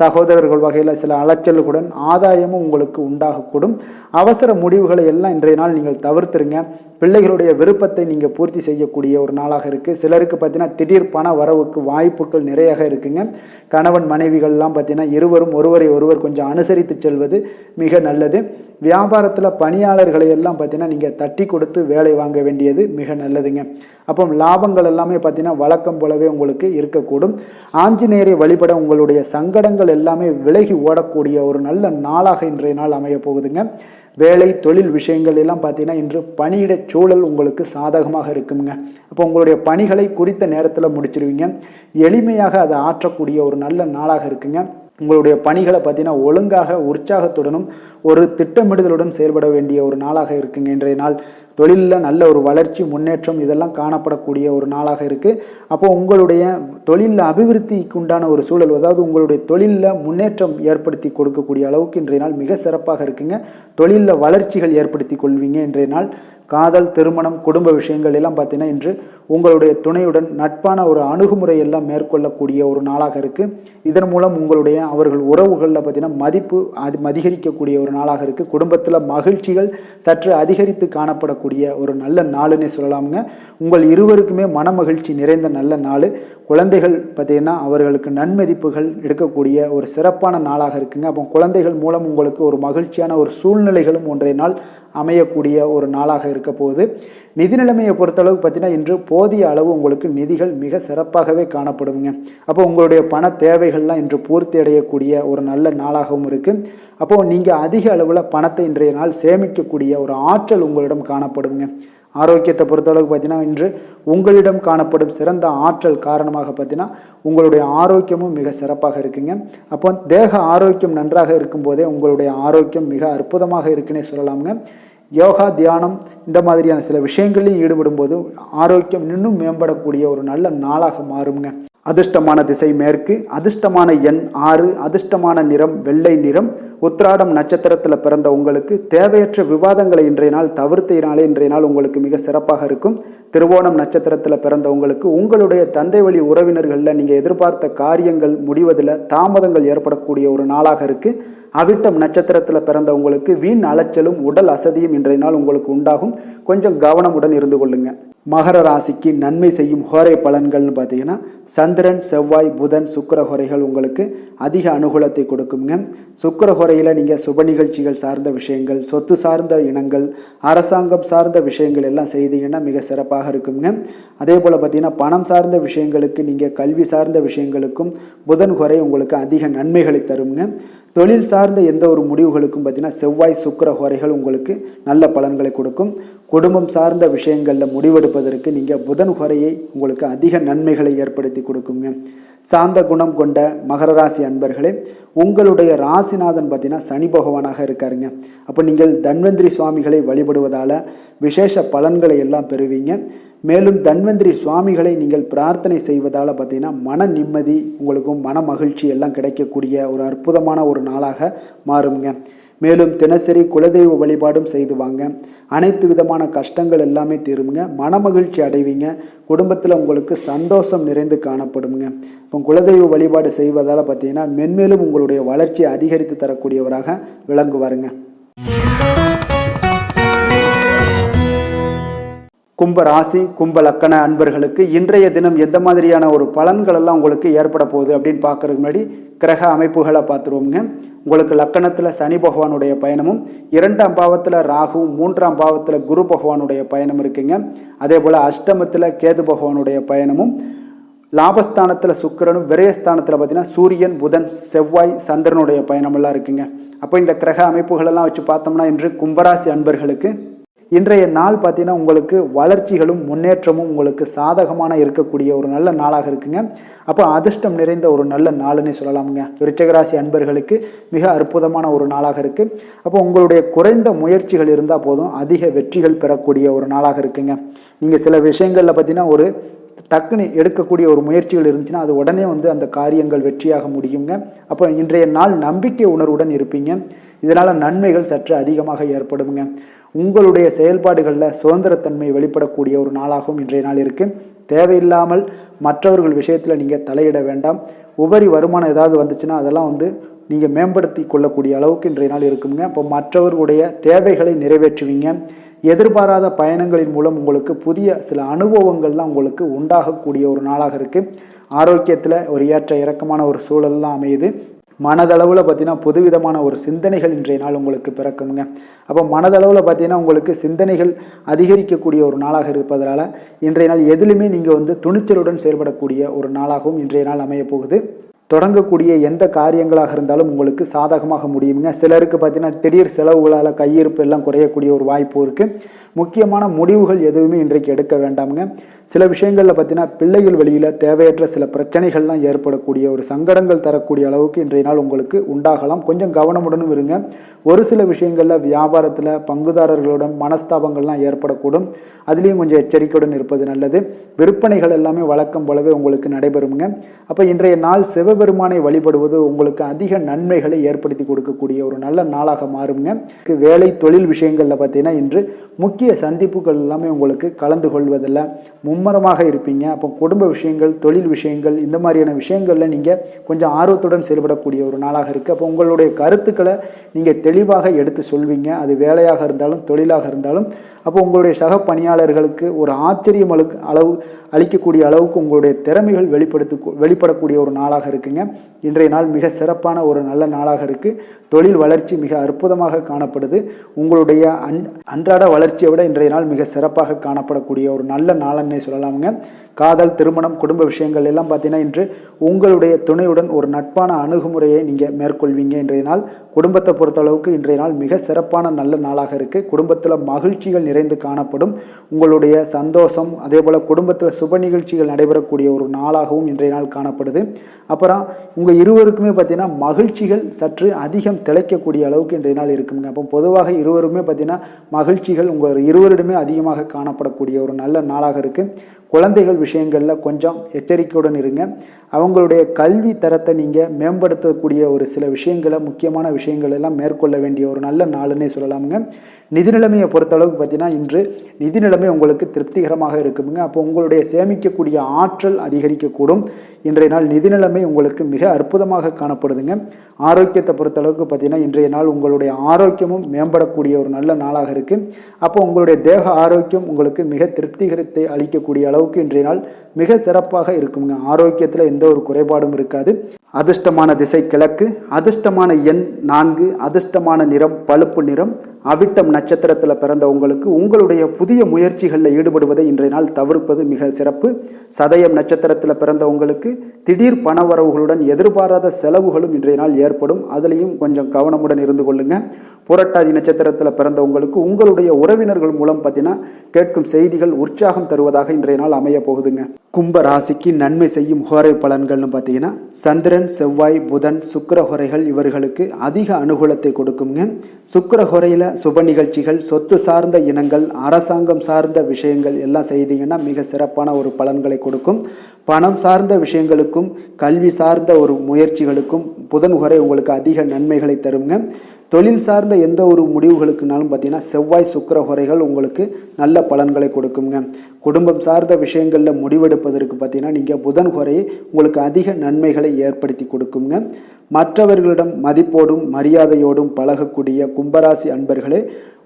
சகோதரர்கள் வகையில் சில அலைச்சல்களுடன் ஆதாயமும் உங்களுக்கு உண்டாகக்கூடும். அவசர முடிவுகளை எல்லாம் இன்றைய நாள் நீங்கள் தவிர்த்துருங்க. பிள்ளைகளுடைய விருப்பத்தை நீங்கள் பூர்த்தி செய்யக்கூடிய ஒரு நாளாக இருக்குது. சிலருக்கு பார்த்தீங்கன்னா திடீர் பண வரவுக்கு வாய்ப்புகள் நிறையாக இருக்குங்க. கணவன் மனைவிகள்லாம் பார்த்தீங்கன்னா இருவரும் ஒருவரை ஒருவர் கொஞ்சம் அனுசரித்து செல்வது மிக நல்லது. வியாபாரத்தில் பணியாளர்களை எல்லாம் பார்த்தீங்கன்னா நீங்கள் தட்டி கொடுத்து வேலை வாங்க வேண்டியது மிக நல்லதுங்க. அப்போ லாபங்கள் எல்லாமே பார்த்தீங்கன்னா வழக்கம் போலவே உங்களுக்கு இருக்கக்கூடும். ஆஞ்சநேயரை வழிபட உங்களுடைய சங்கடங்கள் எல்லாமே விலகி ஓடக்கூடிய ஒரு நல்ல நாளாக இன்றைய நாள் அமைய போகுதுங்க. வேலை தொழில் விஷயங்கள் எல்லாம் பார்த்தீங்கன்னா இன்று பணியிட சூழல் உங்களுக்கு சாதகமாக இருக்குங்க. அப்போ உங்களுடைய பணிகளை குறித்த நேரத்தில் முடிச்சிருவீங்க. எளிமையாக அதை ஆற்றக்கூடிய ஒரு நல்ல நாளாக இருக்குங்க. உங்களுடைய பணிகளை பார்த்தீங்கன்னா ஒழுங்காக உற்சாகத்துடனும் ஒரு திட்டமிடுதலுடன் செயல்பட வேண்டிய ஒரு நாளாக இருக்குங்க. இன்றைய நாள் தொழிலில் நல்ல ஒரு வளர்ச்சி முன்னேற்றம் இதெல்லாம் காணப்படக்கூடிய ஒரு நாளாக இருக்குது. அப்போ உங்களுடைய தொழிலில் அபிவிருத்திக்கு உண்டான ஒரு சூழல், அதாவது உங்களுடைய தொழிலில் முன்னேற்றம் ஏற்படுத்தி கொடுக்கக்கூடிய அளவுக்கு இன்றைய நாள் மிக சிறப்பாக இருக்குங்க. தொழிலில் வளர்ச்சிகள் ஏற்படுத்தி கொள்வீங்க. இன்றைய நாள் காதல், திருமணம், குடும்ப விஷயங்கள் எல்லாம் பார்த்தீங்கன்னா இன்று உங்களுடைய துணையுடன் நட்பான ஒரு அணுகுமுறை எல்லாம் மேற்கொள்ளக்கூடிய ஒரு நாளாக இருக்குது. இதன் மூலம் உங்களுடைய அவர்கள் உறவுகளில் பார்த்தீங்கன்னா மதிப்பு அதிகரிக்கக்கூடிய ஒரு நாளாக இருக்குது. குடும்பத்தில் மகிழ்ச்சிகள் சற்று அதிகரித்து காணப்படக்கூடிய ஒரு நல்ல நாளுன்னே சொல்லலாமுங்க. உங்கள் இருவருக்குமே மன மகிழ்ச்சி நிறைந்த நல்ல நாள். குழந்தைகள் பார்த்தீங்கன்னா அவர்களுக்கு நன்மதிப்புகள் எடுக்கக்கூடிய ஒரு சிறப்பான நாளாக இருக்குங்க. அப்போ குழந்தைகள் மூலம் உங்களுக்கு ஒரு மகிழ்ச்சியான ஒரு சூழ்நிலைகளும் ஒன்றைய நாள் அமையக்கூடிய ஒரு நாளாக இருக்க போகுது. நிதி நிலைமையை பொறுத்தளவுக்கு பார்த்தீங்கன்னா இன்று போதிய அளவு உங்களுக்கு நிதிகள் மிக சிறப்பாகவே காணப்படுங்க. அப்போ உங்களுடைய பண தேவைகள்லாம் இன்று பூர்த்தி அடையக்கூடிய ஒரு நல்ல நாளாகவும் இருக்குது. அப்போது நீங்கள் அதிக அளவில் பணத்தை இன்றைய நாள் சேமிக்கக்கூடிய ஒரு ஆற்றல் உங்களிடம் காணப்படுங்க. ஆரோக்கியத்தை பொறுத்தளவுக்கு பார்த்தீங்கன்னா இன்று உங்களிடம் காணப்படும் சிறந்த ஆற்றல் காரணமாக பார்த்தீங்கன்னா உங்களுடைய ஆரோக்கியமும் மிக சிறப்பாக இருக்குங்க. அப்போ தேக ஆரோக்கியம் நன்றாக இருக்கும்போதே உங்களுடைய ஆரோக்கியம் மிக அற்புதமாக இருக்குன்னே சொல்லலாமுங்க. யோகா, தியானம் இந்த மாதிரியான சில விஷயங்களையும் ஈடுபடும் போது ஆரோக்கியம் இன்னும் மேம்படக்கூடிய ஒரு நல்ல நாளாக மாறுங்க. அதிர்ஷ்டமான திசை மேற்கு, அதிர்ஷ்டமான எண் 6, அதிர்ஷ்டமான நிறம் வெள்ளை நிறம். உத்திராடம் நட்சத்திரத்தில் பிறந்த உங்களுக்கு தேவையற்ற விவாதங்களை இன்றைய நாள் தவிர்த்தினாலே இன்றைய நாள் உங்களுக்கு மிக சிறப்பாக இருக்கும். திருவோணம் நட்சத்திரத்தில் பிறந்த உங்களுக்கு உங்களுடைய தந்தை வழி உறவினர்களில் நீங்கள் எதிர்பார்த்த காரியங்கள் முடிவதில் தாமதங்கள் ஏற்படக்கூடிய ஒரு நாளாக இருக்குது. அவிட்டம் நட்சத்திரத்தில் பிறந்த உங்களுக்கு வீண் அலைச்சலும் உடல் அசதியும் இன்றைய நாள் உங்களுக்கு உண்டாகும். கொஞ்சம் கவனமுடன் இருந்து கொள்ளுங்க. மகர ராசிக்கு நன்மை செய்யும் ஹோரை பலன்கள்னு பார்த்தீங்கன்னா சந்திரன், செவ்வாய், புதன், சுக்கிர ஹோரைகள் உங்களுக்கு அதிக அனுகூலத்தை கொடுக்குங்க. சுக்கிர ஹோரையில் நீங்கள் சுப நிகழ்ச்சிகள் சார்ந்த விஷயங்கள், சொத்து சார்ந்த இனங்கள், அரசாங்கம் சார்ந்த விஷயங்கள் எல்லாம் செய்தீங்கன்னா மிக சிறப்பாக இருக்குங்க. அதே போல் பார்த்தீங்கன்னா பணம் சார்ந்த விஷயங்களுக்கு, நீங்கள் கல்வி சார்ந்த விஷயங்களுக்கும் புதன் ஹோரை உங்களுக்கு அதிக நன்மைகளை தருங்க. தொழில் சார்ந்த எந்த ஒரு முடிவுகளுக்கும் பார்த்தீங்கன்னா செவ்வாய், சுக்கிர ஹோரைகள் உங்களுக்கு நல்ல பலன்களை கொடுக்கும். குடும்பம் சார்ந்த விஷயங்களில் முடிவெடுப்பதற்கு நீங்கள் புதன் ஹோரையை உங்களுக்கு அதிக நன்மைகளை ஏற்படுத்தி கொடுக்குங்க. சாந்த குணம் கொண்ட மகர ராசி அன்பர்களே, உங்களுடைய ராசிநாதன் பார்த்தீங்கன்னா சனி பகவானாக இருக்காருங்க. அப்போ நீங்கள் தன்வந்திரி சுவாமிகளை வழிபடுவதால் விசேஷ பலன்களை எல்லாம் பெறுவீங்க. மேலும் தன்வந்திரி சுவாமிகளை நீங்கள் பிரார்த்தனை செய்வதால் பார்த்தீங்கன்னா மன நிம்மதி உங்களுக்கும் மன மகிழ்ச்சி எல்லாம் கிடைக்கக்கூடிய ஒரு அற்புதமான ஒரு நாளாக மாறுங்க. மேலும் தினசரி குலதெய்வ வழிபாடும் செய்து வாங்க. அனைத்து விதமான கஷ்டங்கள் எல்லாமே தீருங்க. மனமகிழ்ச்சி அடைவீங்க. குடும்பத்தில் உங்களுக்கு சந்தோஷம் நிறைந்து காணப்படுங்க. இப்போ குலதெய்வ வழிபாடு செய்வதால் பார்த்தீங்கன்னா மென்மேலும் உங்களுடைய வளர்ச்சியை அதிகரித்து தரக்கூடியவராக விளங்குவாருங்க. கும்ப ராசி கும்ப லக்கண அன்பர்களுக்கு இன்றைய தினம் எந்த மாதிரியான ஒரு பலன்கள் எல்லாம் உங்களுக்கு ஏற்பட போகுது அப்படின்னு பார்க்கறதுக்கு முன்னாடி கிரக அமைப்புகளை பார்த்துருவோங்க. உங்களுக்கு லக்கணத்தில் சனி பகவானுடைய பயணமும், 2ஆம் பாவத்தில் ராகுவும், 3ஆம் பாவத்தில் குரு பகவானுடைய பயணம் இருக்குங்க. அதே போல் அஷ்டமத்தில் கேது பகவானுடைய பயணமும், லாபஸ்தானத்தில் சுக்கிரனும், விரயஸ்தானத்தில் பார்த்தீங்கன்னா சூரியன், புதன், செவ்வாய், சந்திரனுடைய பயணமெல்லாம் இருக்குங்க. அப்போ இந்த கிரக அமைப்புகளெல்லாம் வச்சு பார்த்தோம்னா இன்று கும்பராசி அன்பர்களுக்கு இன்றைய நாள் பார்த்தீங்கன்னா உங்களுக்கு வளர்ச்சிகளும் முன்னேற்றமும் உங்களுக்கு சாதகமான இருக்கக்கூடிய ஒரு நல்ல நாளாக இருக்குங்க. அப்போ அதிர்ஷ்டம் நிறைந்த ஒரு நல்ல நாளுன்னு சொல்லலாமுங்க. விருச்சிகராசி அன்பர்களுக்கு மிக அற்புதமான ஒரு நாளாக இருக்குது. அப்போ உங்களுடைய குறைந்த முயற்சிகள் இருந்தால் போதும் அதிக வெற்றிகள் பெறக்கூடிய ஒரு நாளாக இருக்குங்க. நீங்கள் சில விஷயங்களில் பார்த்தீங்கன்னா ஒரு டக்குன்னு எடுக்கக்கூடிய ஒரு முயற்சிகள் இருந்துச்சுன்னா அது உடனே அந்த காரியங்கள் வெற்றியாக முடியுங்க. அப்போ இன்றைய நாள் நம்பிக்கை உணர்வுடன் இருப்பீங்க. இதனால் நன்மைகள் சற்று அதிகமாக ஏற்படுங்க. உங்களுடைய செயல்பாடுகளில் சுதந்திரத்தன்மை வெளிப்படக்கூடிய ஒரு நாளாகவும் இன்றைய நாள் இருக்குது. தேவையில்லாமல் மற்றவர்கள் விஷயத்தில் நீங்கள் தலையிட வேண்டாம். உபரி வருமானம் ஏதாவது வந்துச்சுன்னா அதெல்லாம் நீங்கள் மேம்படுத்தி கொள்ளக்கூடிய அளவுக்கு இன்றைய நாள் இருக்குங்க. இப்போ மற்றவர்களுடைய தேவைகளை நிறைவேற்றுவீங்க. எதிர்பாராத பயணங்களின் மூலம் உங்களுக்கு புதிய சில அனுபவங்கள்லாம் உங்களுக்கு உண்டாகக்கூடிய ஒரு நாளாக இருக்குது. ஆரோக்கியத்தில் ஒரு ஏற்ற இறக்கமான ஒரு சூழல்லாம் அமையுது. மனதளவில் பார்த்தீங்கன்னா புதுவிதமான ஒரு சிந்தனைகள் இன்றைய நாள் உங்களுக்கு பிறக்குங்க. அப்போ மனதளவில் பார்த்தீங்கன்னா உங்களுக்கு சிந்தனைகள் அதிகரிக்கக்கூடிய ஒரு நாளாக இருப்பதனால இன்றைய நாள் எதிலுமே நீங்கள் துணிச்சலுடன் செயல்படக்கூடிய ஒரு நாளாகவும் இன்றைய நாள் அமையப் போகுது. தொடங்கக்கூடிய எந்த காரியங்களாக இருந்தாலும் உங்களுக்கு சாதகமாக முடியுங்க. சிலருக்கு பார்த்தீங்கன்னா திடீர் செலவுகளால் கையிருப்பு எல்லாம் குறையக்கூடிய ஒரு வாய்ப்பு இருக்குது. முக்கியமான முடிவுகள் எதுவுமே இன்றைக்கு எடுக்க வேண்டாமுங்க. சில விஷயங்களில் பார்த்தீங்கன்னா பிள்ளைகள் வழியில் தேவையற்ற சில பிரச்சனைகள்லாம் ஏற்படக்கூடிய ஒரு சங்கடங்கள் தரக்கூடிய அளவுக்கு இன்றைய நாள் உங்களுக்கு உண்டாகலாம். கொஞ்சம் கவனமுடனும் இருங்க. ஒரு சில விஷயங்களில் வியாபாரத்தில் பங்குதாரர்களுடன் மனஸ்தாபங்கள்லாம் ஏற்படக்கூடும். அதுலேயும் கொஞ்சம் எச்சரிக்கையுடன் இருப்பது நல்லது. விற்பனைகள் எல்லாமே வழக்கம் போலவே உங்களுக்கு நடைபெறுங்க. அப்போ இன்றைய நாள் சிவபெருமானை வழிபடுவது உங்களுக்கு அதிக நன்மைகளை ஏற்படுத்தி கொடுக்கக்கூடிய ஒரு நல்ல நாளாக மாறுங்க. வேலை தொழில் விஷயங்களில் பார்த்தீங்கன்னா இன்று முக்கிய சந்திப்புகள் எல்லாமே உங்களுக்கு கலந்து கொள்வதில் மும்மரமாக இருப்பீங்க. அப்போ குடும்ப விஷயங்கள், தொழில் விஷயங்கள், இந்த மாதிரியான விஷயங்களில் நீங்கள் கொஞ்சம் ஆர்வத்துடன் செயல்படக்கூடிய ஒரு நாளாக இருக்குது. அப்போ உங்களுடைய கருத்துக்களை நீங்கள் தெளிவாக எடுத்து சொல்வீங்க. அது வேலையாக இருந்தாலும் தொழிலாக இருந்தாலும். அப்போ உங்களுடைய சக பணியாளர்களுக்கு ஒரு ஆச்சரியம் அளிக்கக்கூடிய அளவுக்கு உங்களுடைய திறமைகள் வெளிப்படக்கூடிய ஒரு நாளாக இருக்குங்க. இன்றைய நாள் மிக சிறப்பான ஒரு நல்ல நாளாக இருக்குது. தொழில் வளர்ச்சி மிக அற்புதமாக காணப்படுது. உங்களுடைய அன்றாட வளர்ச்சியை விட இன்றைய நாள் மிக சிறப்பாக காணப்படக்கூடிய ஒரு நல்ல நாளன்னே சொல்லலாமுங்க. காதல், திருமணம், குடும்ப விஷயங்கள் எல்லாம் பார்த்தீங்கன்னா இன்று உங்களுடைய துணையுடன் ஒரு நட்பான அணுகுமுறையை நீங்கள் மேற்கொள்வீங்க. இன்றைய நாள் குடும்பத்தை பொறுத்தளவுக்கு இன்றைய நாள் மிக சிறப்பான நல்ல நாளாக இருக்குது. குடும்பத்தில் மகிழ்ச்சிகள் நிறைந்து காணப்படும். உங்களுடைய சந்தோஷம், அதே போல் குடும்பத்தில் சுப நிகழ்ச்சிகள் நடைபெறக்கூடிய ஒரு நாளாகவும் இன்றைய நாள் காணப்படுது. அப்புறம் உங்கள் இருவருக்குமே பார்த்தீங்கன்னா மகிழ்ச்சிகள் சற்று அதிகம் திளைக்கக்கூடிய அளவுக்கு இன்றைய நாள் இருக்குங்க. அப்போ பொதுவாக இருவருமே பார்த்தீங்கன்னா மகிழ்ச்சிகள் உங்கள் இருவரிடமே அதிகமாக காணப்படக்கூடிய ஒரு நல்ல நாளாக இருக்குது. குழந்தைகள் விஷயங்களில் கொஞ்சம் எச்சரிக்கையுடன் இருங்க. அவங்களுடைய கல்வி தரத்தை நீங்கள் மேம்படுத்தக்கூடிய ஒரு சில விஷயங்களை, முக்கியமான விஷயங்கள் எல்லாம் மேற்கொள்ள வேண்டிய ஒரு நல்ல நாளுன்னே சொல்லலாமுங்க. நிதி நிலைமையை பொறுத்தளவுக்கு பார்த்தீங்கன்னா இன்று நிதி நிலைமை உங்களுக்கு திருப்திகரமாக இருக்குங்க. அப்போ உங்களுடைய சேமிக்கக்கூடிய ஆற்றல் அதிகரிக்கக்கூடும். இன்றைய நாள் நிதி நிலைமை உங்களுக்கு மிக அற்புதமாக காணப்படுதுங்க. ஆரோக்கியத்தை பொறுத்தளவுக்கு பார்த்தீங்கன்னா இன்றைய நாள் உங்களுடைய ஆரோக்கியமும் மேம்படக்கூடிய ஒரு நல்ல நாளாக இருக்குது. அப்போ உங்களுடைய தேக ஆரோக்கியம் உங்களுக்கு மிக திருப்திகரத்தை அளிக்கக்கூடிய அளவுக்கு இன்றைய நாள் மிக சிறப்பாக இருக்குங்க. ஆரோக்கியத்தில் எந்த ஒரு குறைபாடும் இருக்காது. அதிர்ஷ்டமான திசை கிழக்கு, அதிர்ஷ்டமான எண் 4, அதிர்ஷ்டமான நிறம் பழுப்பு நிறம். அவிட்டம் நட்சத்திரத்தில் பிறந்த உங்களுக்கு உங்களுடைய புதிய முயற்சிகளில் ஈடுபடுவதை இன்றைய நாள் தவிர்ப்பது மிக சிறப்பு. சதயம் நட்சத்திரத்தில் பிறந்த உங்களுக்கு திடீர் பணவரவுகளுடன் எதிர்பாராத செலவுகளும் இன்றைய நாள் ஏற்படும். அதுலேயும் கொஞ்சம் கவனமுடன் இருந்து கொள்ளுங்க. புரட்டாதி நட்சத்திரத்தில் பிறந்த உங்களுக்கு உங்களுடைய உறவினர்கள் மூலம் பார்த்தீங்கன்னா கேட்கும் செய்திகள் உற்சாகம் தருவதாக இன்றைய நாள் அமைய போகுதுங்க. கும்ப ராசிக்கு நன்மை செய்யும் ஹோரை பலன்கள்னு பார்த்தீங்கன்னா சந்திரன், செவ்வாய், புதன், சுக்கிர ஹோரைகள் இவர்களுக்கு அதிக அனுகூலத்தை கொடுக்குங்க. சுக்கிர ஹோரையில் சுப நிகழ்ச்சிகள், சொத்து சார்ந்த இனங்கள், அரசாங்கம் சார்ந்த விஷயங்கள் எல்லாம் செய்தீங்கன்னா மிக சிறப்பான ஒரு பலன்களை கொடுக்கும். பணம் சார்ந்த விஷயங்களுக்கும் கல்வி சார்ந்த ஒரு முயற்சிகளுக்கும் புதன் ஹோரை உங்களுக்கு அதிக நன்மைகளை தருங்க. தொழில் சார்ந்த எந்த ஒரு முடிவுகளுக்குனாலும் பார்த்தீங்கன்னா செவ்வாய் சுக்கிர ஹோரைகள் உங்களுக்கு நல்ல பலன்களை கொடுக்குங்க. குடும்பம் சார்ந்த விஷயங்களில் முடிவெடுப்பதற்கு பார்த்தீங்கன்னா நீங்கள் புதன் ஹோரையை உங்களுக்கு அதிக நன்மைகளை ஏற்படுத்தி கொடுக்குங்க. மற்றவர்களிடம் மதிப்போடும் மரியாதையோடும் பழகக்கூடிய கும்பராசி அன்பர்களே,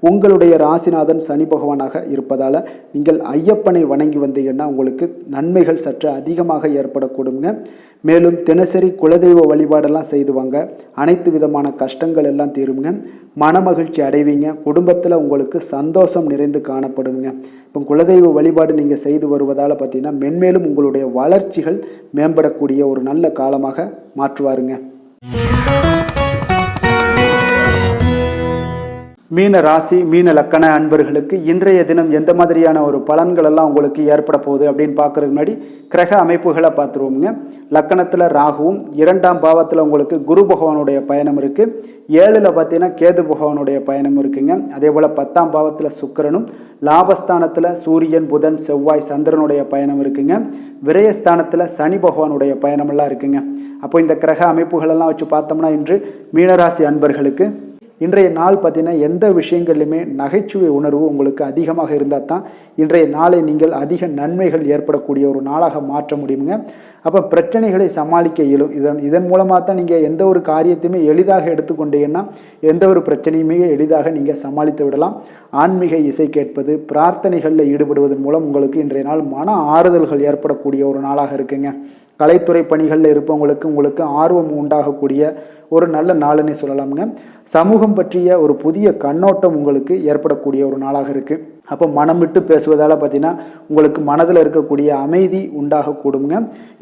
உங்களுடைய ராசிநாதன் சனி பகவானாக இருப்பதால் நீங்கள் ஐயப்பனை வணங்கி வந்தீங்கன்னா உங்களுக்கு நன்மைகள் சற்று அதிகமாக ஏற்படக்கூடுங்க. மேலும் தினசரி குலதெய்வ வழிபாடெல்லாம் செய்து வாங்க, அனைத்து விதமான கஷ்டங்கள் எல்லாம் தீருங்க, மனமகிழ்ச்சி அடைவீங்க, குடும்பத்தில் உங்களுக்கு சந்தோஷம் நிறைந்து காணப்படுங்க. இப்போ குலதெய்வ வழிபாடு நீங்கள் செய்து வருவதால் பார்த்தீங்கன்னா மென்மேலும் உங்களுடைய வளர்ச்சிகள் மேம்படக்கூடிய ஒரு நல்ல காலமாக மாற்றுவாருங்க. மீன ராசி மீன லக்கண அன்பர்களுக்கு இன்றைய தினம் எந்த மாதிரியான ஒரு பலன்கள் எல்லாம் உங்களுக்கு ஏற்பட போகுது அப்படின்னு பார்க்கறதுக்கு முன்னாடி கிரக அமைப்புகளை பார்த்துருவோங்க. லக்கணத்தில் ராகுவும் 2ஆம் பாவத்தில் உங்களுக்கு குரு பகவானுடைய பயணம் இருக்குது. 7ல் பார்த்தீங்கன்னா கேது பகவானுடைய பயணம் இருக்குங்க. அதே போல் 10ஆம் பாவத்தில் சுக்கிரனும், லாபஸ்தானத்தில் சூரியன் புதன் செவ்வாய் சந்திரனுடைய பயணம் இருக்குங்க. விரயஸ்தானத்தில் சனி பகவானுடைய பயணமெல்லாம் இருக்குங்க. அப்போ இந்த கிரக அமைப்புகளெல்லாம் வச்சு பார்த்தோம்னா இன்று மீனராசி அன்பர்களுக்கு இன்றைய நாள் பார்த்தீங்கன்னா எந்த விஷயங்கள்லையுமே நகைச்சுவை உணர்வு உங்களுக்கு அதிகமாக இருந்தால் தான் இன்றைய நாளை நீங்கள் அதிக நன்மைகள் ஏற்படக்கூடிய ஒரு நாளாக மாற்ற முடியுங்க. அப்போ பிரச்சனைகளை சமாளிக்க இயலும். இதன் மூலமாக தான் நீங்கள் எந்த ஒரு காரியத்தையுமே எளிதாக எடுத்துக்கொண்டீங்கன்னா எந்த ஒரு பிரச்சனையுமே எளிதாக நீங்கள் சமாளித்து விடலாம். ஆன்மீக இசை கேட்பது, பிரார்த்தனைகளில் ஈடுபடுவதன் மூலம் உங்களுக்கு இன்றைய நாள் மன ஆறுதல்கள் ஏற்படக்கூடிய ஒரு நாளாக இருக்குங்க. கலைத்துறை பணிகளில் இருப்பவங்களுக்கு உங்களுக்கு ஆர்வம் உண்டாகக்கூடிய ஒரு நல்ல நாளுன்னு சொல்லலாமுங்க. சமூகம் பற்றிய ஒரு புதிய கண்ணோட்டம் உங்களுக்கு ஏற்படக்கூடிய ஒரு நாளாக இருக்குது. அப்போ மனம் விட்டு பேசுவதால் பார்த்தீங்கன்னா உங்களுக்கு மனதில் இருக்கக்கூடிய அமைதி உண்டாகக்கூடுங்க.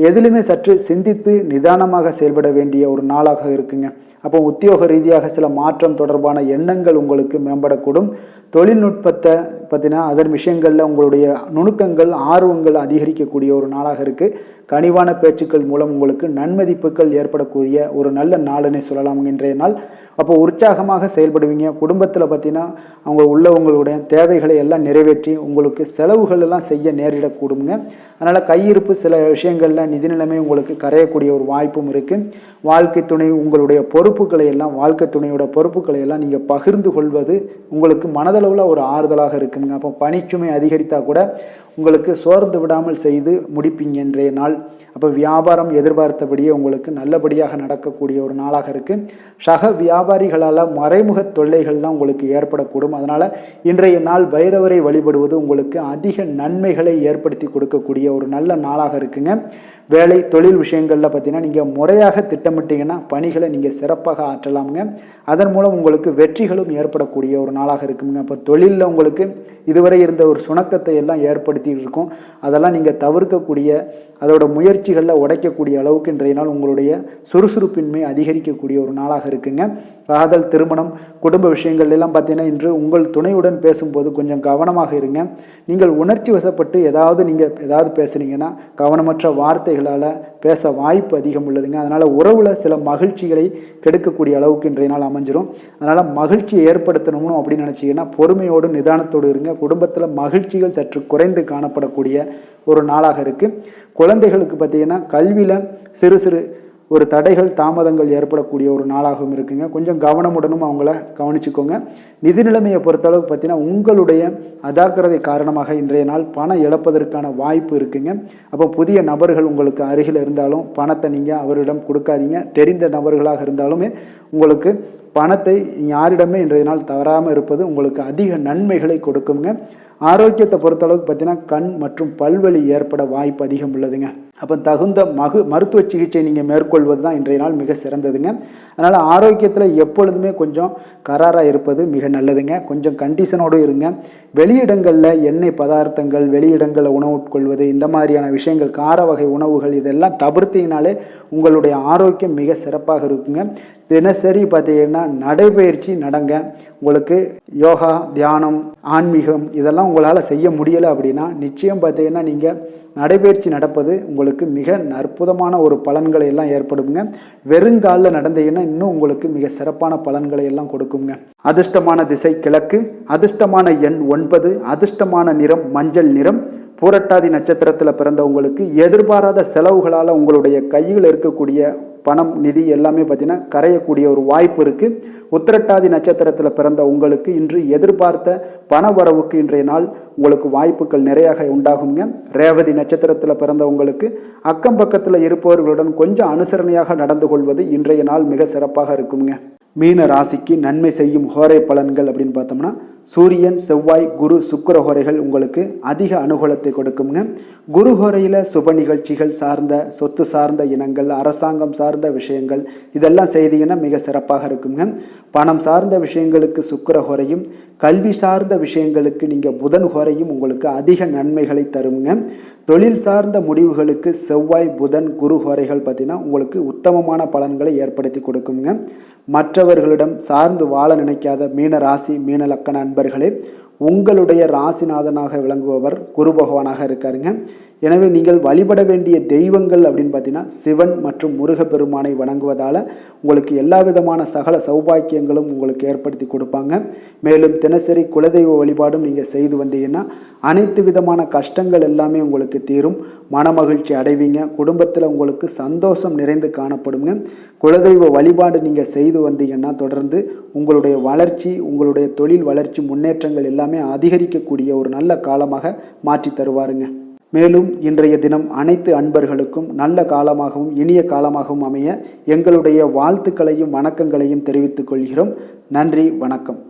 எதிலுமே சற்று சிந்தித்து நிதானமாக செயல்பட வேண்டிய ஒரு நாளாக இருக்குங்க. அப்போ உத்தியோக ரீதியாக சில மாற்றம் தொடர்பான எண்ணங்கள் உங்களுக்கு மேம்படக்கூடும். தொழில்நுட்பத்தை பார்த்தீங்கன்னா அதன் விஷயங்களில் உங்களுடைய நுணுக்கங்கள் ஆர்வங்கள் அதிகரிக்கக்கூடிய ஒரு நாளாக இருக்குது. கனிவான பேச்சுக்கள் மூலம் உங்களுக்கு நன்மதிப்புகள் ஏற்படக்கூடிய ஒரு நல்ல நாளுன்னே சொல்லலாம் இன்றைய நாள். அப்போ உற்சாகமாக செயல்படுவீங்க. குடும்பத்தில் பார்த்தீங்கன்னா அவங்க உள்ளவங்களுடைய தேவைகளை எல்லாம் நிறைவேற்றி உங்களுக்கு செலவுகள் எல்லாம் செய்ய நேரிடக்கூடுங்க. அதனால் கையிருப்பு சில விஷயங்களில் நிதி நிலைமை உங்களுக்கு கரையக்கூடிய ஒரு வாய்ப்பும் இருக்குது. வாழ்க்கை துணை உங்களுடைய பொறுப்புகளை எல்லாம் வாழ்க்கை துணையோட பொறுப்புகளை எல்லாம் நீங்கள் பகிர்ந்து கொள்வது உங்களுக்கு மனதளவில் ஒரு ஆறுதலாக இருக்குங்க. அப்போ பணிச்சுமை அதிகரித்தால் கூட உங்களுக்கு சோர்ந்து விடாமல் செய்து முடிப்பீங்க இன்றைய நாள். அப்போ வியாபாரம் எதிர்பார்த்தபடியே உங்களுக்கு நல்லபடியாக நடக்கக்கூடிய ஒரு நாளாக இருக்குது. சக வியாபாரிகளால் மறைமுக தொல்லைகள்லாம் உங்களுக்கு ஏற்படக்கூடும். அதனால் இன்றைய நாள் பைரவரை வழிபடுவது உங்களுக்கு அதிக நன்மைகளை ஏற்படுத்தி கொடுக்கக்கூடிய ஒரு நல்ல நாளாக இருக்குங்க. வேலை தொழில் விஷயங்களில் பார்த்தீங்கன்னா நீங்கள் முறையாக திட்டமிட்டீங்கன்னா பணிகளை நீங்கள் சிறப்பாக ஆற்றலாமுங்க. அதன் மூலம் உங்களுக்கு வெற்றிகளும் ஏற்படக்கூடிய ஒரு நாளாக இருக்குங்க. அப்போ தொழிலில் உங்களுக்கு இதுவரை இருந்த ஒரு சுணக்கத்தை எல்லாம் ஏற்படுத்தி இருக்கும். அதெல்லாம் நீங்கள் தவிர்க்கக்கூடிய அதோட முயற்சிகளில் உடைக்கக்கூடிய அளவுக்கு இன்றைய நாள் உங்களுடைய சுறுசுறுப்பின்மை அதிகரிக்கக்கூடிய ஒரு நாளாக இருக்குங்க. காதல், திருமணம், குடும்ப விஷயங்கள் எல்லாம் பார்த்தீங்கன்னா இன்று உங்கள் துணையுடன் பேசும்போது கொஞ்சம் கவனமாக இருங்க. நீங்கள் உணர்ச்சி வசப்பட்டு ஏதாவது பேசுனீங்கன்னா கவனமற்ற வார்த்தைகளால் பேச வாய்ப்பு அதிகம் உள்ளதுங்க. அதனால் உறவில் சில மகிழ்ச்சிகளை கெடுக்கக்கூடிய அளவுக்கு இன்றைய நாள் அமைஞ்சிரும். அதனால் மகிழ்ச்சியை ஏற்படுத்தணும்னு அப்படின்னு நினச்சிங்கன்னா பொறுமையோடு நிதானத்தோடு இருங்க. குடும்பத்தில் மகிழ்ச்சிகள் சற்று குறைந்து காணப்படக்கூடிய ஒரு நாளாக இருக்குது. குழந்தைகளுக்கு பார்த்தீங்கன்னா கல்வியில் சிறு சிறு ஒரு தடைகள் தாமதங்கள் ஏற்படக்கூடிய ஒரு நாளாகவும் இருக்குங்க. கொஞ்சம் கவனமுடனும் அவங்கள கவனிச்சுக்கோங்க. நிதி நிலைமையை பொறுத்தளவுக்கு பார்த்தீங்கன்னா உங்களுடைய அஜாக்கிரதை காரணமாக இன்றைய நாள் பணம் இழப்பதற்கான வாய்ப்பு இருக்குங்க. அப்போ புதிய நபர்கள் உங்களுக்கு அருகில் இருந்தாலும் பணத்தை நீங்கள் அவரிடம் கொடுக்காதீங்க. தெரிந்த நபர்களாக இருந்தாலுமே உங்களுக்கு பணத்தை யாரிடமே இன்றைய நாள் தவறாமல் இருப்பது உங்களுக்கு அதிக நன்மைகளை கொடுக்குங்க. ஆரோக்கியத்தை பொறுத்தளவுக்கு பார்த்தீங்கன்னா கண் மற்றும் பல்வலி ஏற்பட வாய்ப்பு அதிகம் உள்ளதுங்க. அப்போ தகுந்த மருத்துவ சிகிச்சை நீங்கள் மேற்கொள்வது தான் இன்றைய நாள் மிக சிறந்ததுங்க. அதனால் ஆரோக்கியத்தில் எப்பொழுதுமே கொஞ்சம் கராராக இருப்பது மிக நல்லதுங்க. கொஞ்சம் கண்டிஷனோடு இருங்க. வெளியிடங்களில் எண்ணெய் பதார்த்தங்கள், வெளியிடங்களில் உணவு உட்கொள்வது, இந்த மாதிரியான விஷயங்கள், கார வகை உணவுகள் இதெல்லாம் தவிர்த்தீங்கனாலே உங்களுடைய ஆரோக்கியம் மிக சிறப்பாக இருக்குங்க. தினசரி பார்த்தீங்கன்னா நடைபயிற்சி நடங்க. உங்களுக்கு யோகா, தியானம், ஆன்மீகம் இதெல்லாம் உங்களால் செய்ய முடியலை அப்படின்னா நிச்சயம் பார்த்தீங்கன்னா நீங்கள் நடைபயிற்சி நடப்பது உங்களுக்கு மிக அற்புதமான ஒரு பலன்களை எல்லாம் ஏற்படுங்க. வெறுங்காலில் நடந்தீங்கன்னா இன்னும் உங்களுக்கு மிக சிறப்பான பலன்களை எல்லாம் கொடுக்குங்க. அதிர்ஷ்டமான திசை கிழக்கு, அதிர்ஷ்டமான எண் 9, அதிர்ஷ்டமான நிறம் மஞ்சள் நிறம். பூரட்டாதி நட்சத்திரத்தில் பிறந்தவங்களுக்கு எதிர்பாராத செலவுகளால் உங்களுடைய கையில் இருக்கக்கூடிய பணம் நிதி எல்லாமே பார்த்திங்கன்னா கரையக்கூடிய ஒரு வாய்ப்பு இருக்குது. உத்திரட்டாதி நட்சத்திரத்தில் பிறந்த உங்களுக்கு இன்று எதிர்பார்த்த பண வரவுக்கு இன்றைய நாள் உங்களுக்கு வாய்ப்புகள் நிறையாக உண்டாகுங்க. ரேவதி நட்சத்திரத்தில் பிறந்த உங்களுக்கு அக்கம் பக்கத்தில் இருப்பவர்களுடன் கொஞ்சம் அனுசரணையாக நடந்து கொள்வது இன்றைய நாள் மிக சிறப்பாக இருக்குங்க. மீன ராசிக்கு நன்மை செய்யும் ஹோரை பலன்கள் அப்படின்னு பார்த்தோம்னா, சூரியன், செவ்வாய், குரு, சுக்கிர ஹோரைகள் உங்களுக்கு அதிக அனுகூலத்தை கொடுக்குங்க. குரு ஹோரையில் சுப நிகழ்ச்சிகள் சார்ந்த, சொத்து சார்ந்த இனங்கள், அரசாங்கம் சார்ந்த விஷயங்கள் இதெல்லாம் செய்தீங்கன்னா மிக சிறப்பாக இருக்குங்க. பணம் சார்ந்த விஷயங்களுக்கு சுக்கிர ஹோரையும், கல்வி சார்ந்த விஷயங்களுக்கு நீங்கள் புதன் ஹோரையும் உங்களுக்கு அதிக நன்மைகளை தருங்க. தொழில் சார்ந்த முடிவுகளுக்கு செவ்வாய், புதன், குரு ஹோரைகள் பார்த்தீங்கன்னா உங்களுக்கு உத்தமமான பலன்களை ஏற்படுத்தி கொடுக்குங்க. மற்றவர்களிடம் சார்ந்து வாழ நினைக்காத மீன ராசி, மீன லக்கண அன்பர்களே, உங்களுடைய ராசிநாதனாக விளங்குபவர் குரு பகவானாக இருக்காருங்க. எனவே நீங்கள் வழிபட வேண்டிய தெய்வங்கள் அப்படின்னு பார்த்தீங்கன்னா சிவன் மற்றும் முருகப்பெருமானை வணங்குவதால் உங்களுக்கு எல்லா விதமான சகல சௌபாக்கியங்களும் உங்களுக்கு ஏற்படுத்தி கொடுப்பாங்க. மேலும் தினசரி குலதெய்வ வழிபாடும் நீங்கள் செய்து வந்தீங்கன்னா அனைத்து விதமான கஷ்டங்கள் எல்லாமே உங்களுக்கு தீரும், மனமகிழ்ச்சி அடைவீங்க, குடும்பத்தில் உங்களுக்கு சந்தோஷம் நிறைந்து காணப்படுங்க. குலதெய்வ வழிபாடு நீங்கள் செய்து வந்தீங்கன்னா தொடர்ந்து உங்களுடைய வளர்ச்சி, உங்களுடைய தொழில் வளர்ச்சி, முன்னேற்றங்கள் எல்லாமே அதிகரிக்கக்கூடிய ஒரு நல்ல காலமாக மாற்றி தருவாருங்க. மேலும் இன்றைய தினம் அனைத்து அன்பர்களுக்கும் நல்ல காலமாகவும் இனிய காலமாகவும் அமைய எங்களுடைய வாழ்த்துக்களையும் வணக்கங்களையும் தெரிவித்துக் கொள்கிறோம். நன்றி, வணக்கம்.